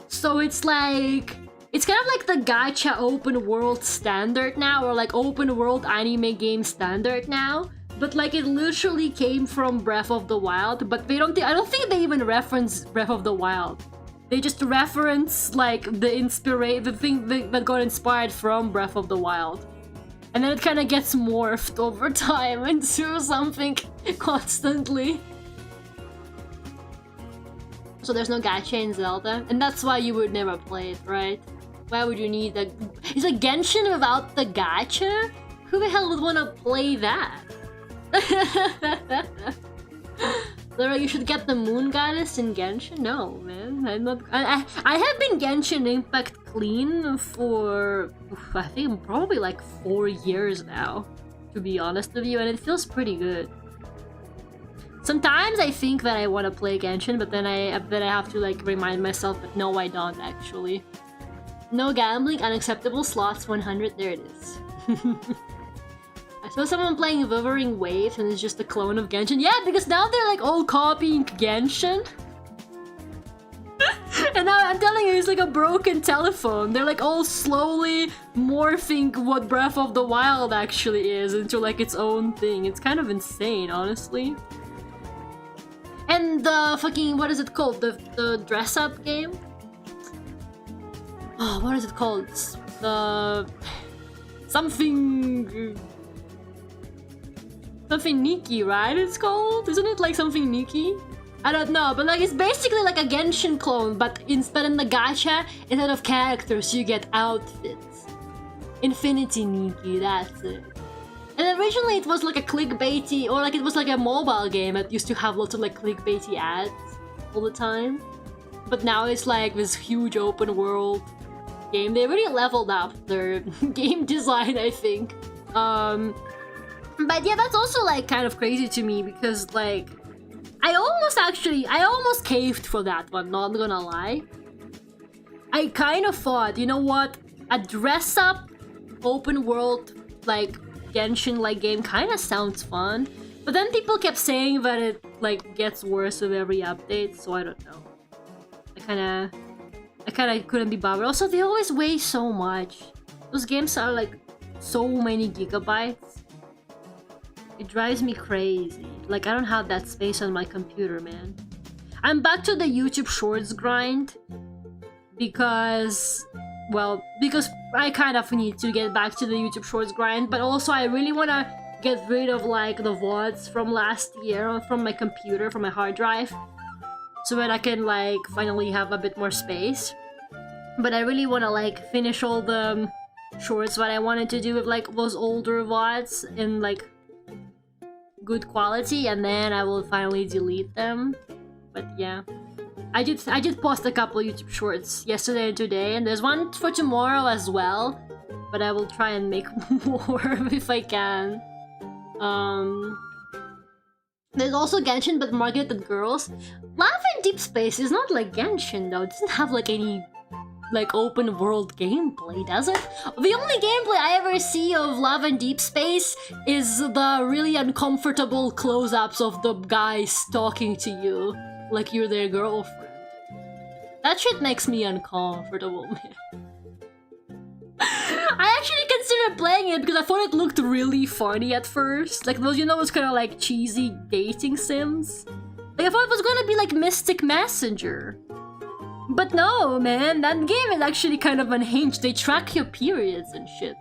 So it's like it's kind of like the gacha open world standard now, or like open world anime game standard now. But like it literally came from Breath of the Wild, but I don't think they even reference Breath of the Wild. They just reference like the thing that got inspired from Breath of the Wild. And then it kind of gets morphed over time into something constantly. So there's no gacha in Zelda, and that's why you would never play it, right? Why would you need that? Is it Genshin without the gacha? Who the hell would want to play that? Laura, you should get the Moon Goddess in Genshin? No, man. I'm not. I have been Genshin Impact clean for I think probably like 4 years now, to be honest with you, and it feels pretty good. Sometimes I think that I want to play Genshin, but then I have to like remind myself that no, I don't actually. No gambling, unacceptable slots 100. There it is. I saw someone playing Wuthering Waves and it's just a clone of Genshin. Yeah, because now they're like all copying Genshin. And now I'm telling you, it's like a broken telephone. They're like all slowly morphing what Breath of the Wild actually is into like its own thing. It's kind of insane, honestly. And the fucking, what is it called? The dress-up game? Oh, what is it called? The... Something Nikki, right? It's called? Isn't it like something Nikki? I don't know, but like it's basically like a Genshin clone, but instead in the gacha, instead of characters, you get outfits. Infinity Nikki, that's it. And originally it was like a clickbaity, or like it was like a mobile game that used to have lots of like clickbaity ads all the time. But now it's like this huge open world game. They really leveled up their game design, I think. But yeah, that's also like kind of crazy to me because like I almost caved for that one, not gonna lie. I kind of thought, you know what, a dress-up open world like Genshin like game kind of sounds fun, but then people kept saying that it like gets worse with every update, so I don't know. I kind of couldn't be bothered. Also, they always weigh so much. Those games are like so many gigabytes. It drives me crazy. Like, I don't have that space on my computer, man. I'm back to the YouTube Shorts grind because I kind of need to get back to the YouTube Shorts grind, but also I really want to get rid of like the VODs from last year from my computer, from my hard drive, so that I can like finally have a bit more space. But I really want to like finish all the shorts that I wanted to do with like those older VODs in like good quality, and then I will finally delete them. But yeah, I did post a couple YouTube shorts yesterday and today, and there's one for tomorrow as well, but I will try and make more if I can. There's also Genshin, but marketed at girls. Love and Deep Space is not like Genshin though. It doesn't have like any like open world gameplay, does it? The only gameplay I ever see of Love and Deep Space is the really uncomfortable close-ups of the guys talking to you. like you're their girlfriend. That shit makes me uncomfortable, man. I actually considered playing it because I thought it looked really funny at first. Like those, you know, those kind of like cheesy dating sims. Like I thought it was gonna be like Mystic Messenger. But no, man, that game is actually kind of unhinged. They track your periods and shit.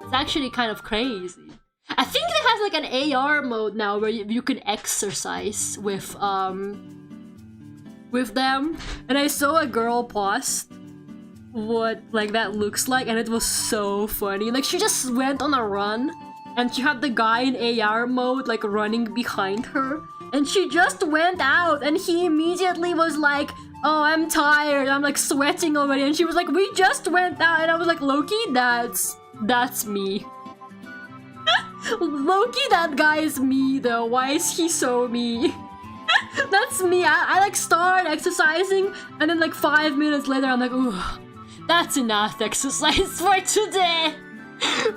It's actually kind of crazy. I think it has like an AR mode now where you can exercise with them. And I saw a girl post what like that looks like, and it was so funny. Like she just went on a run and she had the guy in AR mode like running behind her, and she just went out and he immediately was like, oh, I'm tired, I'm like sweating already, and she was like, we just went out, and I was like, Loki, that's me. Loki, that guy is me though. Why is he so me? That's me. I like start exercising and then like 5 minutes later I'm like, ooh, that's enough exercise for today.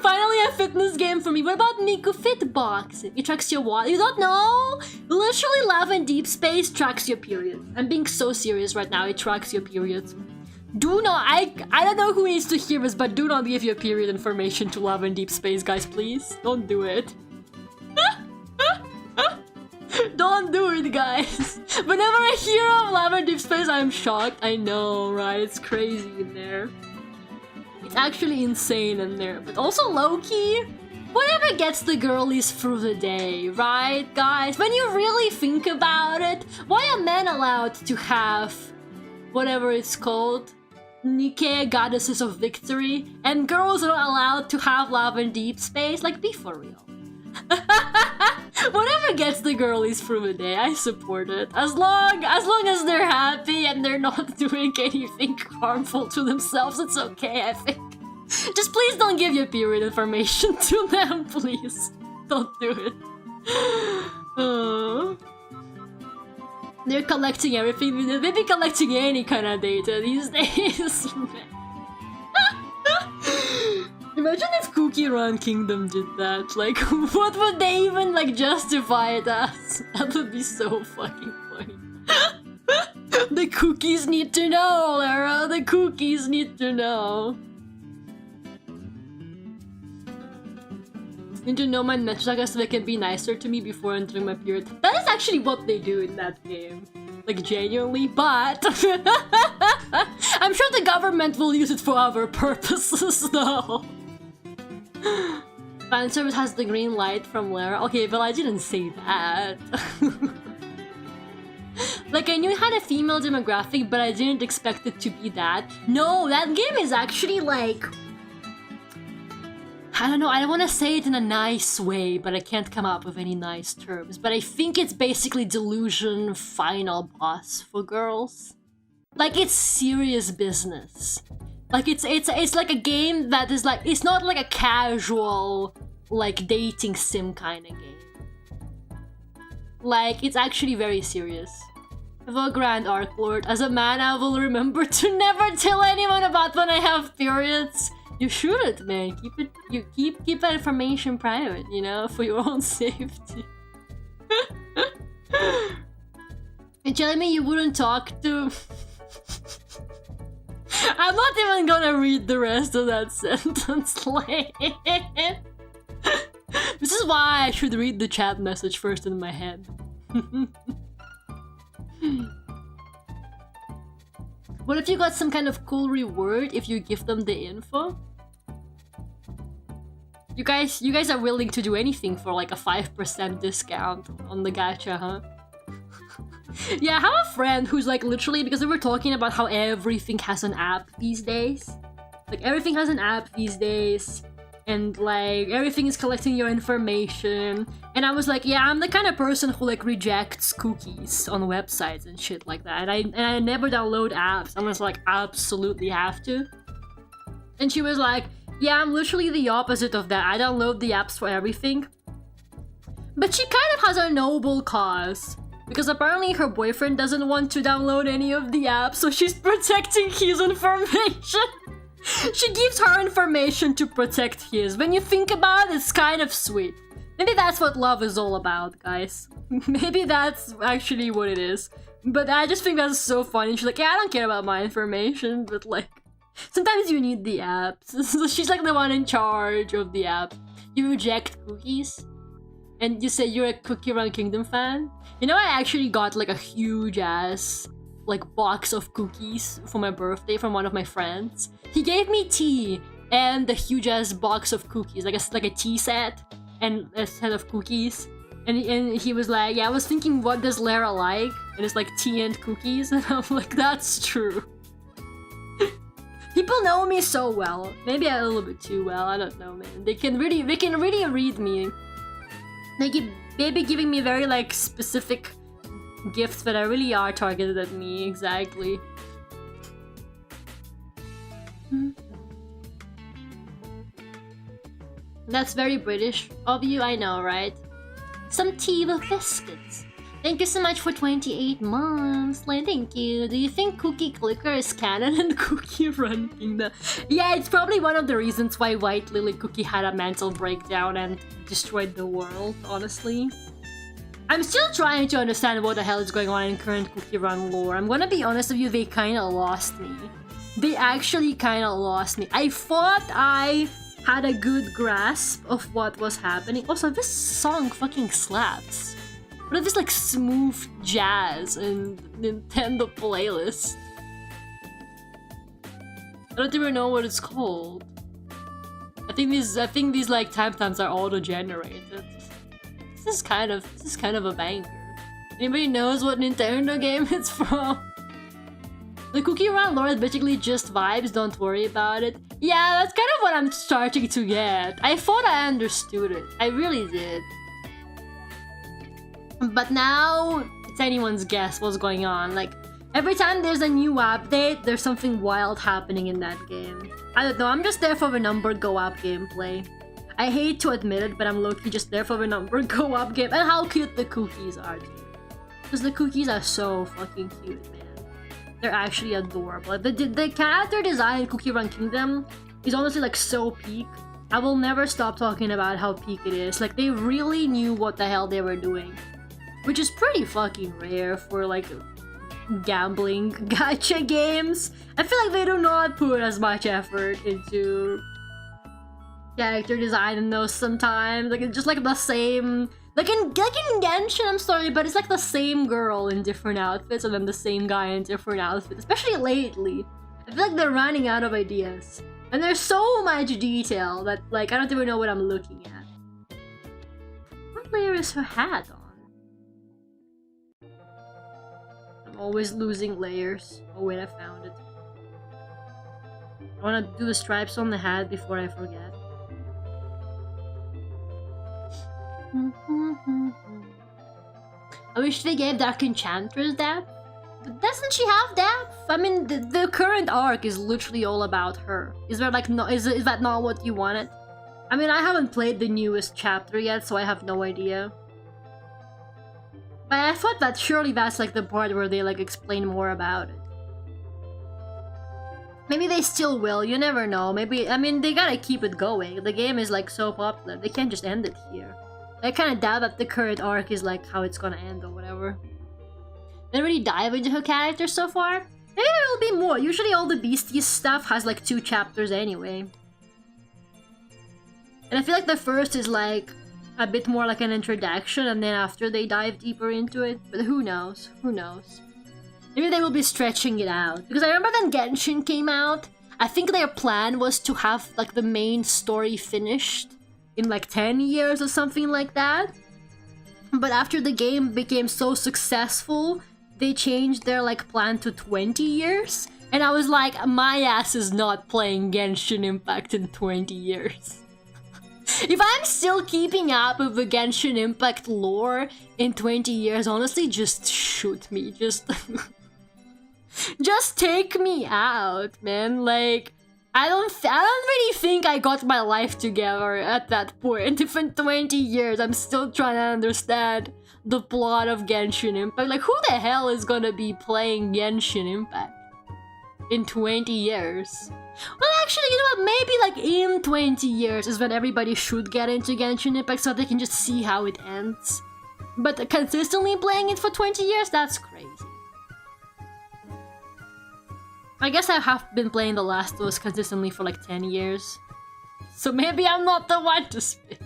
Finally a fitness game for me. What about Miku Fitbox? It tracks your water. You don't know? Literally Love and Deep Space tracks your periods. I'm being so serious right now. It tracks your periods. Do not, I don't know who needs to hear this, but do not give your period information to Love and Deep Space, guys, please. Don't do it. Don't do it, guys. Whenever I hear of Love and Deep Space, I'm shocked. I know, right? It's crazy in there. It's actually insane in there. But also low-key, whatever gets the girlies through the day, right, guys? When you really think about it, why are men allowed to have whatever it's called? Nike, Goddesses of Victory, and girls are not allowed to have Love and Deep Space? Like, be for real. Whatever gets the girlies through the day, I support it. As long as they're happy and they're not doing anything harmful to themselves, it's okay, I think. Just please don't give your period information to them, please. Don't do it. They're collecting everything. They'd be collecting any kind of data these days. Imagine if Cookie Run Kingdom did that. Like, what would they even, like, justify it as? That would be so fucking funny. The cookies need to know, Lara. The cookies need to know. Need to know my metrics so they can be nicer to me before entering my period. That is actually what they do in that game. Like, genuinely, but I'm sure the government will use it for other purposes, though. Fan service has the green light from Lara. Okay, but I didn't say that. Like, I knew it had a female demographic, but I didn't expect it to be that. No, that game is actually like... I don't know, I don't want to say it in a nice way, but I can't come up with any nice terms. But I think it's basically Delusion final boss for girls. Like, it's serious business. Like, it's like a game that is like, it's not like a casual, like, dating sim kind of game. Like, it's actually very serious. The Grand Arc Lord, as a man, I will remember to never tell anyone about when I have periods. You shouldn't, man. Keep that information private, you know, for your own safety. You're telling me you wouldn't talk to... I'm not even gonna read the rest of that sentence. Like... This is why I should read the chat message first in my head. What if you got some kind of cool reward if you give them the info? You guys are willing to do anything for like a 5% discount on the gacha, huh? Yeah, I have a friend who's like literally, because we were talking about how everything has an app these days. Like everything has an app these days. And like everything is collecting your information. And I was like, yeah, I'm the kind of person who like rejects cookies on websites and shit like that. And I never download apps. I was like, absolutely have to. And she was like, yeah, I'm literally the opposite of that. I download the apps for everything. But she kind of has a noble cause. Because apparently her boyfriend doesn't want to download any of the apps, so she's protecting his information. She gives her information to protect his. When you think about it, it's kind of sweet. Maybe that's what love is all about, guys. Maybe that's actually what it is. But I just think that's so funny. She's like, yeah, I don't care about my information, but like, sometimes you need the apps. So she's like the one in charge of the app. You reject cookies, and you say you're a Cookie Run Kingdom fan. You know, I actually got like a huge ass like box of cookies for my birthday from one of my friends. He gave me tea and the huge ass box of cookies, like a tea set and a set of cookies. And he was like, yeah, I was thinking, what does Lara like? And it's like tea and cookies. And I'm like, that's true. People know me so well. Maybe a little bit too well, I don't know, man. They can really read me. They keep maybe giving me very like specific gifts that are really are targeted at me, exactly. That's very British of you, I know, right? Some tea with biscuits. Thank you so much for 28 months. Like, thank you. Do you think Cookie Clicker is canon and Cookie Run Kingdom? Yeah, it's probably one of the reasons why White Lily Cookie had a mental breakdown and destroyed the world, honestly. I'm still trying to understand what the hell is going on in current Cookie Run lore. I'm gonna be honest with you, they kinda lost me. They actually kinda lost me. I thought I had a good grasp of what was happening. Also, this song fucking slaps. What is this like smooth jazz and Nintendo playlist? I don't even know what it's called. I think these like timestamps are auto-generated. This is kind of a banger. Anybody knows what Nintendo game it's from? The Cookie Run lore is basically just vibes, don't worry about it. Yeah, that's kind of what I'm starting to get. I thought I understood it. I really did. But now, it's anyone's guess what's going on. Like, every time there's a new update, there's something wild happening in that game. I don't know, I'm just there for the number go up gameplay. I hate to admit it, but I'm low-key just there for the number go up game. And how cute the cookies are, too. Because the cookies are so fucking cute, man. They're actually adorable. Like, the character design in Cookie Run Kingdom is honestly like so peak. I will never stop talking about how peak it is. Like, they really knew what the hell they were doing. Which is pretty fucking rare for like gambling gacha games. I feel like they do not put as much effort into character design in those sometimes. Like, it's just like the same, like in Genshin, I'm sorry, but it's like the same girl in different outfits and then the same guy in different outfits, especially lately. I feel like they're running out of ideas. And there's so much detail that like I don't even know what I'm looking at. What layer is her hat on? I'm always losing layers. Oh wait, I found it. I wanna do the stripes on the hat before I forget. I wish they gave Dark Enchantress depth. But doesn't she have depth? I mean, the current arc is literally all about her. Is there like no? Is that not what you wanted? I mean, I haven't played the newest chapter yet, so I have no idea. But I thought that surely that's like the part where they like explain more about it. Maybe they still will, you never know. Maybe, I mean, they gotta keep it going. The game is like so popular, they can't just end it here. I kinda doubt that the current arc is like how it's gonna end or whatever. Didn't really dive into her character so far. Maybe there will be more. Usually all the Beasties stuff has like 2 chapters anyway. And I feel like the first is like a bit more like an introduction, and then after they dive deeper into it. But who knows? Who knows? Maybe they will be stretching it out. Because I remember when Genshin came out, I think their plan was to have like the main story finished in like 10 years or something like that. But after the game became so successful, they changed their like plan to 20 years. And I was like, my ass is not playing Genshin Impact in 20 years. If I'm still keeping up with the Genshin Impact lore in 20 years, honestly, just shoot me. Just just take me out, man. Like, I don't really think I got my life together at that point. If in 20 years I'm still trying to understand the plot of Genshin Impact, like, who the hell is gonna be playing Genshin Impact in 20 years? Well, actually, you know what? Maybe like in 20 years is when everybody should get into Genshin Impact so they can just see how it ends. But consistently playing it for 20 years, that's crazy. I guess I have been playing The Last of Us consistently for like 10 years. So maybe I'm not the one to speak.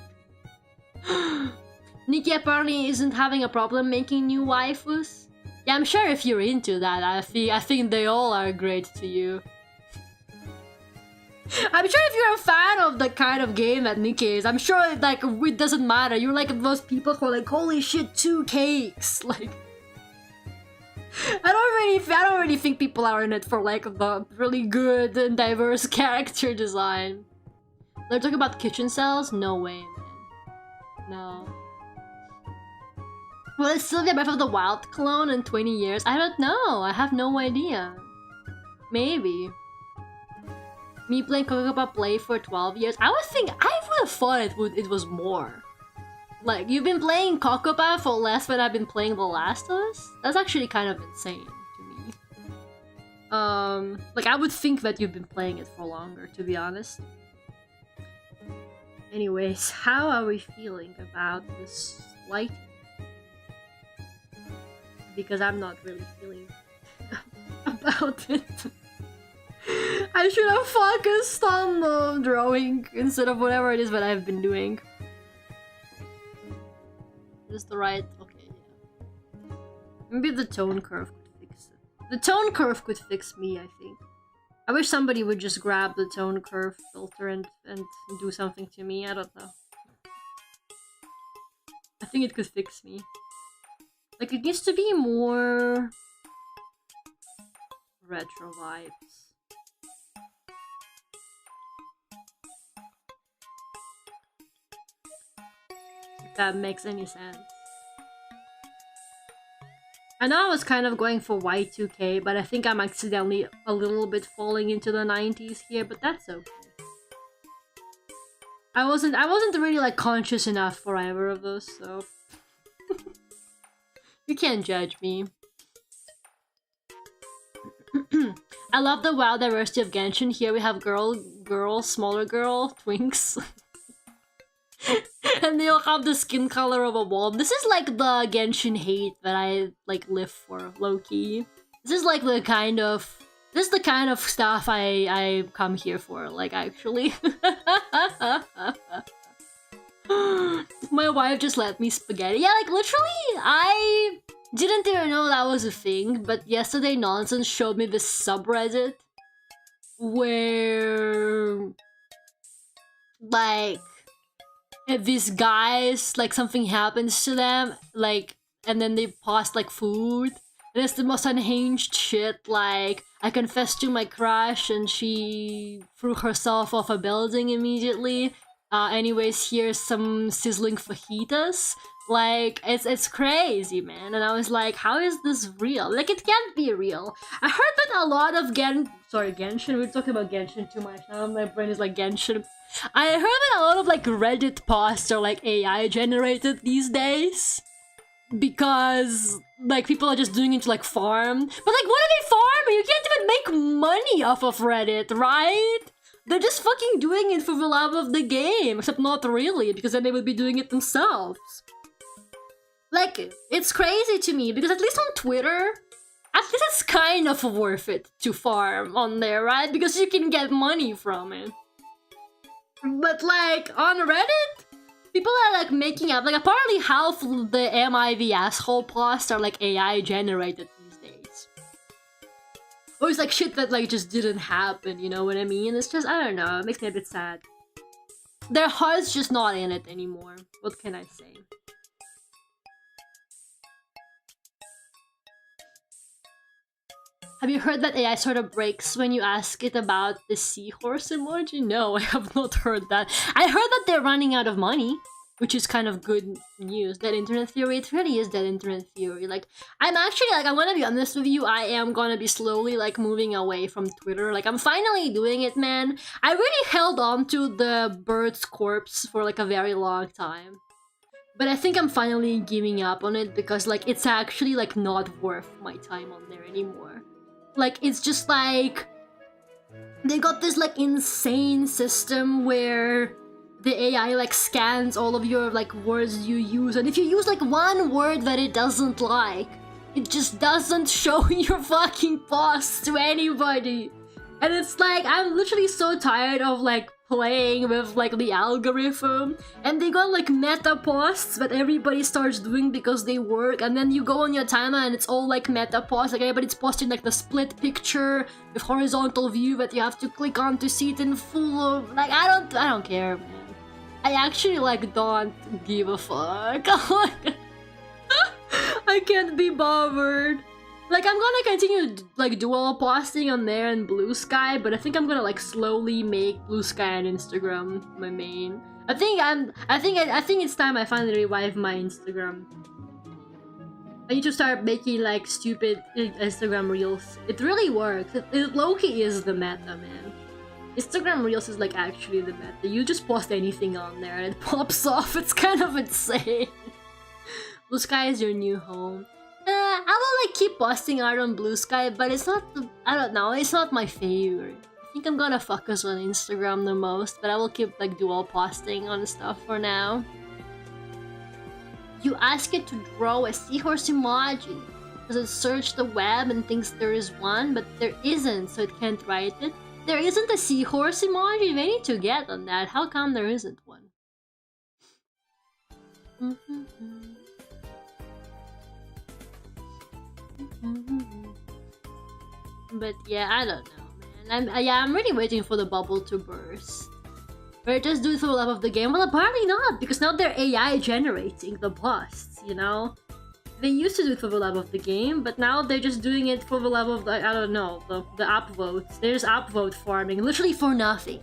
Nikki apparently isn't having a problem making new waifus. Yeah, I'm sure if you're into that, I think they all are great to you. I'm sure if you're a fan of the kind of game that Nikki is, I'm sure like it doesn't matter. You're like those people who are like, holy shit, 2 cakes. Like, I don't really think people are in it for like the really good and diverse character design. They're talking about kitchen cells? No way, man. No. Well, is Sylvia Breath of the Wild clone in 20 years? I don't know. I have no idea. Maybe. Me playing Kokopa Play for 12 years? I would have thought it was more. Like, you've been playing Kokopa for less than I've been playing The Last of Us? That's actually kind of insane to me. Like, I would think that you've been playing it for longer, to be honest. Anyways, how are we feeling about this lighting? Because I'm not really feeling about it. I should have focused on the drawing instead of whatever it is that I've been doing. Is the right? Okay, yeah. Maybe the tone curve could fix it. The tone curve could fix me, I think. I wish somebody would just grab the tone curve filter and do something to me. I don't know. I think it could fix me. Like, it needs to be more retro vibes. If that makes any sense. I know I was kind of going for Y2k, but I think I'm accidentally a little bit falling into the 90s here, but that's okay. I wasn't really like conscious enough for either of those, so you can't judge me. I love the wild diversity of Genshin. Here we have girl, smaller girl, twinks. And they all have the skin color of a wall. This is like the Genshin hate that I like live for, low-key. This is the kind of stuff I come here for, like, actually. My wife just let me spaghetti. Yeah, like, literally, I didn't even know that was a thing, but yesterday Nonsense showed me this subreddit where, like, if these guys, like, something happens to them, like, and then they post, like, food, and it's the most unhinged shit, like, I confessed to my crush and she threw herself off a building immediately. Anyways, here's some sizzling fajitas. Like, it's crazy, man. And I was like, how is this real? Like, it can't be real. I heard that a lot of Genshin, we're talking about Genshin too much now, my brain is like Genshin. I heard that a lot of, like, Reddit posts are, like, AI generated these days. Because, like, people are just doing it to, like, farm. But, like, what are they farming? You can't even make money off of Reddit, right? They're just fucking doing it for the love of the game. Except not really, because then they would be doing it themselves. Like, it's crazy to me, because at least on Twitter, at least it's kind of worth it to farm on there, right? Because you can get money from it. But, like, on Reddit, people are, like, making up, like, apparently half the MIV asshole posts are, like, AI generated these days. Or it's, like, shit that, like, just didn't happen, you know what I mean? It's just, I don't know, it makes me a bit sad. Their heart's just not in it anymore. What can I say? Have you heard that AI sort of breaks when you ask it about the seahorse emoji? No, I have not heard that. I heard that they're running out of money, which is kind of good news. That internet theory, it really is that internet theory. Like, I'm actually, like, I'm gonna be honest with you, I am gonna be slowly, like, moving away from Twitter. Like, I'm finally doing it, man. I really held on to the bird's corpse for, like, a very long time. But I think I'm finally giving up on it because, like, it's actually, like, not worth my time on there anymore. Like, it's just like, they got this, like, insane system where the AI, like, scans all of your, like, words you use, and if you use, like, one word that it doesn't like, it just doesn't show your fucking posts to anybody. And it's like, I'm literally so tired of like playing with like the algorithm, and they got like meta posts that everybody starts doing because they work, and then you go on your timeline and it's all like meta posts, like everybody's posting like the split picture with horizontal view that you have to click on to see it in full of, like, I don't care, man. I actually like don't give a fuck. I can't be bothered. Like, I'm gonna continue like dual posting on there and Blue Sky, but I think I'm gonna like slowly make Blue Sky and Instagram my main. I think it's time I finally revive my Instagram. I need to start making like stupid Instagram reels. It really works. It low-key is the meta, man. Instagram reels is like actually the meta. You just post anything on there and it pops off. It's kind of insane. Blue Sky is your new home. I will like keep posting art on Blue Sky, but it's not, I don't know, it's not my favorite. I think I'm gonna focus on Instagram the most, but I will keep like dual posting on stuff for now. You ask it to draw a seahorse emoji. Does it search the web and thinks there is one, but there isn't, so it can't write it? There isn't a seahorse emoji? They need to get on that. How come there isn't one? But yeah, I don't know, man. I'm really waiting for the bubble to burst. Or just do it for the love of the game. Well, apparently not, because now they're AI generating the posts, you know? They used to do it for the love of the game, but now they're just doing it for the love of the, I don't know, the upvotes. There's upvote farming, literally for nothing.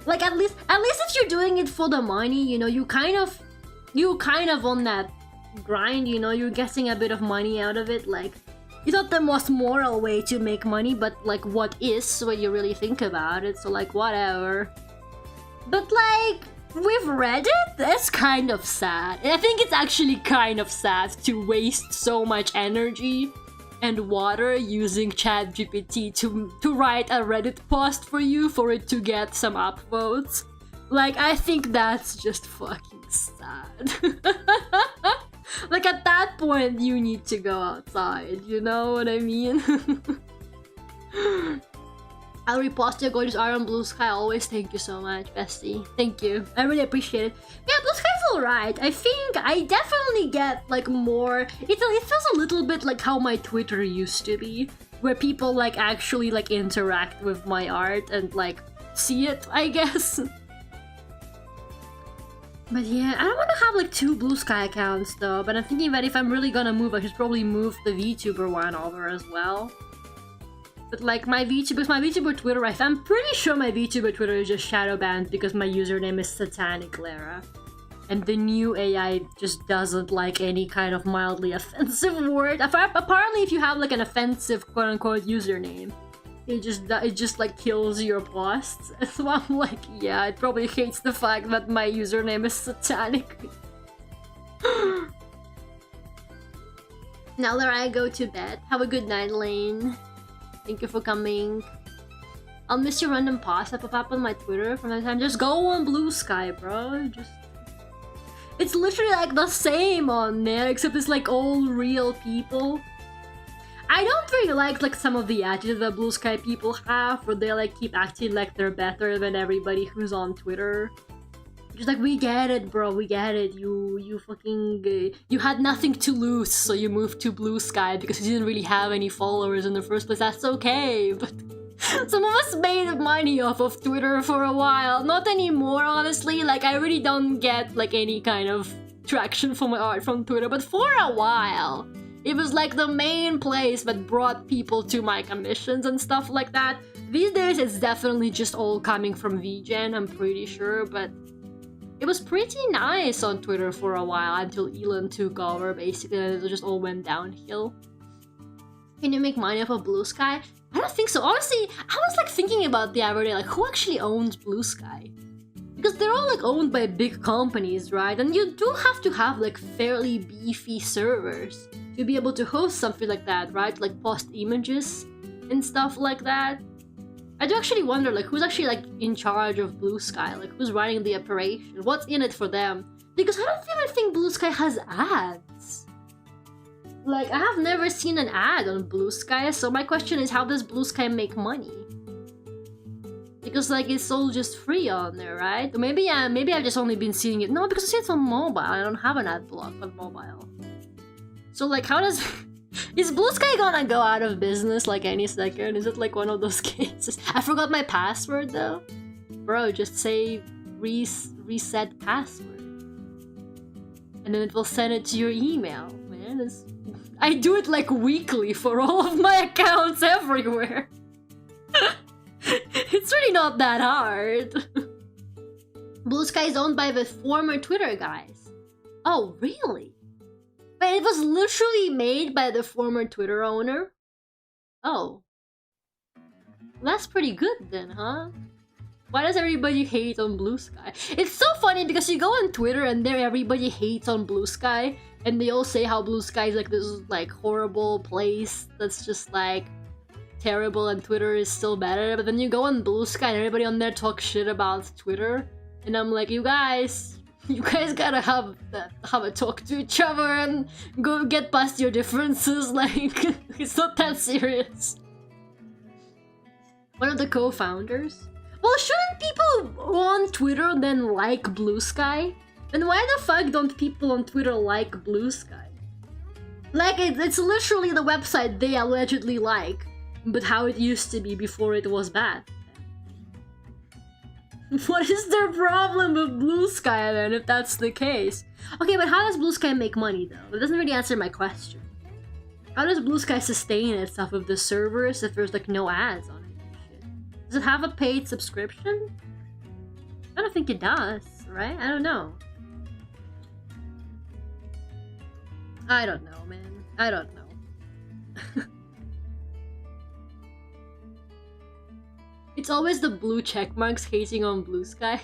Like, at least if you're doing it for the money, you know, you kind of on that grind, you know, you're getting a bit of money out of it. Like, it's not the most moral way to make money, but like, what is when you really think about it? So like, whatever. But like, with Reddit, that's kind of sad. And I think it's actually kind of sad to waste so much energy and water using ChatGPT to write a Reddit post for you for it to get some upvotes. Like, I think that's just fucking sad. Like, at that point, you need to go outside, you know what I mean? I'll repost your gorgeous art on Blue Sky always. Thank you so much, bestie. Thank you. I really appreciate it. Yeah, Blue Sky's alright. I think I definitely get, like, more... It feels a little bit like how my Twitter used to be, where people, like, actually, like, interact with my art and, like, see it, I guess. But yeah, I don't want to have like 2 Blue Sky accounts though, but I'm thinking that if I'm really gonna move, I should probably move the Vtuber one over as well. But like my Vtuber Twitter, I'm pretty sure my Vtuber Twitter is just shadow banned because my username is Satanic Lara. And the new AI just doesn't like any kind of mildly offensive word. Apparently if you have like an offensive quote-unquote username, it just like kills your posts. So I'm like, yeah, it probably hates the fact that my username is Satanic. Now that I go to bed, have a good night, Lane. Thank you for coming. I'll miss your random posts that pop up on my Twitter from time to time. Just go on Blue Sky, bro. It's literally like the same on there, except it's like all real people. I don't really like some of the attitude that Blue Sky people have, where they like keep acting like they're better than everybody who's on Twitter. Just like, we get it, bro, we get it. You fucking you had nothing to lose, so you moved to Blue Sky because you didn't really have any followers in the first place. That's okay, but some of us made money off of Twitter for a while. Not anymore, honestly. Like, I really don't get like any kind of traction for my art from Twitter, but for a while. It was like the main place that brought people to my commissions and stuff like that. These days it's definitely just all coming from VGen, I'm pretty sure, but it was pretty nice on Twitter for a while until Elon took over, basically, and it just all went downhill. Can you make money off of Blue Sky? I don't think so. Honestly, I was like thinking about the other day, like, who actually owns Blue Sky? Because they're all like owned by big companies, right? And you do have to have like fairly beefy servers to be able to host something like that, right? Like post images and stuff like that. I do actually wonder like who's actually like in charge of Blue Sky, like who's running the operation, what's in it for them? Because I don't even think Blue Sky has ads. Like, I have never seen an ad on Blue Sky, so my question is, how does Blue Sky make money? Because, like, it's all just free on there, right? Or maybe I've just only been seeing it. No, because I see it's on mobile. I don't have an ad block on mobile. So, like, how does... Is Blue Sky gonna go out of business, like, any second? Is it, like, one of those cases? I forgot my password, though. Bro, just say reset password. And then it will send it to your email, man. I do it, like, weekly for all of my accounts everywhere. It's really not that hard. Blue Sky is owned by the former Twitter guys. Oh, really? But it was literally made by the former Twitter owner? Oh. That's pretty good then, huh? Why does everybody hate on Blue Sky? It's so funny because you go on Twitter and there everybody hates on Blue Sky. And they all say how Blue Sky is like this like horrible place that's just like terrible and Twitter is still better. But then you go on Blue Sky and everybody on there talks shit about Twitter. And I'm like, you guys gotta have a talk to each other and go get past your differences. Like, it's not that serious. One of the co-founders? Well, shouldn't people on Twitter then like Blue Sky? Then why the fuck don't people on Twitter like Blue Sky? Like, it's literally the website they allegedly like, but how it used to be before it was bad. What is their problem with Blue Sky then, if that's the case? Okay, but how does Blue Sky make money though? It doesn't really answer my question. How does Blue Sky sustain itself with the servers if there's like no ads on it and shit? Does it have a paid subscription? I don't think it does, right? I don't know. I don't know, man. I don't know. It's always the blue checkmarks hating on Blue Sky.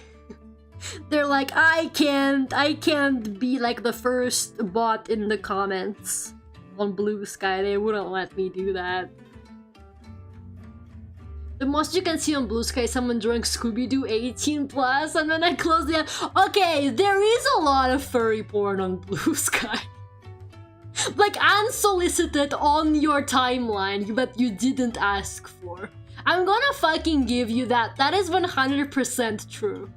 They're like, I can't be like the first bot in the comments on Blue Sky. They wouldn't let me do that. The most you can see on Blue Sky is someone drawing Scooby-Doo 18+, and then I close the app. Okay, there is a lot of furry porn on Blue Sky. Like, unsolicited on your timeline that you didn't ask for. I'm gonna fucking give you that. That is 100% true.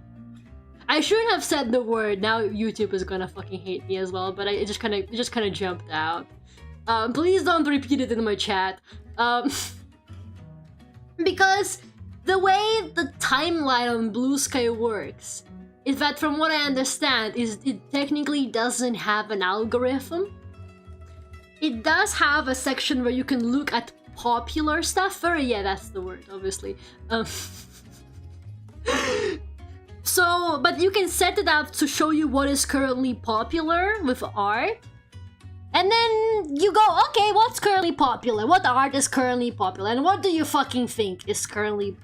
I shouldn't have said the word. Now YouTube is gonna fucking hate me as well, but it just kind of jumped out. Please don't repeat it in my chat. Because the way the timeline on Blue Sky works is that, from what I understand, is it technically doesn't have an algorithm. It does have a section where you can look at popular stuff. Yeah, that's the word, obviously. So, but you can set it up to show you what is currently popular with art. And then you go, okay, what's currently popular? What art is currently popular? And what do you fucking think is currently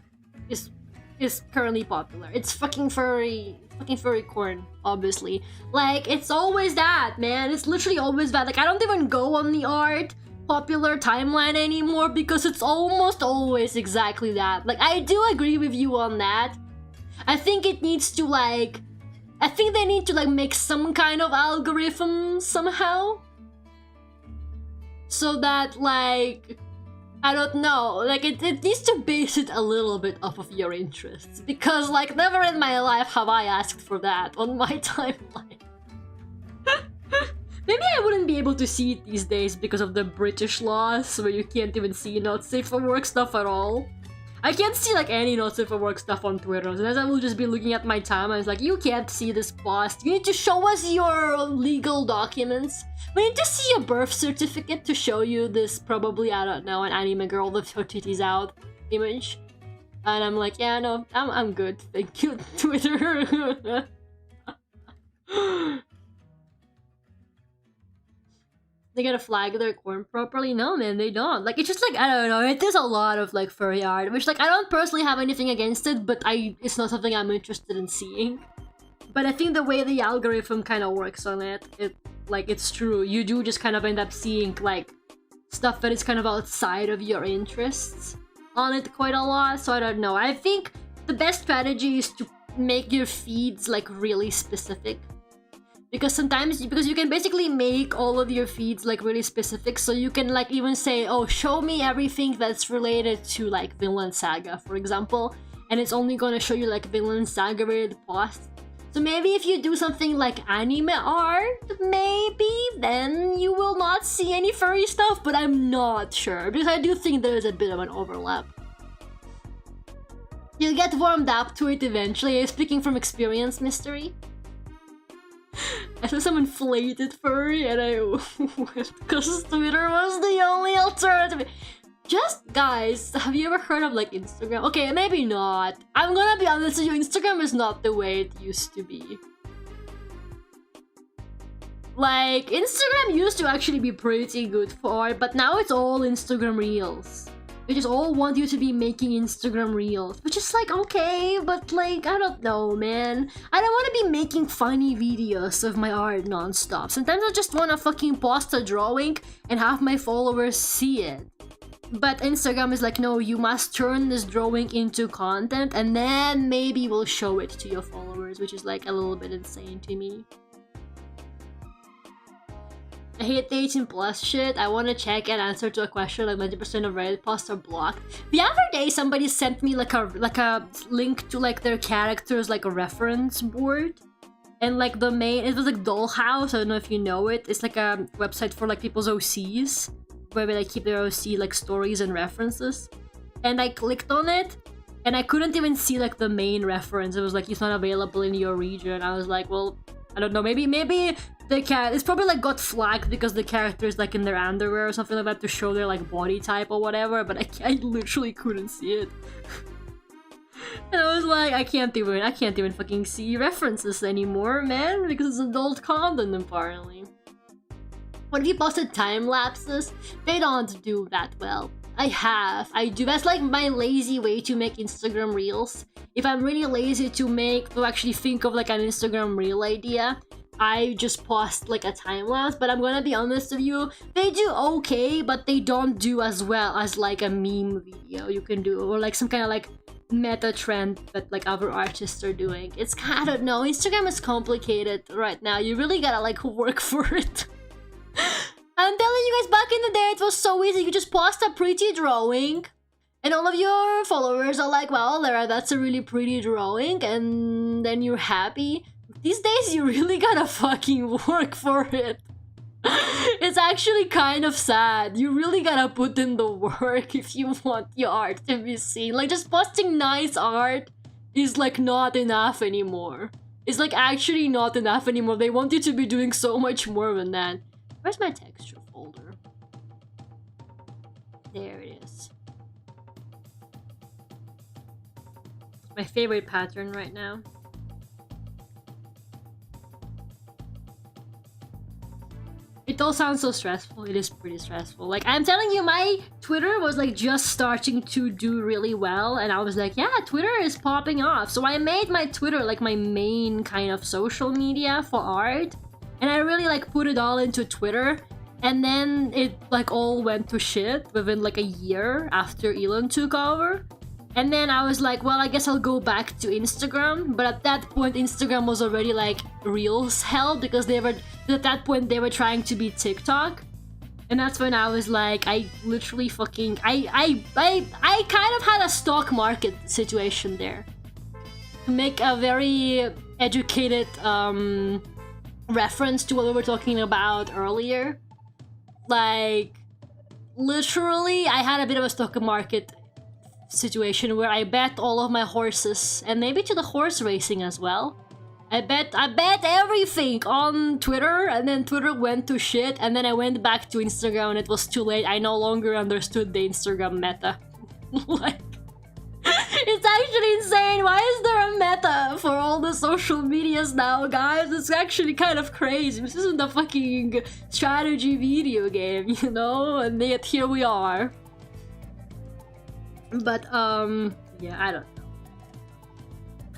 popular? It's fucking furry corn, obviously. Like, it's always that, man. It's literally always that. Like, I don't even go on the art popular timeline anymore because it's almost always exactly that. Like, I do agree with you on that. I think it needs to, like... I think they need to, like, make some kind of algorithm somehow. So that, like... I don't know, like, it needs to base it a little bit off of your interests. Because, like, never in my life have I asked for that on my timeline. Maybe I wouldn't be able to see it these days because of the British laws, where you can't even see not safe for work stuff at all. I can't see, like, any not safe for work stuff on Twitter, so I will just be looking at my timeline. It's like, you can't see this post. You need to show us your legal documents. We need to see a birth certificate to show you this, probably, I don't know, an anime girl with her titties out image. And I'm like, yeah, no, I'm good. Thank you, Twitter. They gotta flag their corn properly? No, man, they don't. Like, it's just like, I don't know, it is a lot of, like, furry art, which, like, I don't personally have anything against it, but it's not something I'm interested in seeing. But I think the way the algorithm kind of works on it, like, it's true. You do just kind of end up seeing, like, stuff that is kind of outside of your interests on it quite a lot, so I don't know. I think the best strategy is to make your feeds, like, really specific. Because sometimes, because you can basically make all of your feeds like really specific, so you can like even say, oh, show me everything that's related to like Vinland Saga, for example, and it's only gonna show you like Vinland Saga related posts. So maybe if you do something like anime art, maybe then you will not see any furry stuff, but I'm not sure, because I do think there's a bit of an overlap. You'll get warmed up to it eventually. Speaking from experience, Mystery. I saw some inflated furry and I went because Twitter was the only alternative. Just, guys, have you ever heard of like Instagram? Okay, maybe not. I'm gonna be honest with you, Instagram is not the way it used to be. Like, Instagram used to actually be pretty good for art, but now it's all Instagram Reels. They just all want you to be making Instagram Reels, which is like, okay, but like, I don't know, man. I don't want to be making funny videos of my art non-stop. Sometimes I just want to fucking post a drawing and have my followers see it. But Instagram is like, no, you must turn this drawing into content and then maybe we'll show it to your followers, which is like a little bit insane to me. I hate the 18+ shit. I want to check and answer to a question like 90% of Reddit posts are blocked. The other day somebody sent me like a link to like their characters like a reference board. And like the main, it was like Dollhouse, I don't know if you know it. It's like a website for like people's OCs, where they like keep their OC like stories and references. And I clicked on it and I couldn't even see like the main reference. It was like, it's not available in your region. I was like, well, I don't know, maybe the it's probably like got flagged because the character is like in their underwear or something like that to show their like body type or whatever, but I literally couldn't see it. And I was like, I can't even fucking see references anymore, man, because it's adult content apparently. What if you posted time lapses? They don't do that well. I do. That's like my lazy way to make Instagram Reels. If I'm really lazy to actually think of like an Instagram Reel idea, I just post like a time lapse. But I'm gonna be honest with you, they do okay, but they don't do as well as like a meme video you can do, or like some kind of like meta trend that like other artists are doing. It's kind of, no, Instagram is complicated right now. You really gotta like work for it. I'm telling you guys, back in the day, it was so easy. You just post a pretty drawing, and all of your followers are like, well, Lara, that's a really pretty drawing, and then you're happy. These days, you really gotta fucking work for it. It's actually kind of sad. You really gotta put in the work if you want your art to be seen. Like, just posting nice art is like not enough anymore. It's like actually not enough anymore. They want you to be doing so much more than that. Where's my texture folder? There it is. My favorite pattern right now. It all sounds so stressful. It is pretty stressful. Like, I'm telling you, my Twitter was like just starting to do really well, and I was like, yeah, Twitter is popping off. So I made my Twitter like my main kind of social media for art. And I really like put it all into Twitter, and then it like all went to shit within like a year after Elon took over. And then I was like, well, I guess I'll go back to Instagram. But at that point, Instagram was already like Reels hell, because at that point they were trying to be TikTok. And that's when I was like, I literally fucking, I kind of had a stock market situation there. To make a very educated, reference to what we were talking about earlier. Like, literally, I had a bit of a stock market situation where I bet all of my horses, and maybe to the horse racing as well. I bet everything on Twitter, and then Twitter went to shit, and then I went back to Instagram and it was too late. I no longer understood the Instagram meta. Like, it's actually insane. Why is there a meta for all the social medias now, guys? It's actually kind of crazy. This isn't a fucking strategy video game, you know? And yet here we are. But, yeah, I don't know.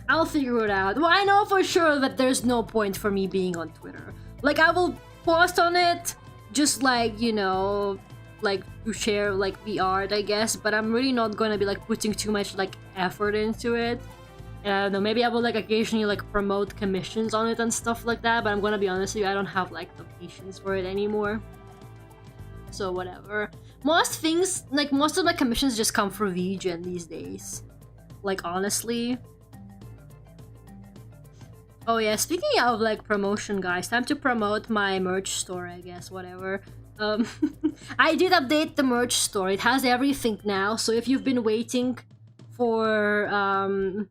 I'll figure it out. Well, I know for sure that there's no point for me being on Twitter. Like, I will post on it, just like, you know, like to share like the art, I guess, but I'm really not gonna be like putting too much like effort into it. And I don't know, maybe I will like occasionally like promote commissions on it and stuff like that, but I'm gonna be honest with you, I don't have like the patience for it anymore. So whatever. Most things, like most of my commissions just come for VGen these days. Like honestly. Oh yeah, speaking of like promotion, guys, time to promote my merch store, I guess, whatever. I did update the merch store. It has everything now, so if you've been waiting for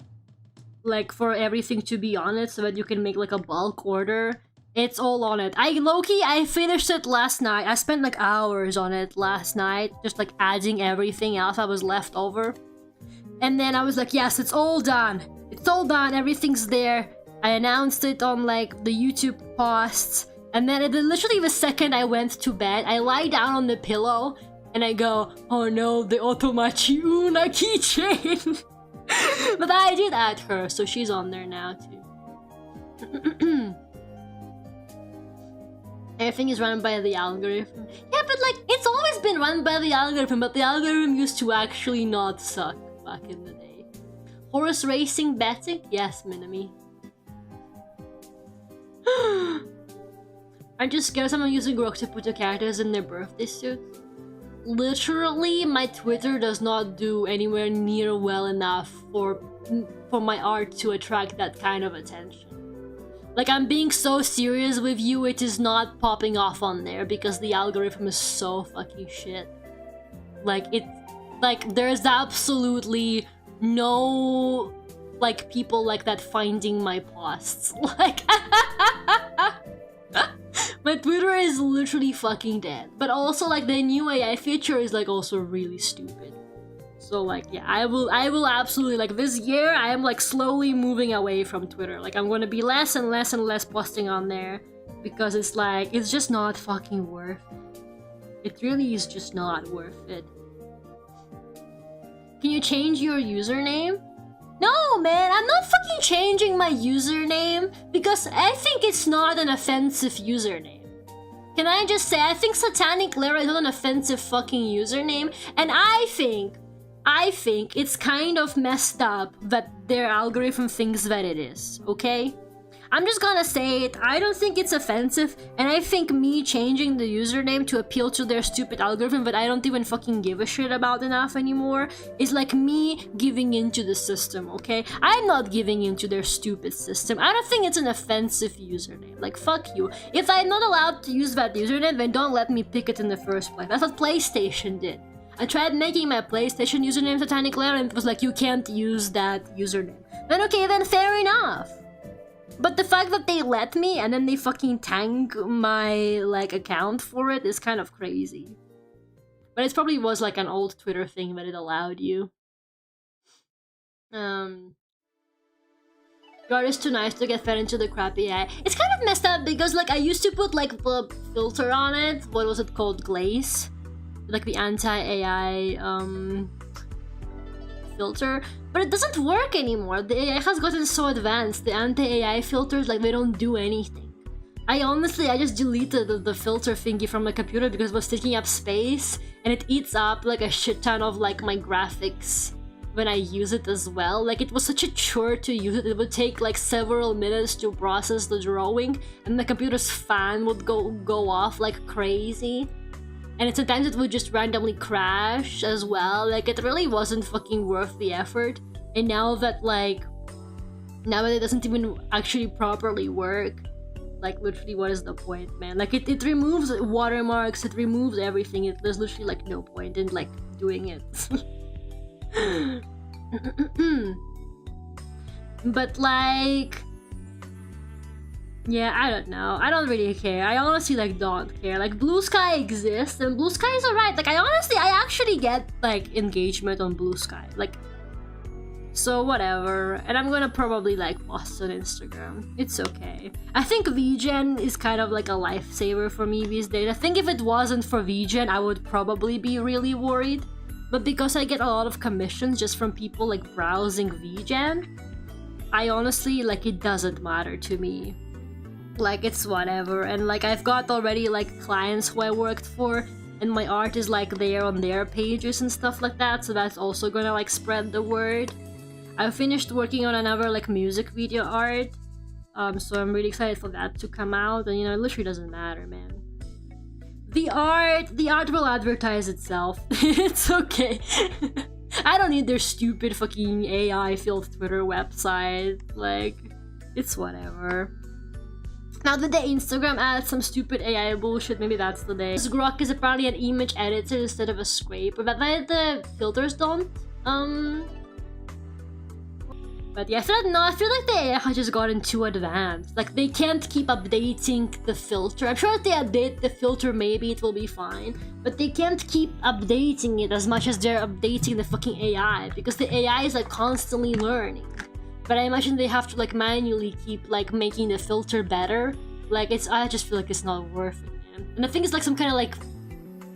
like for everything to be on it so that you can make like a bulk order, it's all on it. I finished it last night. I spent like hours on it last night, just like adding everything else that was left over. And then I was like, yes, it's all done. It's all done, everything's there. I announced it on like the YouTube posts, and then literally the second I went to bed, I lie down on the pillow and I go, oh no, the Otomachi Una keychain. But I did add her, so she's on there now too. Everything is run by the algorithm. Yeah, but like, it's always been run by the algorithm, but the algorithm used to actually not suck back in the day. Horse racing betting? Yes, Minami. Aren't you scared of someone using Grok to put the characters in their birthday suits? Literally, my Twitter does not do anywhere near well enough for my art to attract that kind of attention. Like, I'm being so serious with you, it is not popping off on there because the algorithm is so fucking shit. Like, there's absolutely no, like, people like that finding my posts. Like, my Twitter is literally fucking dead. But also, like, the new AI feature is, like, also really stupid. So, like, yeah, I will absolutely, like, this year, I am, like, slowly moving away from Twitter. Like, I'm gonna be less and less and less posting on there because it's, like, it's just not fucking worth it. It really is just not worth it. Can you change your username? No, man, I'm not fucking changing my username because I think it's not an offensive username. Can I just say, I think Satanic Lara is not an offensive fucking username, and I think it's kind of messed up that their algorithm thinks that it is, okay? I'm just gonna say it, I don't think it's offensive, and I think me changing the username to appeal to their stupid algorithm that I don't even fucking give a shit about enough anymore is like me giving into the system, okay? I'm not giving into their stupid system. I don't think it's an offensive username. Like, fuck you. If I'm not allowed to use that username, then don't let me pick it in the first place. That's what PlayStation did. I tried making my PlayStation username Satanic Lair and it was like, you can't use that username. Then okay, then fair enough. But the fact that they let me and then they fucking tank my, like, account for it is kind of crazy. But it probably was, like, an old Twitter thing that it allowed you. God is too nice to get fed into the crappy AI. It's kind of messed up because, like, I used to put, like, the filter on it. What was it called? Glaze? Like, the anti-AI, filter, but it doesn't work anymore. The AI has gotten so advanced. The anti-AI filters, like, they don't do anything. I just deleted the filter thingy from my computer because it was taking up space and it eats up like a shit ton of like my graphics when I use it as well. Like, it was such a chore to use it. It would take like several minutes to process the drawing and the computer's fan would go off like crazy. And sometimes it would just randomly crash as well. Like, it really wasn't fucking worth the effort. And now that it doesn't even actually properly work, like, literally, what is the point, man? Like, it removes watermarks, it removes everything. There's literally, like, no point in, like, doing it. But, like... yeah, I don't know. I don't really care. I honestly, like, don't care. Like, Blue Sky exists, and Blue Sky is alright. Like, I actually get, like, engagement on Blue Sky. Like, so whatever. And I'm gonna probably, like, post on Instagram. It's okay. I think VGen is kind of, like, a lifesaver for me these days. I think if it wasn't for VGen, I would probably be really worried. But because I get a lot of commissions just from people, like, browsing VGen, I honestly, like, it doesn't matter to me. Like, it's whatever. And like, I've got already like clients who I worked for and my art is like there on their pages and stuff like that, so that's also gonna like spread the word. I finished working on another like music video art. So I'm really excited for that to come out, and you know, it literally doesn't matter, man. The art will advertise itself. It's okay. I don't need their stupid fucking AI-filled Twitter website. Like, it's whatever. Now that the Instagram adds some stupid AI bullshit, maybe that's the day. This Grok is apparently an image editor instead of a scraper, but the filters don't. But yeah, I feel like the AI has just gotten too advanced. Like, they can't keep updating the filter. I'm sure if they update the filter, maybe it will be fine. But they can't keep updating it as much as they're updating the fucking AI, because the AI is like constantly learning. But I imagine they have to like manually keep like making the filter better. Like, I just feel like it's not worth it, man. And I think it's like some kind of like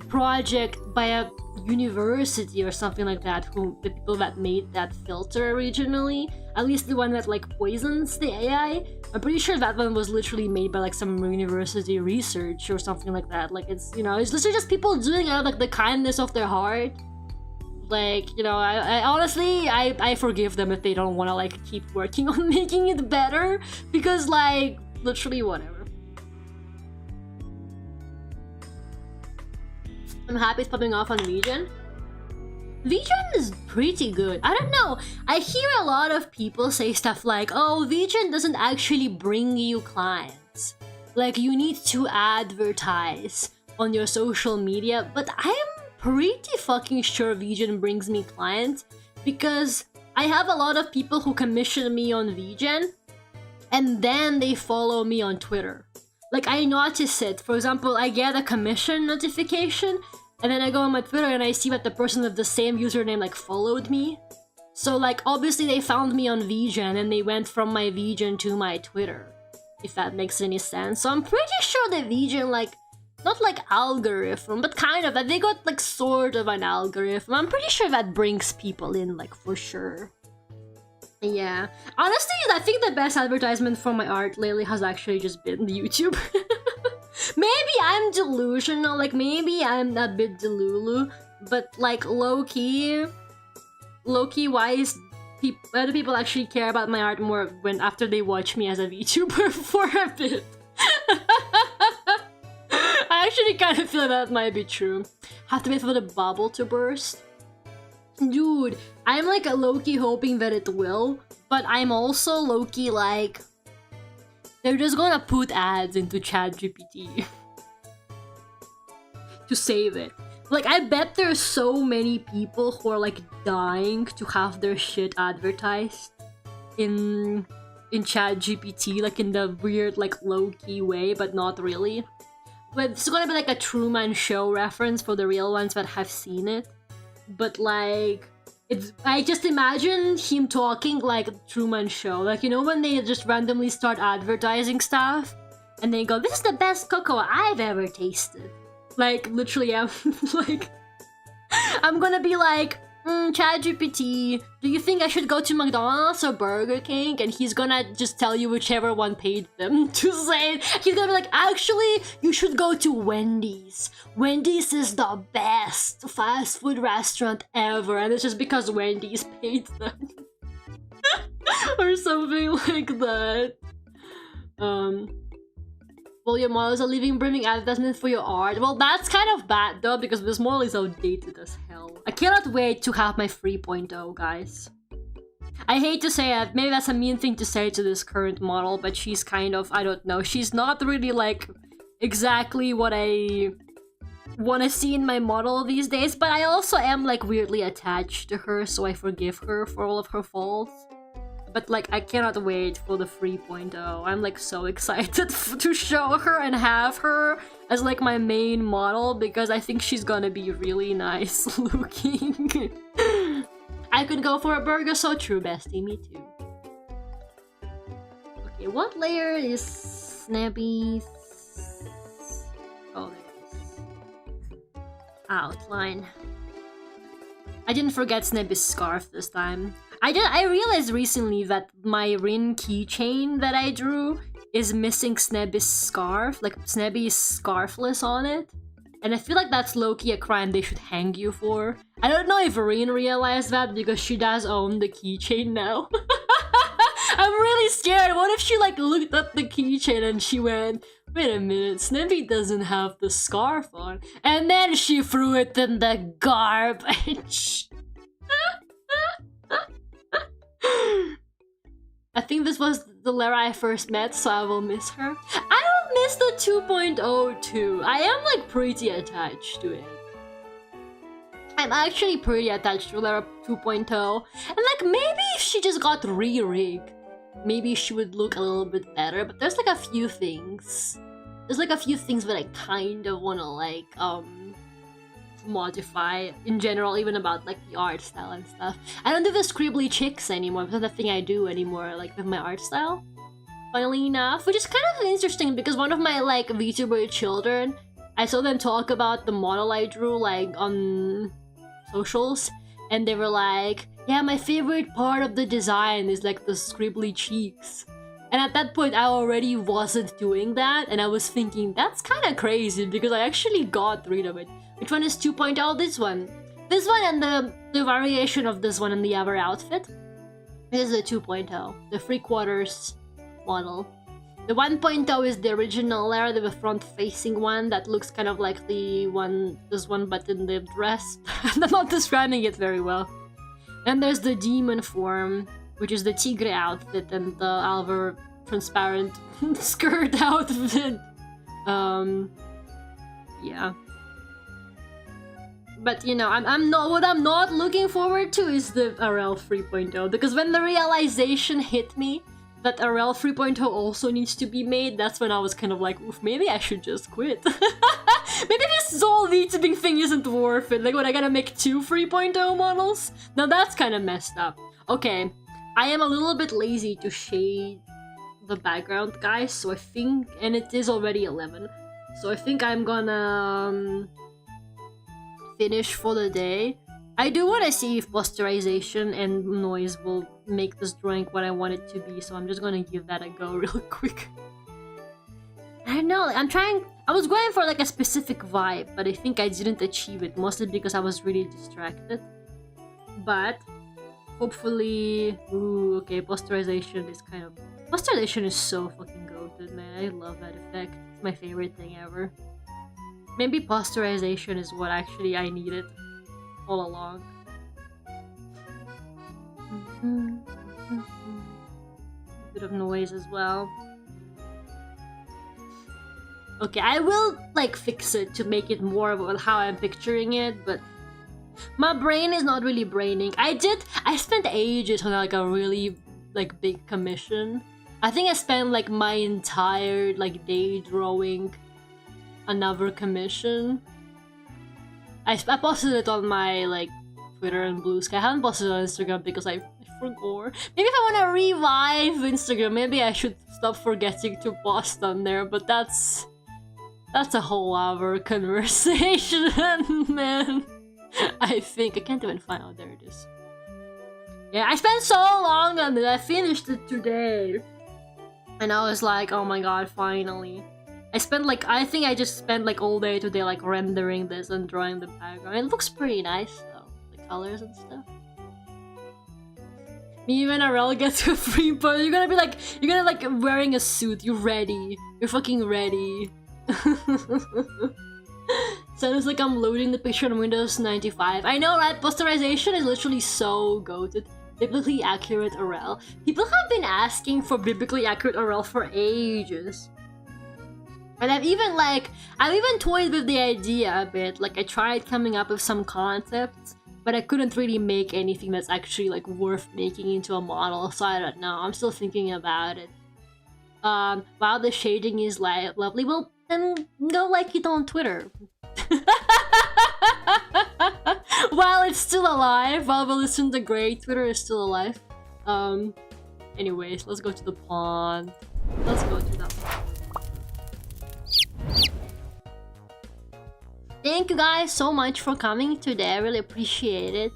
project by a university or something like that, who the people that made that filter originally, at least the one that like poisons the AI. I'm pretty sure that one was literally made by like some university research or something like that. Like, it's, you know, it's literally just people doing it out of like the kindness of their heart. Like, you know, I honestly, I forgive them if they don't want to like keep working on making it better, because like literally whatever. I'm happy it's popping off on Legion. Legion is pretty good. I don't know. I hear a lot of people say stuff like, oh, Legion doesn't actually bring you clients. Like, you need to advertise on your social media. But I am pretty fucking sure Legion brings me clients, because I have a lot of people who commission me on Legion and then they follow me on Twitter. Like, I notice it. For example, I get a commission notification, and then I go on my Twitter and I see that the person with the same username like followed me. So like, obviously they found me on Legion and they went from my Legion to my Twitter, if that makes any sense. So I'm pretty sure the Legion, like, not like algorithm, but kind of, that they got like sort of an algorithm. I'm pretty sure that brings people in, like, for sure. Yeah, honestly, I think the best advertisement for my art lately has actually just been YouTube. Maybe I'm delusional, like maybe I'm a bit delulu, but like low-key, why do people actually care about my art more when after they watch me as a VTuber for a bit? I actually kind of feel that might be true. Have to wait for the bubble to burst. Dude, I'm like low-key hoping that it will, but I'm also low-key like, they're just gonna put ads into ChatGPT to save it. Like, I bet there's so many people who are like dying to have their shit advertised in ChatGPT, like in the weird like low-key way, but not really. But it's gonna be like a Truman Show reference for the real ones that have seen it. But like, I just imagine him talking like Truman Show. Like, you know when they just randomly start advertising stuff and they go, this is the best cocoa I've ever tasted. Like, literally, I'm like, I'm gonna be like, ChatGPT, do you think I should go to McDonald's or Burger King? And he's gonna just tell you whichever one paid them to say it. He's gonna be like, actually, you should go to Wendy's. Wendy's is the best fast food restaurant ever. And it's just because Wendy's paid them. Or something like that. Well, your model is a living, breathing advertisement for your art. Well, that's kind of bad though, because this model is outdated as hell. I cannot wait to have my 3.0, guys. I hate to say it, maybe that's a mean thing to say to this current model, but she's kind of, I don't know, she's not really like exactly what I want to see in my model these days, but I also am like weirdly attached to her, so I forgive her for all of her faults. But like, I cannot wait for the 3.0. I'm like so excited to show her and have her as like my main model, because I think she's gonna be really nice looking. I could go for a burger, so true, bestie, me too. Okay, what layer is Snabby's? Oh, there it is. Outline. I didn't forget Snabby's scarf this time. I realized recently that my Rin keychain that I drew is missing Snebby's scarf. Like, Snebby is scarfless on it. And I feel like that's low-key a crime they should hang you for. I don't know if Rin realized that because she does own the keychain now. I'm really scared. What if she like looked up the keychain and she went, wait a minute, Snippy doesn't have the scarf on. And then she threw it in the garbage. I think this was the Lara I first met, so I will miss her. I don't miss the 2.0 too. I am like pretty attached to it. I'm actually pretty attached to Lara 2.0. And like maybe if she just got re-rigged, maybe she would look a little bit better. But there's like a few things. There's like a few things that I kind of want to like modify in general, even about like the art style and stuff. I don't do the scribbly chicks anymore. It's not the thing I do anymore, like with my art style. Funnily enough, which is kind of interesting because one of my like VTuber children, I saw them talk about the model I drew like on socials, and they were like, yeah, my favorite part of the design is like the scribbly cheeks. And at that point I already wasn't doing that, and I was thinking that's kind of crazy because I actually got rid of it. Which one is 2.0? This one. This one and the variation of this one in the other outfit. This is the 2.0, the 3/4 model. The 1.0 is the original Lara, the front-facing one that looks kind of like the one, this one, but in the dress. I'm not describing it very well. Then there's the demon form, which is the tigre outfit and the other transparent skirt outfit. Yeah. But you know, what I'm not looking forward to is the RL 3.0, because when the realization hit me that RL 3.0 also needs to be made, that's when I was kind of like, oof, maybe I should just quit. Maybe this whole VTubing thing isn't worth it. Like, when I gotta make 2 3.0 models? Now that's kind of messed up. Okay, I am a little bit lazy to shade the background, guys, so I think, and it is already 11, so I think I'm gonna finish for the day. I do want to see if posterization and noise will make this drawing what I want it to be, so I'm just gonna give that a go real quick. I don't know, I was going for like a specific vibe, but I think I didn't achieve it, mostly because I was really distracted. But hopefully, ooh, okay, posterization is so fucking goated, man. I love that effect. It's my favorite thing ever. Maybe posterization is what actually I needed all along. A bit of noise as well. Okay, I will like fix it to make it more about how I'm picturing it, but my brain is not really braining. I spent ages on like a really like big commission. I think I spent like my entire like day drawing another commission. I posted it on my like Twitter and Blue Sky. I haven't posted it on Instagram because I forgot. Maybe if I want to revive Instagram, maybe I should stop forgetting to post on there, but that's a whole other conversation, man. I think I can't even find out. There it is. Yeah, I spent so long on it. I finished it today, and I was like, oh my god, finally. I think I just spent like all day today like rendering this and drawing the background. It looks pretty nice though, the colors and stuff. Me when RL gets to a free point, you're gonna like wearing a suit. You're ready. You're fucking ready. Sounds like I'm loading the picture on Windows 95. I know, right? Posterization is literally so goated. Biblically accurate RL. People have been asking for biblically accurate RL for ages. And I've even toyed with the idea a bit. Like, I tried coming up with some concepts, but I couldn't really make anything that's actually like worth making into a model, so I don't know. I'm still thinking about it. While the shading is like lovely, well then go like it on Twitter. While it's still alive, while we listen to Grey, Twitter is still alive. Anyways, let's go to the pond. Let's go to the pond. Thank you guys so much for coming today. I really appreciate it.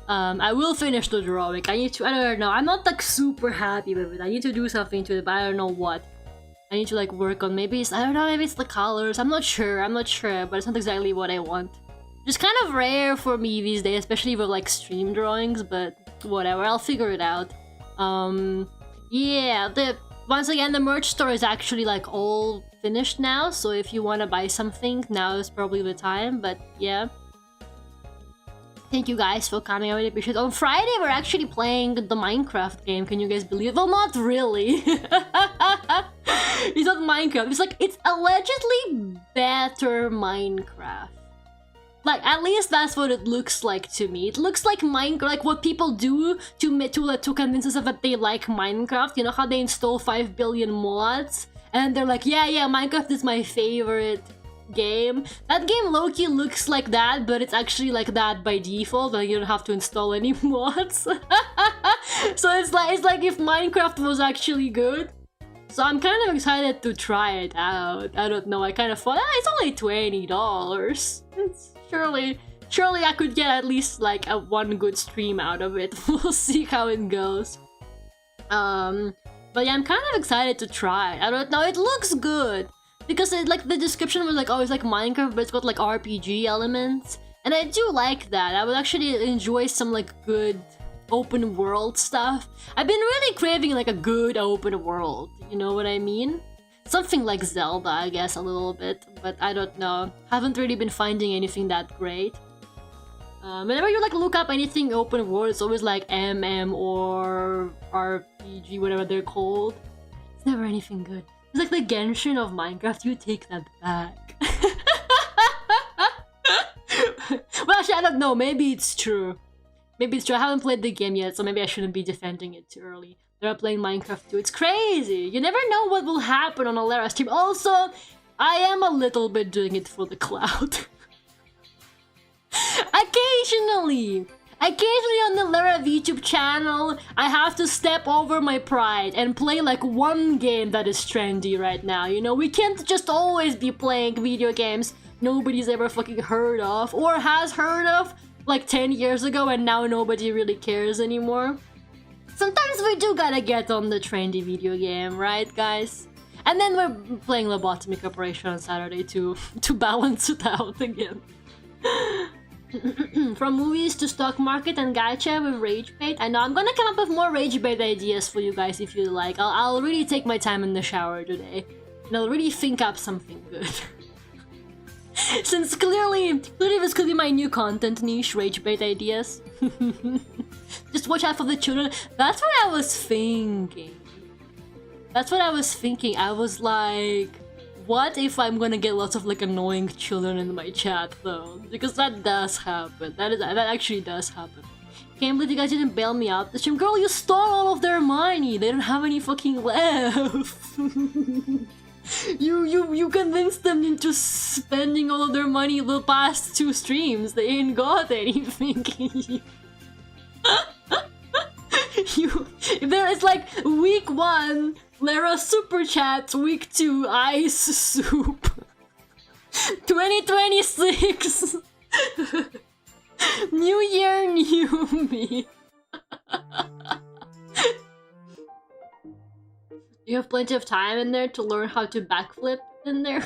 I will finish the drawing. I don't know. I'm not like super happy with it. I need to do something to it, but I don't know what. I need to like work on, maybe it's, I don't know, maybe it's the colors. I'm not sure, but it's not exactly what I want. Just kind of rare for me these days, especially with like stream drawings, but whatever, I'll figure it out. Yeah, once again, the merch store is actually like all finished now, so if you want to buy something, now is probably the time, but yeah. Thank you guys for coming, I really appreciate it. On Friday, we're actually playing the Minecraft game, can you guys believe it? Well, not really. It's not Minecraft, it's allegedly better Minecraft. Like, at least that's what it looks like to me. It looks like Minecraft, like what people do to convince us that they like Minecraft. You know how they install 5 billion mods? And they're like, yeah, Minecraft is my favorite game. That game low-key looks like that, but it's actually like that by default. Like, you don't have to install any mods. So it's like if Minecraft was actually good. So I'm kind of excited to try it out. I don't know, I kind of thought, it's only $20. Surely I could get at least like one good stream out of it. We'll see how it goes. But yeah, I'm kind of excited to try. I don't know, it looks good. Because like the description was like, oh, it's like Minecraft, but it's got like RPG elements. And I do like that. I would actually enjoy some like good open world stuff. I've been really craving like a good open world, you know what I mean? Something like Zelda, I guess, a little bit, but I don't know. Haven't really been finding anything that great. Whenever you like look up anything open world, it's always like MM or RPG, whatever they're called. It's never anything good. It's like the Genshin of Minecraft, you take that back. Well, actually, I don't know, maybe it's true. Maybe it's true, I haven't played the game yet, so maybe I shouldn't be defending it too early. They're playing Minecraft too. It's crazy! You never know what will happen on a Lara stream. Also, I am a little bit doing it for the cloud. Occasionally on the Lara VTube channel, I have to step over my pride and play like one game that is trendy right now. You know, we can't just always be playing video games nobody's ever fucking heard of or has heard of like 10 years ago and now nobody really cares anymore. Sometimes we do gotta get on the trendy video game, right guys? And then we're playing Lobotomy Corporation on Saturday to balance it out again. From movies to stock market and gacha with rage bait. I know I'm gonna come up with more rage bait ideas for you guys if you like. I'll really take my time in the shower today. And I'll really think up something good. Since clearly this could be my new content niche, rage bait ideas. Just watch out for the children. That's what I was thinking. I was like, what if I'm gonna get lots of like annoying children in my chat though? Because that does happen. That actually does happen. Can't believe you guys didn't bail me out the stream. Girl, you stole all of their money. They don't have any fucking left. You convinced them into spending all of their money the past 2 streams. They ain't got anything. It's like week 1, Lara Super Chat, week 2, Ice Soup. 2026! New year, new me. You have plenty of time in there to learn how to backflip in there.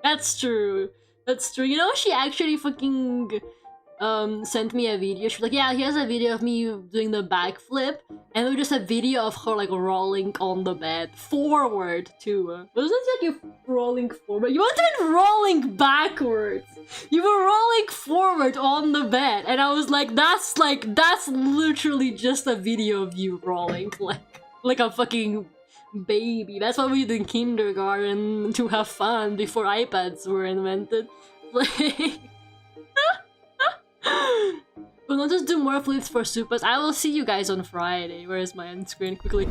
That's true. You know, she actually fucking sent me a video. She was like, yeah, here's a video of me doing the backflip. And it was just a video of her like rolling on the bed. Forward too. Wasn't it like you rolling forward? You weren't even rolling backwards. You were rolling forward on the bed. And I was like, that's literally just a video of you rolling like a fucking baby. That's what we did in kindergarten to have fun before iPads were invented. Like, we'll not just do more flips for Supas. I will see you guys on Friday. Where is my end screen? Quickly.